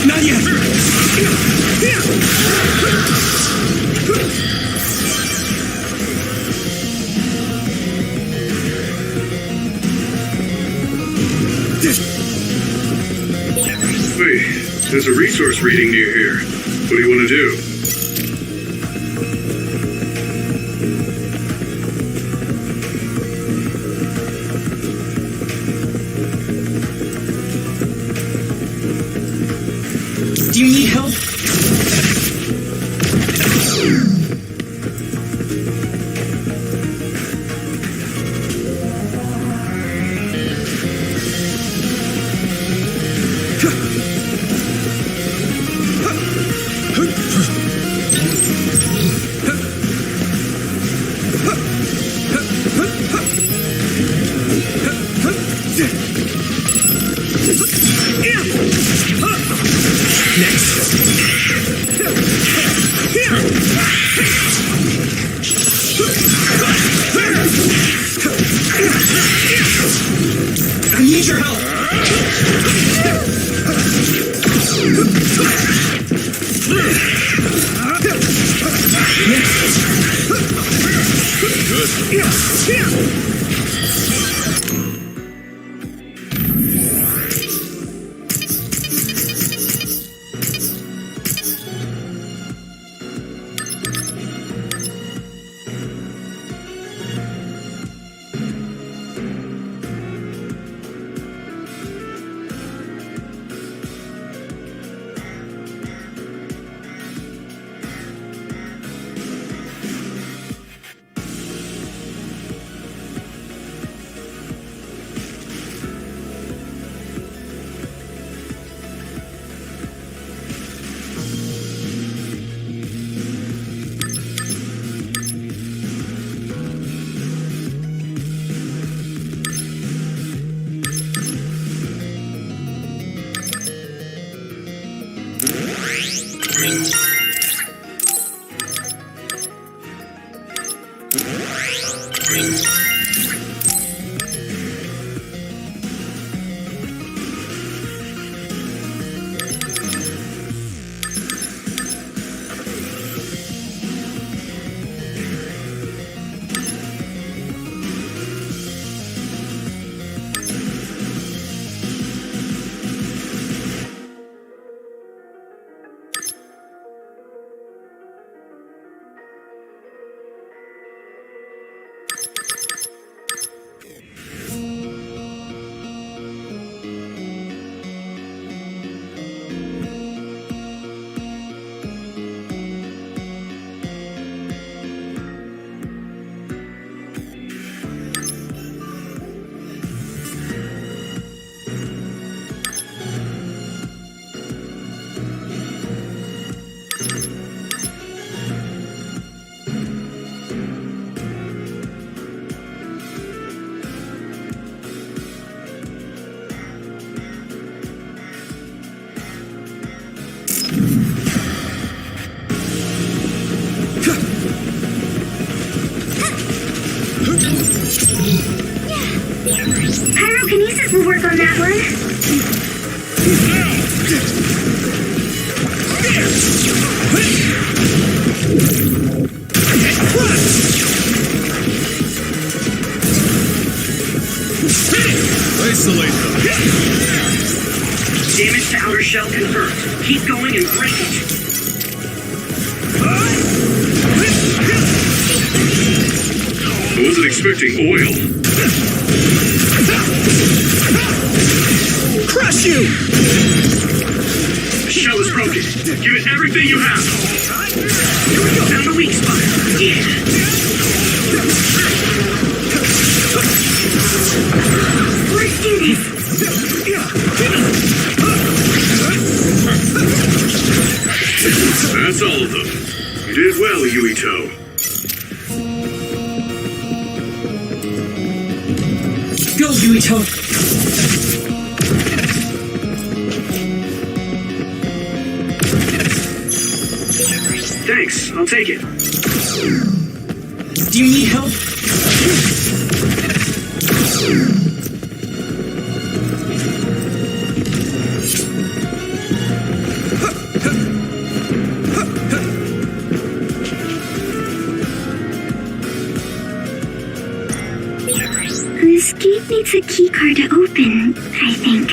Not yet! Wait, there's a resource reading near here. What do you want to do? Do you need help? I need your help! Pyrokinesis will work on that one. Isolate them. Damage to outer shell confirmed. Keep going and break it. I wasn't expecting oil. Crush you! The shell is broken. Give it everything you have. Found the weak spot. Yeah. Let's do this. That's all of them. You did well, Yuito. Go, Yuito! Thanks, I'll take it. Do you need help? This gate needs a keycard to open, I think.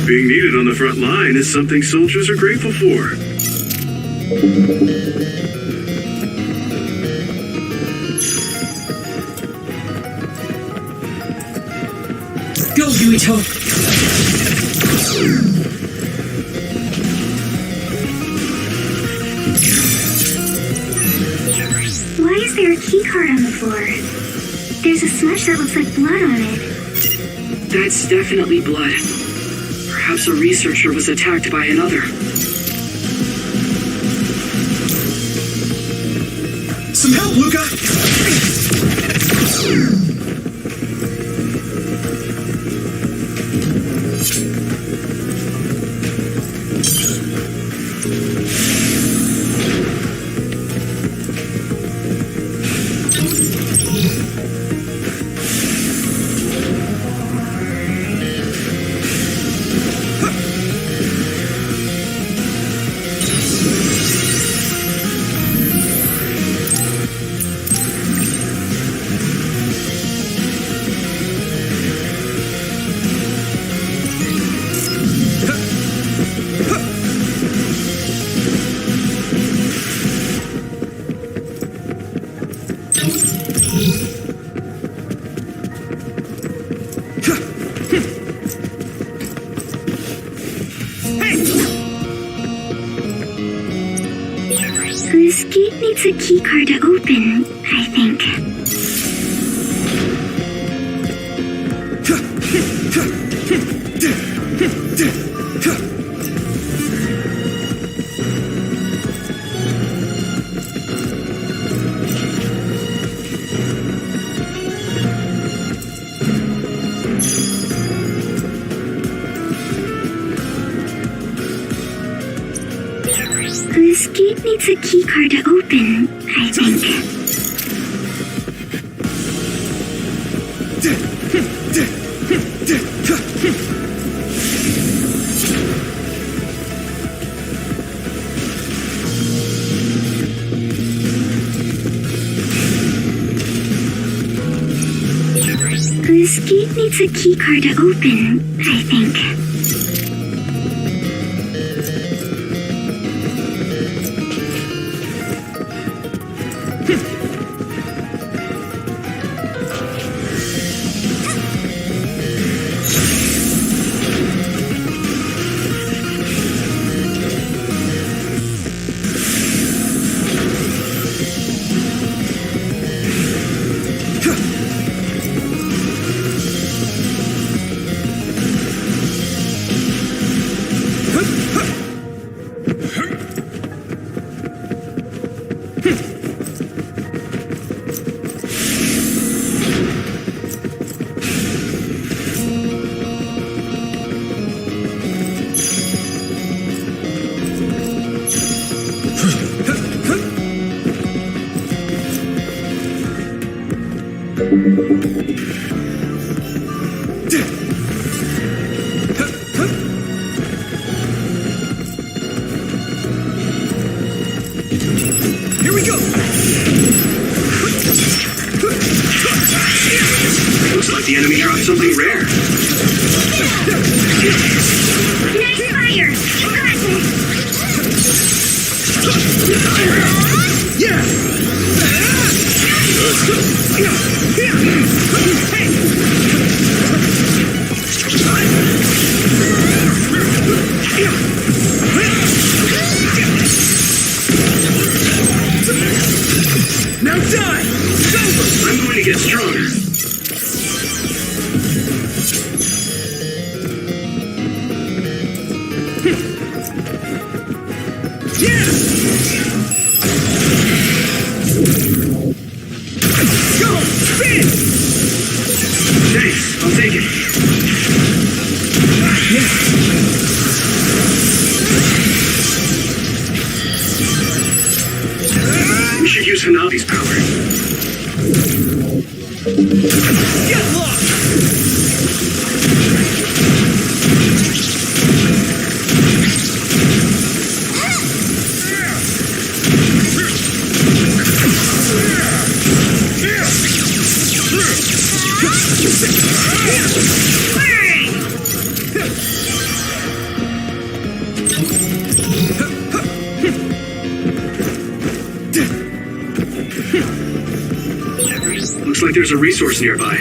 Being needed on the front line is something soldiers are grateful for. Go, Yuito! Why is there a keycard on the floor? There's a smudge that looks like blood on it. That's definitely blood. Perhaps a researcher was attacked by another. Some help, Luca! This gate needs a keycard to open, I think. This gate needs a keycard to open, I think. This gate needs a keycard to open, I think. Here we go! Looks like the enemy dropped something rare. Nice fire! Now die! I'm going to get stronger. Go! Spin! Thanks, I'll take it. We should use Hanabi's power. Get lost! Looks like there's a resource nearby.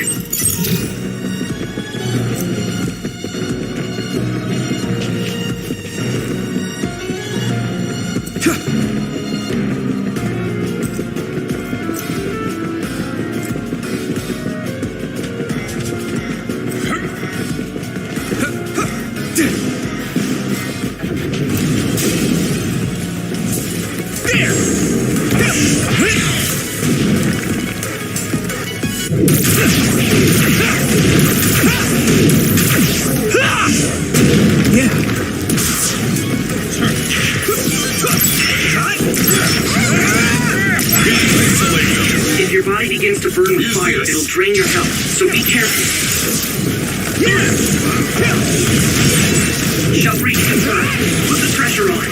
If your body begins to burn with fire, it'll drain your health, so be careful. Shall breach confirmed. Put the pressure on.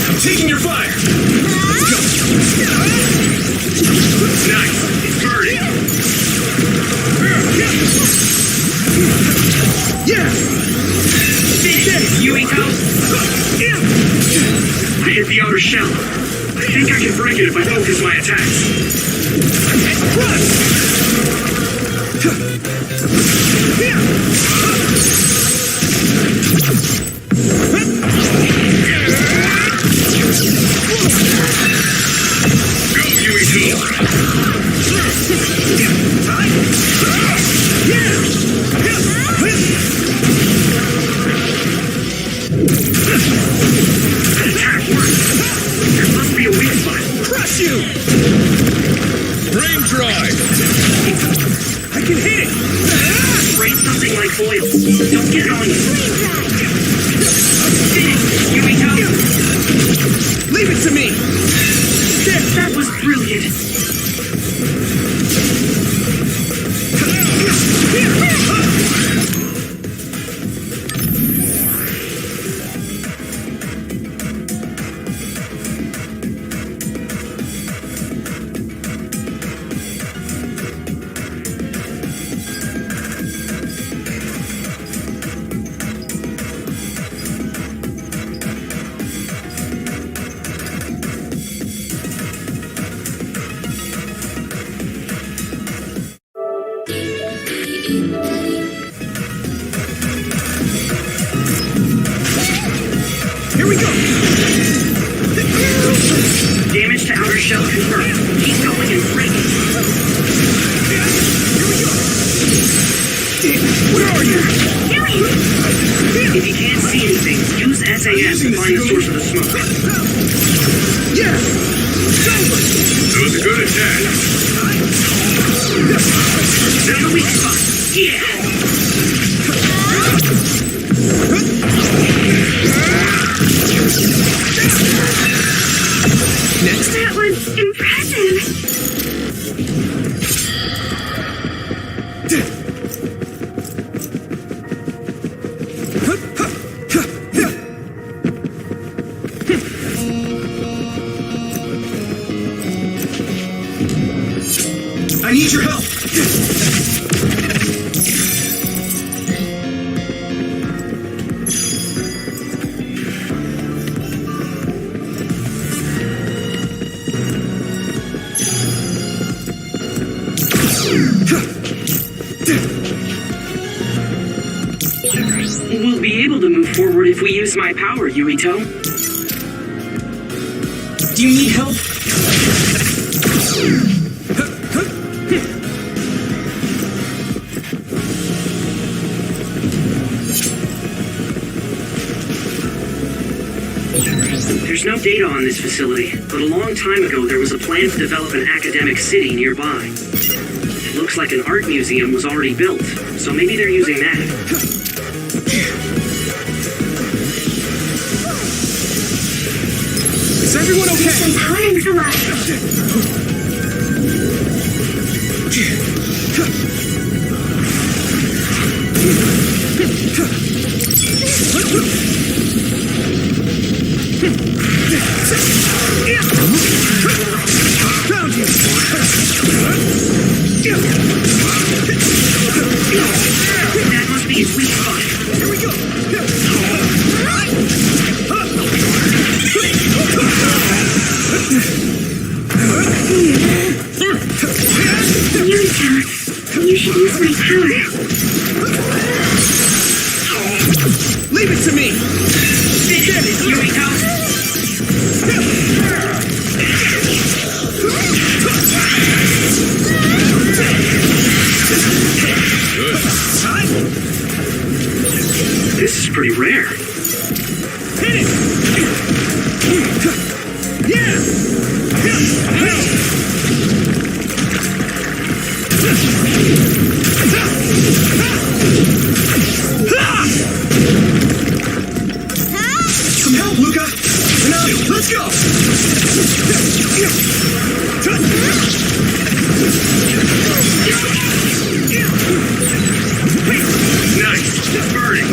I'm taking your fire! Nice. It's burning. Yuito! I hit the outer shell. I think I can break it if I focus my attacks. That attack worked. There must be a weak spot. Crush you! Brain drive! I can hit it! Spray something like oil. Don't get it on you. Yuito! Leave it to me! That was brilliant. Here we go! Damage to outer shell confirmed. Keep going and break it. Where are you? If you can't see anything, use SAS to find the source of the smoke. Yes! That was a good attack. Found the weak spot. Yeah! Next. That was impressive. I need your help! We'll be able to move forward if we use my power, Yuito. Do you need help? There's no data on this facility, but a long time ago there was a plan to develop an academic city nearby. It looks like an art museum was already built, so maybe they're using that. Is everyone okay? Empowering the light. Found you! That must be his weak spot. Here we go! Yuito, you should use my power. Leave it to me! Finish it, Yuito! This is pretty rare. Hit it! Yeah! Some help, Luca! Now, let's go! Nice. Burning.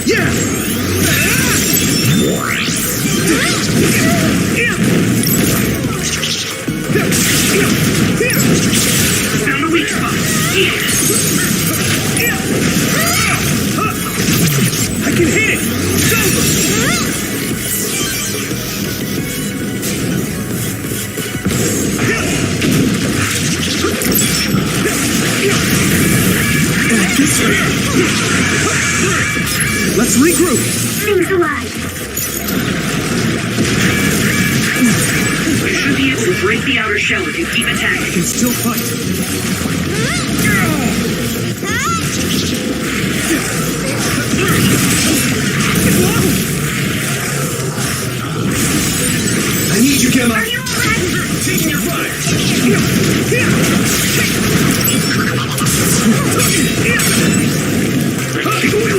Yeah! Found a weak spot. Yeah! I can hit it! Let's regroup! Things alive. You should be able to break the outer shell if you keep attacking. Can still fight.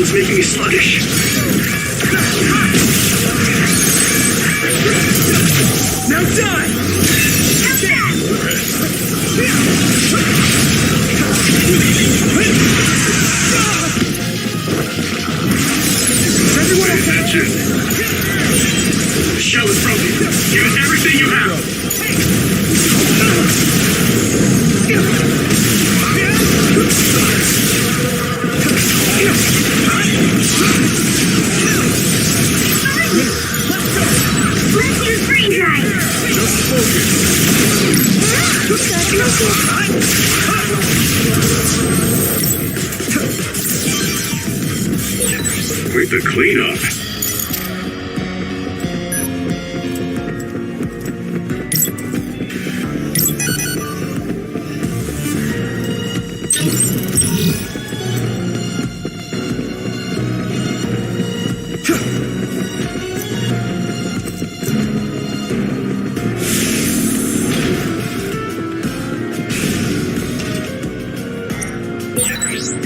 was making me sluggish. Now die! Everyone pay attention. The shell is broken. Give it everything you have. Let's use brain drive. Just focus. Quite the cleanup.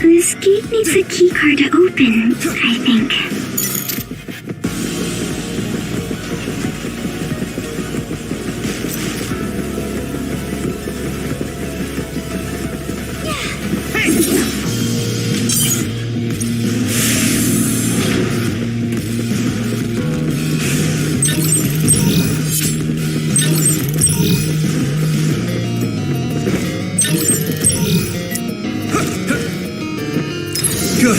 This gate needs a key card to open, I think. Good.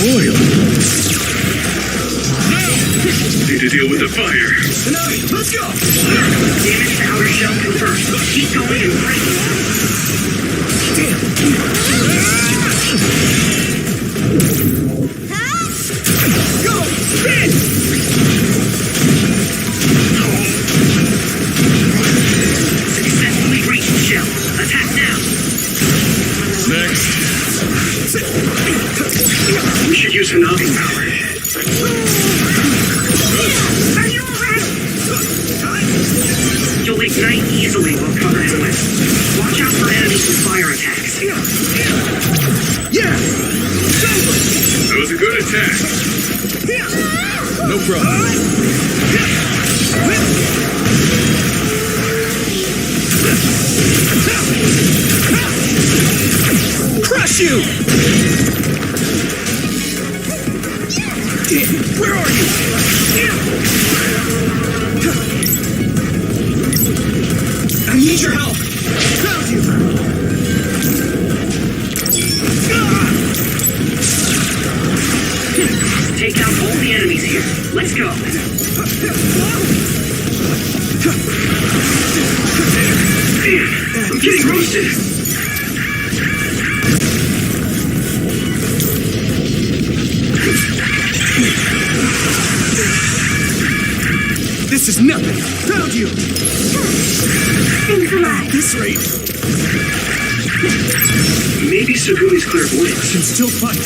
Oil. Need to deal with the fire. Let's go! Damage to outer shell confirmed. Keep going and break. Go! Spin! Successfully breached shell. Attack now. Next. We should use Hanabi power. Are you alright? You'll ignite easily while covered in wet. Watch out for enemies with fire attacks. Yeah! That was a good attack. No problem. Crush you! Where are you? I need your help! Found you! Take out all the enemies here. Let's go. Man, I'm getting roasted. This is nothing! Found you! Thanks a lot. At this rate, Maybe Sugumi's clairvoyance. can still fight.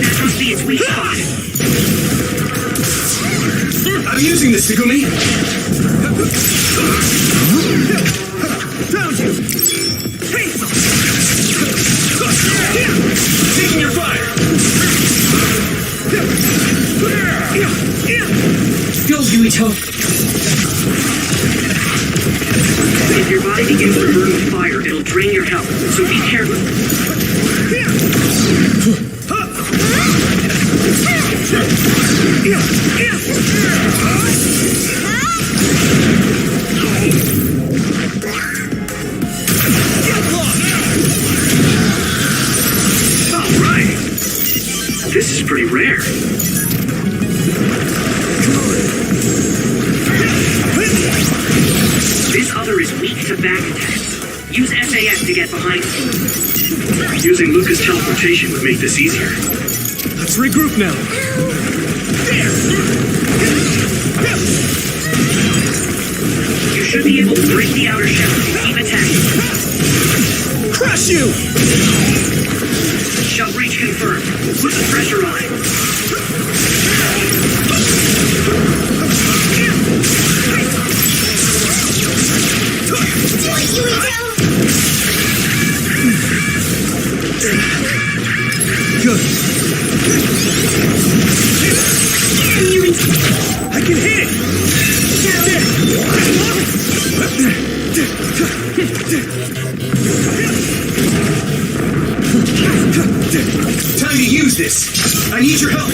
That must be its weak spot. I'm using this, Sugumi! Found you! Taking your fire! Go, Yuito. If your body begins to burn with fire, it'll drain your health, so be careful. Alright. This is pretty rare. This other is weak to back attacks. Use SAS to get behind it. Using Luca's teleportation would make this easier. Let's regroup now. You should be able to break the outer shell. Keep attacking. Crush you! Shell breach confirmed. Put the pressure on. Do it, Yuito! Good. I can hit it! Time to use this. I need your help.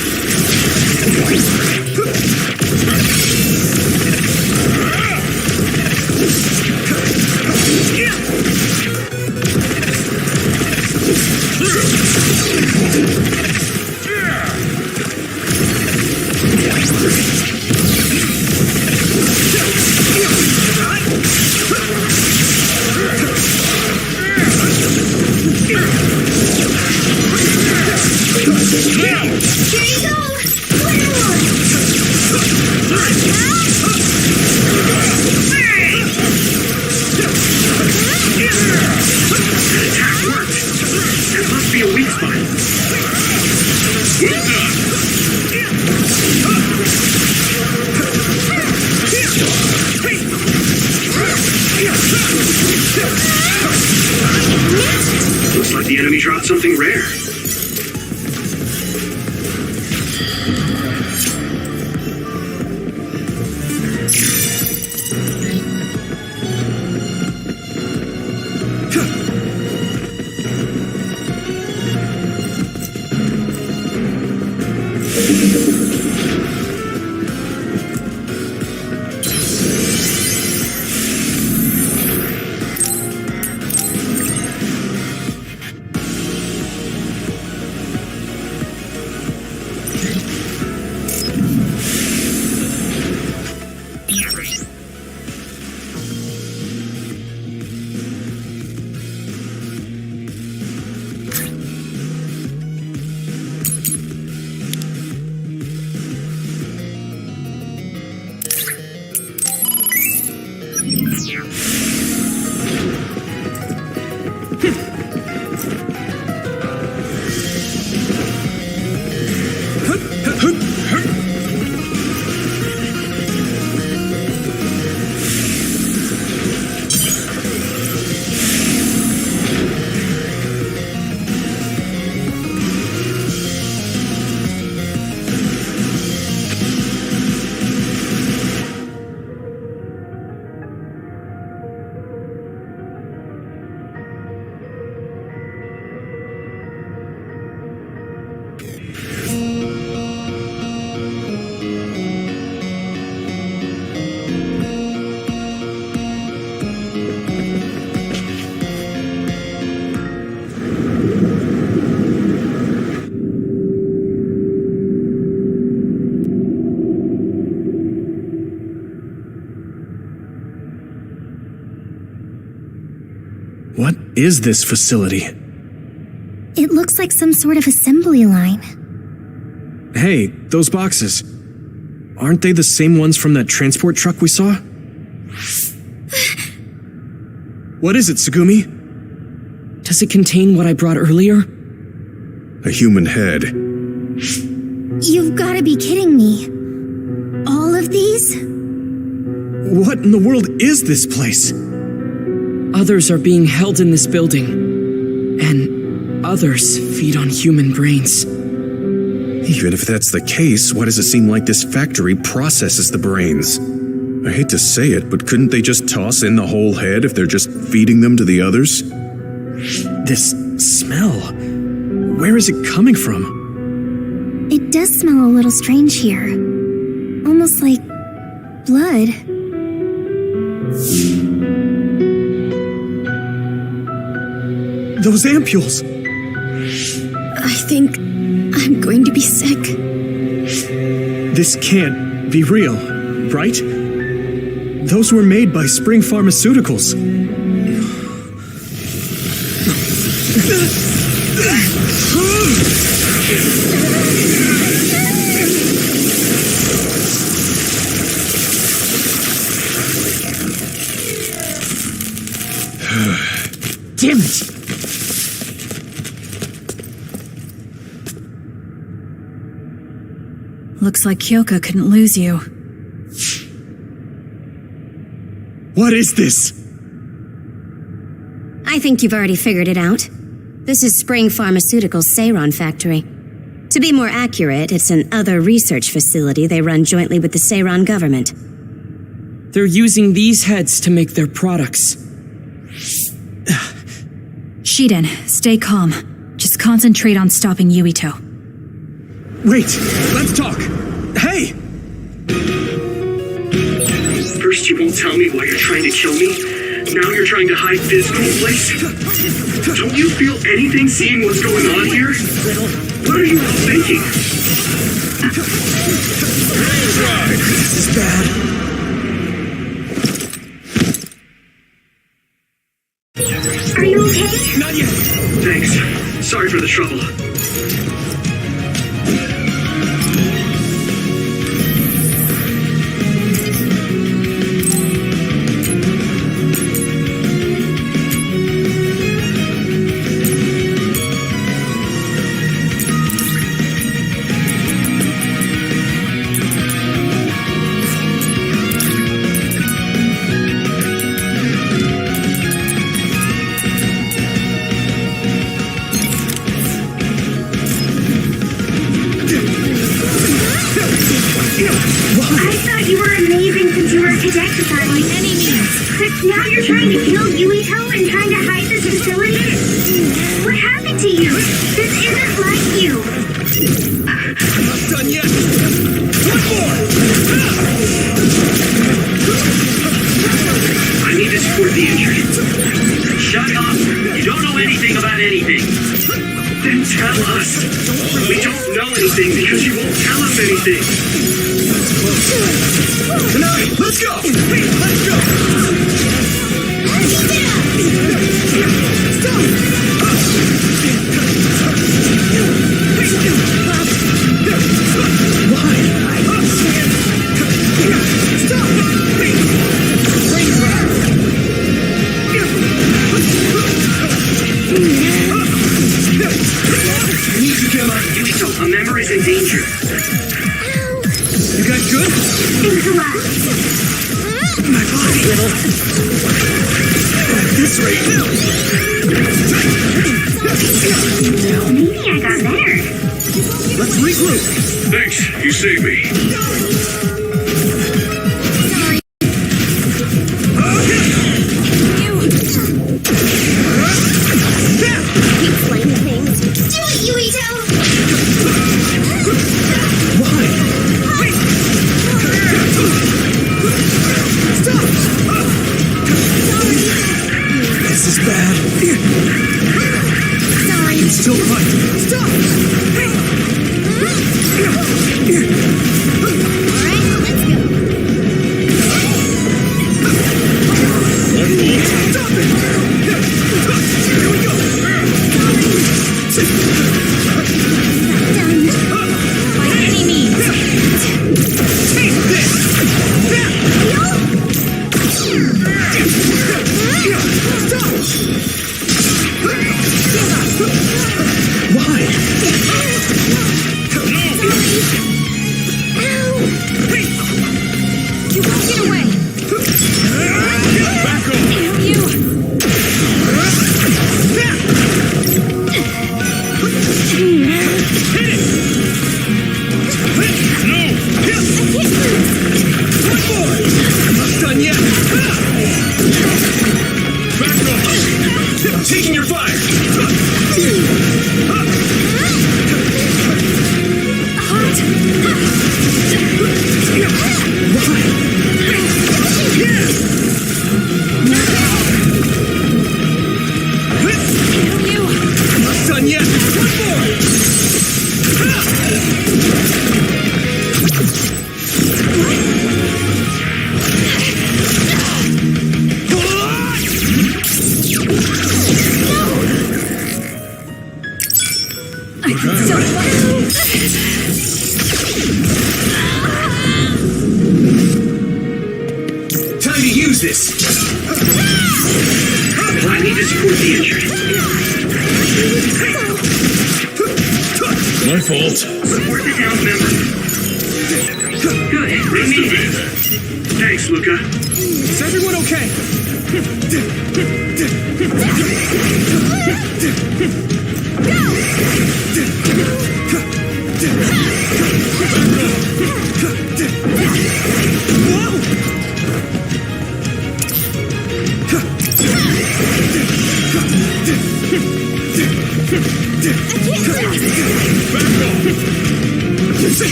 Looks like the enemy dropped something rare. What is this facility? It looks like some sort of assembly line. Hey, those boxes. Aren't they the same ones from that transport truck we saw? What is it, Tsugumi? Does it contain what I brought earlier? A human head. You've got to be kidding me. All of these? What in the world is this place? Others are being held in this building. And others feed on human brains. Even if that's the case, why does it seem like this factory processes the brains? I hate to say it, but couldn't they just toss in the whole head if they're just feeding them to the others? This smell. Where is it coming from? It does smell a little strange here. Almost like blood. Those ampules! I think I'm going to be sick. This can't be real, right? Those were made by Spring Pharmaceuticals. Damn it! Looks like Kyoko couldn't lose you. What is this? I think you've already figured it out. This is Spring Pharmaceuticals' Seiron factory. To be more accurate, it's an other research facility they run jointly with the Seiron government. They're using these heads to make their products. Shiden, stay calm. Just concentrate on stopping Yuito. Wait, let's talk. Hey! First you won't tell me why you're trying to kill me. Now you're trying to hide this cool place. Don't you feel anything seeing what's going on here? What are you all thinking? This is bad. Are you okay? Not yet. Thanks. Sorry for the trouble. I thought you were amazing since you were a cadet by any means. But now you're trying to kill Yuito and trying to hide this facility? What happened to you? This isn't like you. I'm not done yet. One more! I need to support the injured. Shut up! You don't know anything about anything. Then tell us. We don't know anything because you won't tell us anything. Tonight, let's go! Let's go! Yuito, a member is in danger. You guys good? Thanks a lot. My body. At this rate. Maybe I got better. Let's regroup. Thanks. You saved me. Explain things. Do it, Yuito! This is bad. Sorry. You still fight. Stop! Time to use this. to support the injured. My fault. Support the downed member. Good, we made it. Thanks, Luca. Is everyone okay?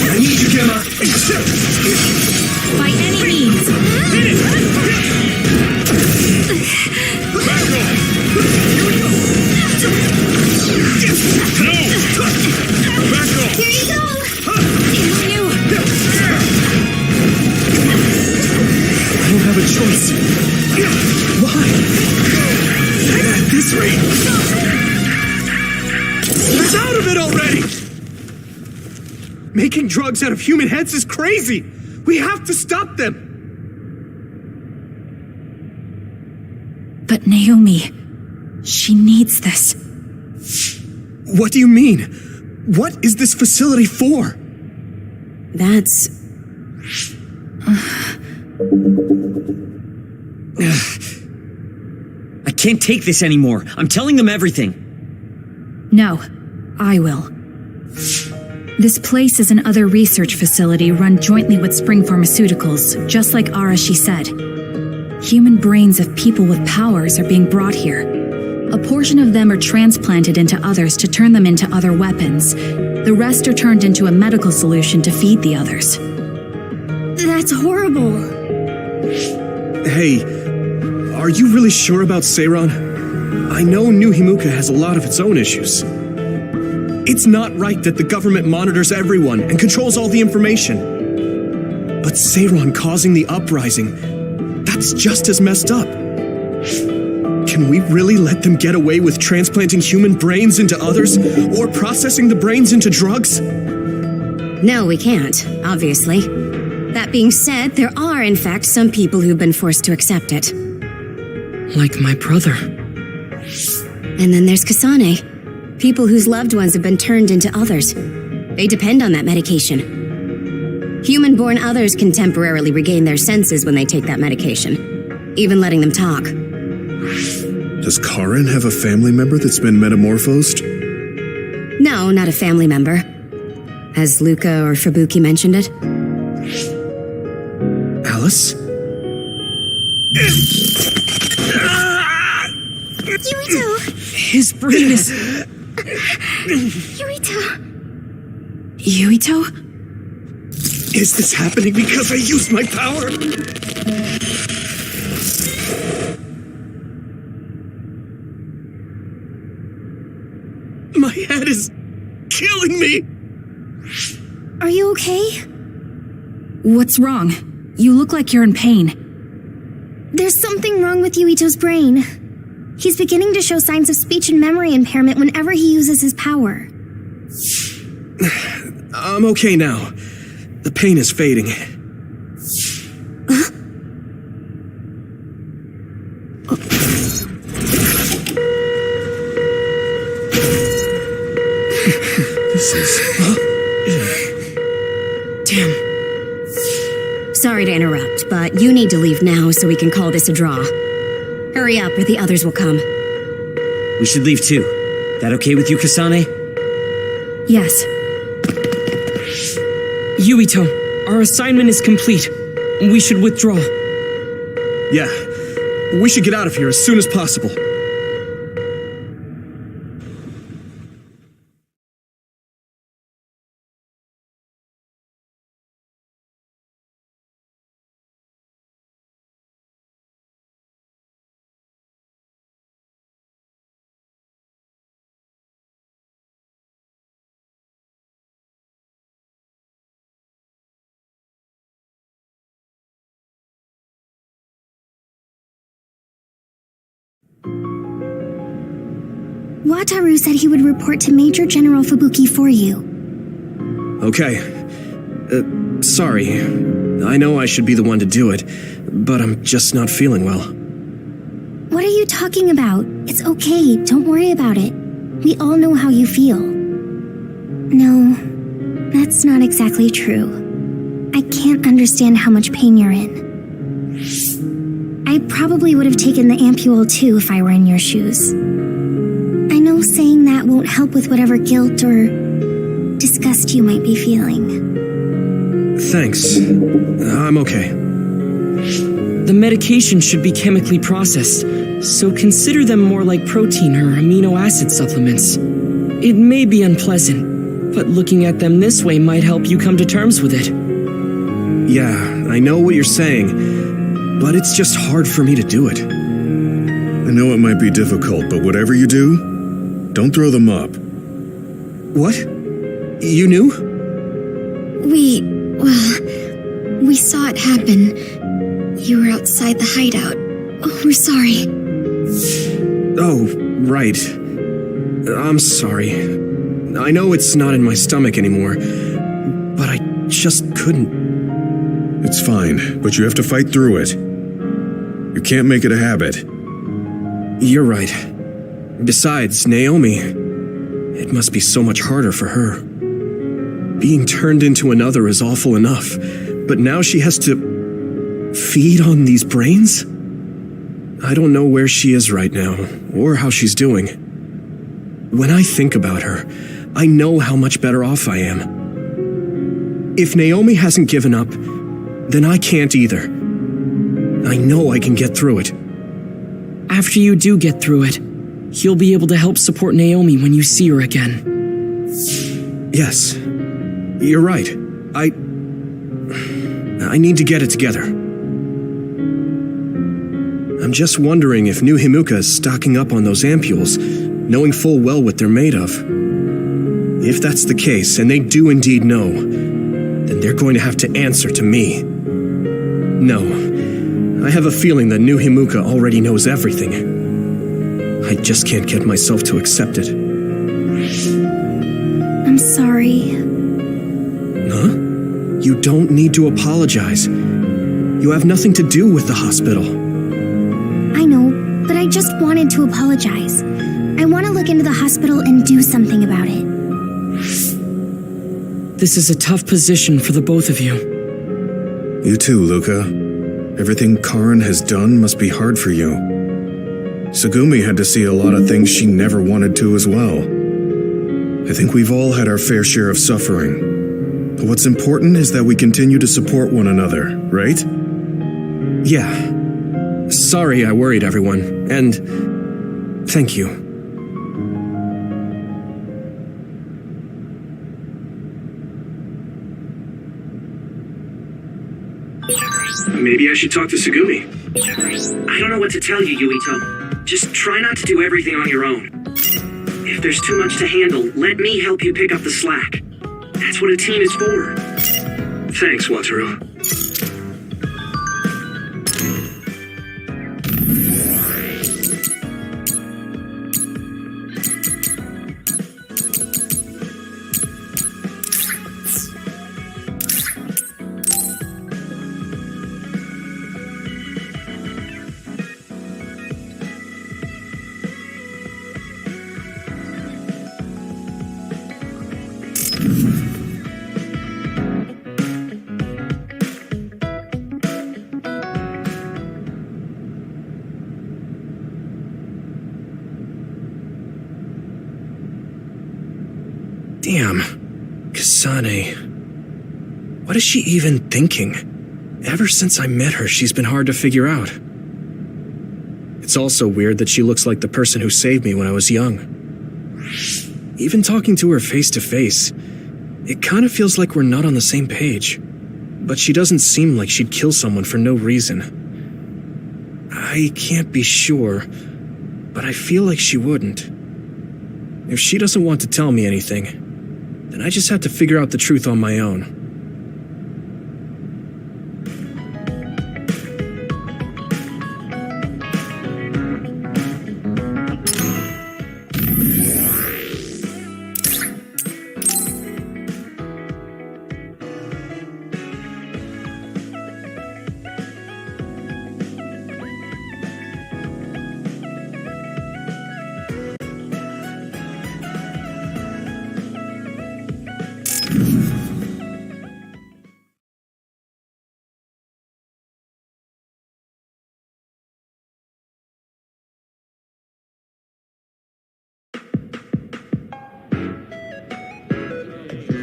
I need you, Gemma. By any means. Here you go! I don't have a choice. Why? At this rate, he's out of it already! Making drugs out of human heads is crazy! We have to stop them! But Naomi, she needs this. What do you mean? What is this facility for? That's... I can't take this anymore. I'm telling them everything. No, I will. This place is an other research facility run jointly with Spring Pharmaceuticals, just like Arashi said. Human brains of people with powers are being brought here. A portion of them are transplanted into others to turn them into other weapons. The rest are turned into a medical solution to feed the others. That's horrible. Hey, are you really sure about Seiron? I know New Himuka has a lot of its own issues. It's not right that the government monitors everyone and controls all the information. But Seiron causing the uprising, that's just as messed up. Can we really let them get away with transplanting human brains into others, or processing the brains into drugs? No, we can't, obviously. That being said, there are, in fact, some people who've been forced to accept it. Like my brother. And then there's Kasane. People whose loved ones have been turned into others. They depend on that medication. Human-born others can temporarily regain their senses when they take that medication, even letting them talk. Does Karin have a family member that's been metamorphosed? No, not a family member. Has Luca or Fubuki mentioned it? Alice? Yuito! His brain is... Yuito! Yuito? Is this happening because I used my power? My head is killing me! Are you okay? What's wrong? You look like you're in pain. There's something wrong with Yuito's brain. He's beginning to show signs of speech and memory impairment whenever he uses his power. I'm okay now. The pain is fading. This is... Damn. Sorry to interrupt, but you need to leave now so we can call this a draw. Hurry up or the others will come. We should leave too. That okay with you, Kasane? Yes. Yuito, our assignment is complete. We should withdraw. Yeah, we should get out of here as soon as possible. Wataru said he would report to Major General Fubuki for you. Okay. Sorry. I know I should be the one to do it, but I'm just not feeling well. What are you talking about? It's okay, don't worry about it. We all know how you feel. No, that's not exactly true. I can't understand how much pain you're in. I probably would have taken the ampule too if I were in your shoes. I know saying that won't help with whatever guilt or disgust you might be feeling. Thanks. I'm okay. The medication should be chemically processed, so consider them more like protein or amino acid supplements. It may be unpleasant, but looking at them this way might help you come to terms with it. Yeah, I know what you're saying, but it's just hard for me to do it. I know it might be difficult, but whatever you do, don't throw them up. What? You knew? We saw it happen. You were outside the hideout. Oh, we're sorry. Oh, right. I'm sorry. I know it's not in my stomach anymore, but I just couldn't. It's fine, but you have to fight through it. You can't make it a habit. You're right. Besides, Naomi, it must be so much harder for her. Being turned into another is awful enough, but now she has to feed on these brains? I don't know where she is right now, or how she's doing. When I think about her, I know how much better off I am. If Naomi hasn't given up, then I can't either. I know I can get through it. After you do get through it, you'll be able to help support Naomi when you see her again. Yes, you're right. I need to get it together. I'm just wondering if New Himuka is stocking up on those ampules, knowing full well what they're made of. If that's the case, and they do indeed know, then they're going to have to answer to me. No, I have a feeling that New Himuka already knows everything. I just can't get myself to accept it. I'm sorry. Huh? You don't need to apologize. You have nothing to do with the hospital. I know, but I just wanted to apologize. I want to look into the hospital and do something about it. This is a tough position for the both of you. You too, Luca. Everything Karin has done must be hard for you. Tsugumi had to see a lot of things she never wanted to as well. I think we've all had our fair share of suffering. But what's important is that we continue to support one another, right? Yeah. Sorry I worried everyone, and thank you. Maybe I should talk to Tsugumi. I don't know what to tell you, Yuito. Just try not to do everything on your own. If there's too much to handle, let me help you pick up the slack. That's what a team is for. Thanks, Wataru. Damn. Kasane. What is she even thinking? Ever since I met her, she's been hard to figure out. It's also weird that she looks like the person who saved me when I was young. Even talking to her face to face, it kind of feels like we're not on the same page. But she doesn't seem like she'd kill someone for no reason. I can't be sure, but I feel like she wouldn't. If she doesn't want to tell me anything, then I just have to figure out the truth on my own.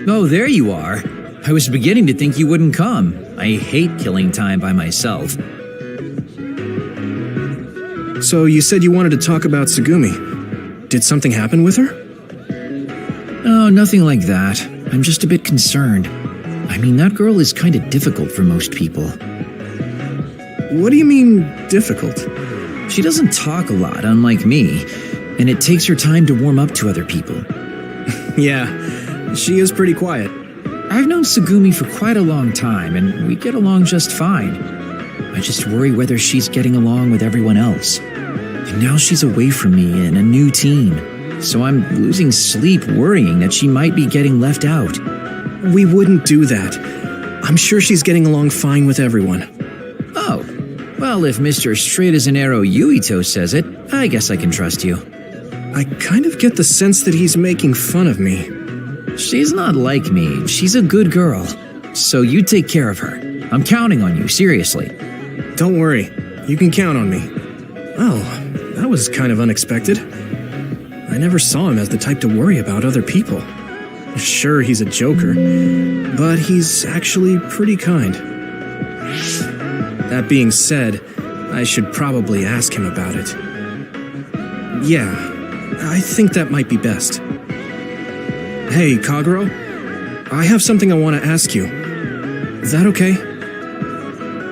Oh, there you are. I was beginning to think you wouldn't come. I hate killing time by myself. So you said you wanted to talk about Tsugumi. Did something happen with her? Oh, nothing like that. I'm just a bit concerned. I mean, that girl is kind of difficult for most people. What do you mean, difficult? She doesn't talk a lot, unlike me, and it takes her time to warm up to other people. Yeah, she is pretty quiet. I've known Tsugumi for quite a long time, and we get along just fine. I just worry whether she's getting along with everyone else. And now she's away from me in a new team, so I'm losing sleep worrying that she might be getting left out. We wouldn't do that. I'm sure she's getting along fine with everyone. Oh, well, if Mr. Straight as an Arrow Yuito says it, I guess I can trust you. I kind of get the sense that he's making fun of me. She's not like me. She's a good girl. So you take care of her. I'm counting on you, seriously. Don't worry. You can count on me. Oh, that was kind of unexpected. I never saw him as the type to worry about other people. Sure, he's a joker, but he's actually pretty kind. That being said, I should probably ask him about it. Yeah, I think that might be best. Hey, Kagero, I have something I want to ask you. Is that okay?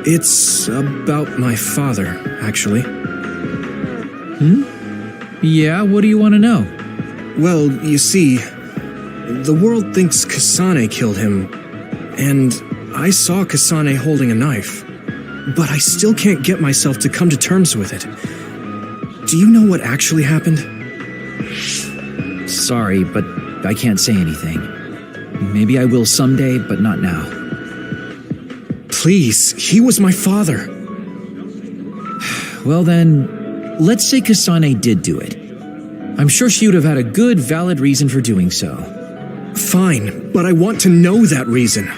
It's about my father, actually. Yeah, what do you want to know? Well, you see, the world thinks Kasane killed him, and I saw Kasane holding a knife, but I still can't get myself to come to terms with it. Do you know what actually happened? Sorry, but I can't say anything. Maybe I will someday, but not now. Please, he was my father. Well then, let's say Kasane did do it. I'm sure she would have had a good, valid reason for doing so. Fine, but I want to know that reason.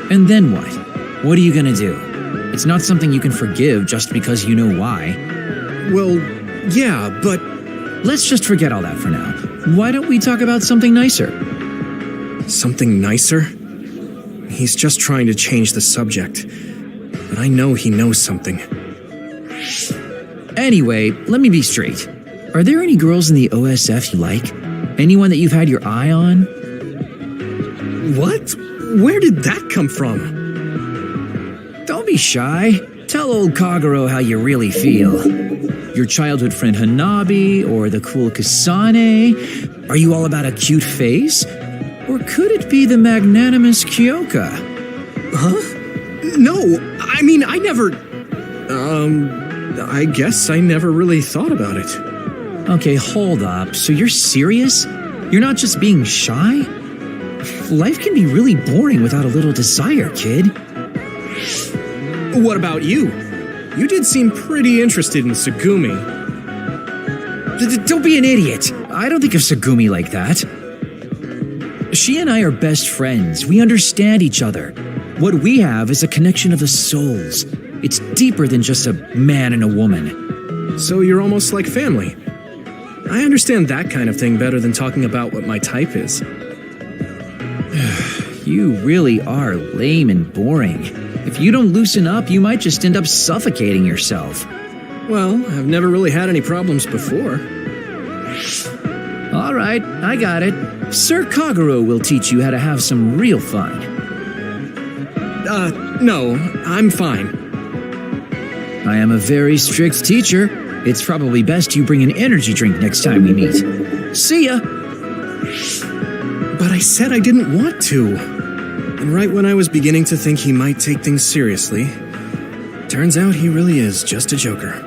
And then what? What are you gonna do? It's not something you can forgive just because you know why. Well, yeah, but... Let's just forget all that for now. Why don't we talk about something nicer? Something nicer? He's just trying to change the subject. But I know he knows something. Anyway, let me be straight. Are there any girls in the OSF you like? Anyone that you've had your eye on? What? Where did that come from? Don't be shy. Tell old Kagero how you really feel. Your childhood friend Hanabi, or the cool Kasane? Are you all about a cute face? Or could it be the magnanimous Kyoka? Huh? No, I mean, I never... I guess I never really thought about it. Okay, hold up. So you're serious? You're not just being shy? Life can be really boring without a little desire, kid. What about you? You did seem pretty interested in Tsugumi. Don't be an idiot. I don't think of Tsugumi like that. She and I are best friends. We understand each other. What we have is a connection of the souls. It's deeper than just a man and a woman. So you're almost like family. I understand that kind of thing better than talking about what my type is. You really are lame and boring. If you don't loosen up, you might just end up suffocating yourself. Well, I've never really had any problems before. All right, I got it. Sir Kagero will teach you how to have some real fun. No, I'm fine. I am a very strict teacher. It's probably best you bring an energy drink next time we meet. See ya! But I said I didn't want to. And right when I was beginning to think he might take things seriously, turns out he really is just a joker.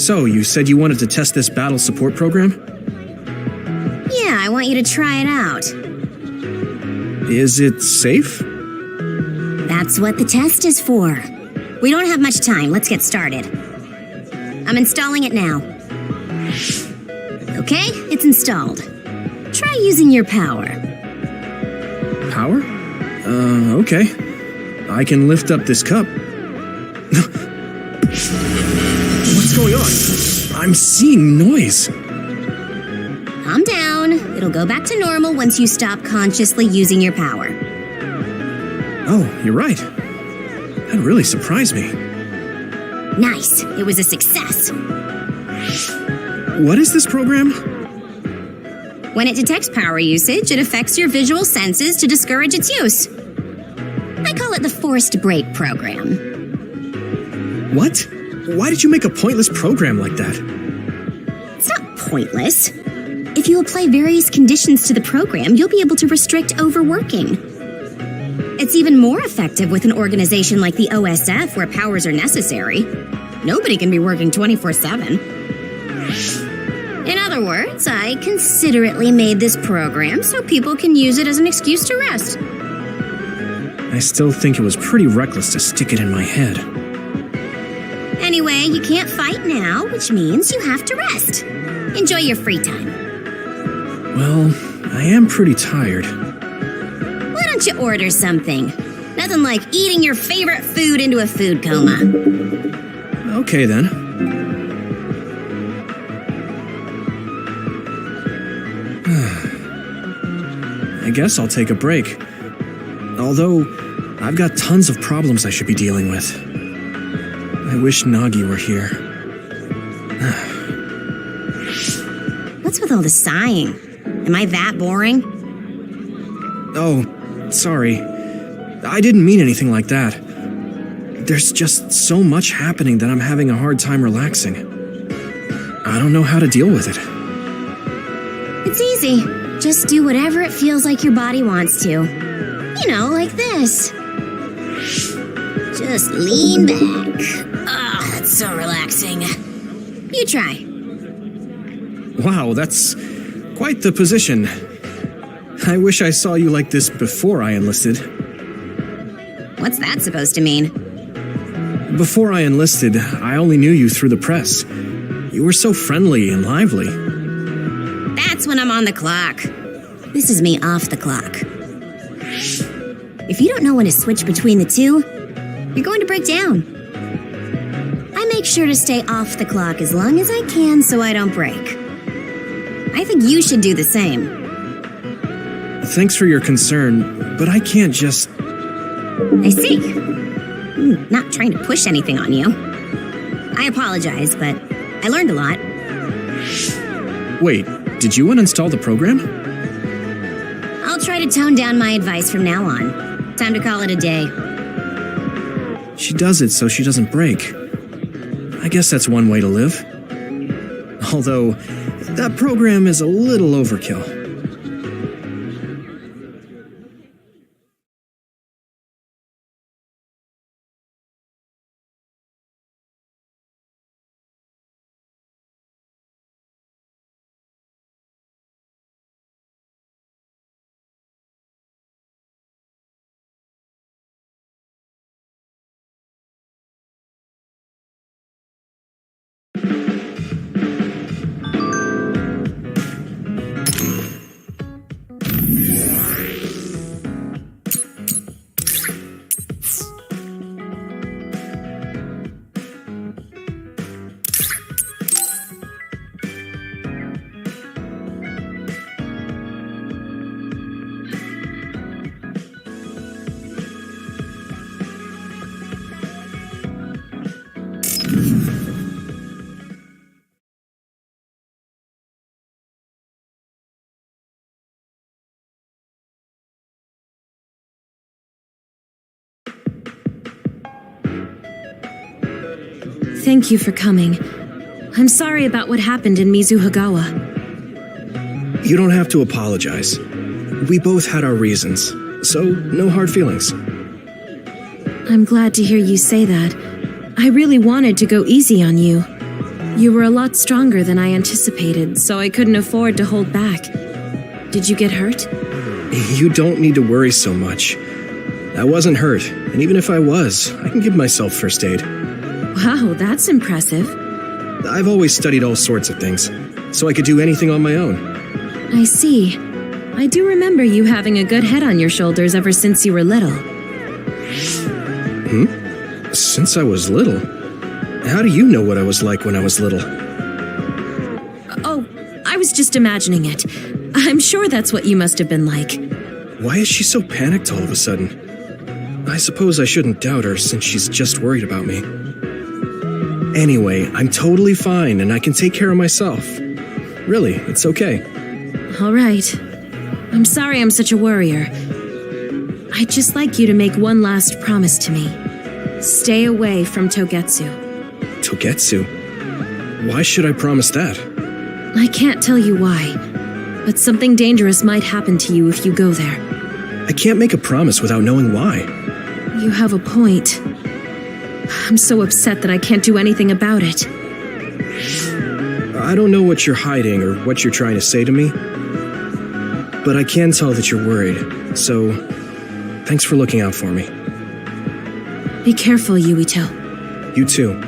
So, you said you wanted to test this battle support program? Yeah, I want you to try it out. Is it safe? That's what the test is for. We don't have much time. Let's get started. I'm installing it now. Okay, it's installed. Try using your power. Power? Okay. I can lift up this cup. What's going on? I'm seeing noise. Calm down. It'll go back to normal once you stop consciously using your power. Oh, you're right. That really surprised me. Nice. It was a success. What is this program? When it detects power usage, it affects your visual senses to discourage its use. I call it the forced break program. What? Why did you make a pointless program like that? It's not pointless. If you apply various conditions to the program, you'll be able to restrict overworking. It's even more effective with an organization like the OSF where powers are necessary. Nobody can be working 24/7. In other words, I considerately made this program so people can use it as an excuse to rest. I still think it was pretty reckless to stick it in my head. Anyway, you can't fight now, which means you have to rest. Enjoy your free time. Well, I am pretty tired. Why don't you order something? Nothing like eating your favorite food into a food coma. Okay, then. I guess I'll take a break. Although, I've got tons of problems I should be dealing with. I wish Nagi were here. What's with all the sighing? Am I that boring? Oh, sorry. I didn't mean anything like that. There's just so much happening that I'm having a hard time relaxing. I don't know how to deal with it. It's easy. Just do whatever it feels like your body wants to. You know, like this. Just lean back. Ah, that's so relaxing. You try. Wow, that's quite the position. I wish I saw you like this before I enlisted. What's that supposed to mean? Before I enlisted, I only knew you through the press. You were so friendly and lively. That's when I'm on the clock. This is me off the clock. If you don't know when to switch between the two, you're going to break down. I make sure to stay off the clock as long as I can so I don't break. I think you should do the same. Thanks for your concern, but I can't just... I see. I'm not trying to push anything on you. I apologize, but I learned a lot. Wait, did you uninstall the program? I'll try to tone down my advice from now on. Time to call it a day. She does it so she doesn't break. I guess that's one way to live. Although, that program is a little overkill. Thank you for coming. I'm sorry about what happened in Mizuhagawa. You don't have to apologize. We both had our reasons, so no hard feelings. I'm glad to hear you say that. I really wanted to go easy on you. You were a lot stronger than I anticipated, so I couldn't afford to hold back. Did you get hurt? You don't need to worry so much. I wasn't hurt, and even if I was, I can give myself first aid. Wow, that's impressive. I've always studied all sorts of things, so I could do anything on my own. I see. I do remember you having a good head on your shoulders ever since you were little. Since I was little? How do you know what I was like when I was little? Oh, I was just imagining it. I'm sure that's what you must have been like. Why is she so panicked all of a sudden? I suppose I shouldn't doubt her since she's just worried about me. Anyway, I'm totally fine and I can take care of myself. Really, it's okay. All right. I'm sorry I'm such a worrier. I'd just like you to make one last promise to me. Stay away from Togetsu. Togetsu? Why should I promise that? I can't tell you why, but something dangerous might happen to you if you go there. I can't make a promise without knowing why. You have a point. I'm so upset that I can't do anything about it. I don't know what you're hiding or what you're trying to say to me, but I can tell that you're worried, so thanks for looking out for me. Be careful, Yuito. You too.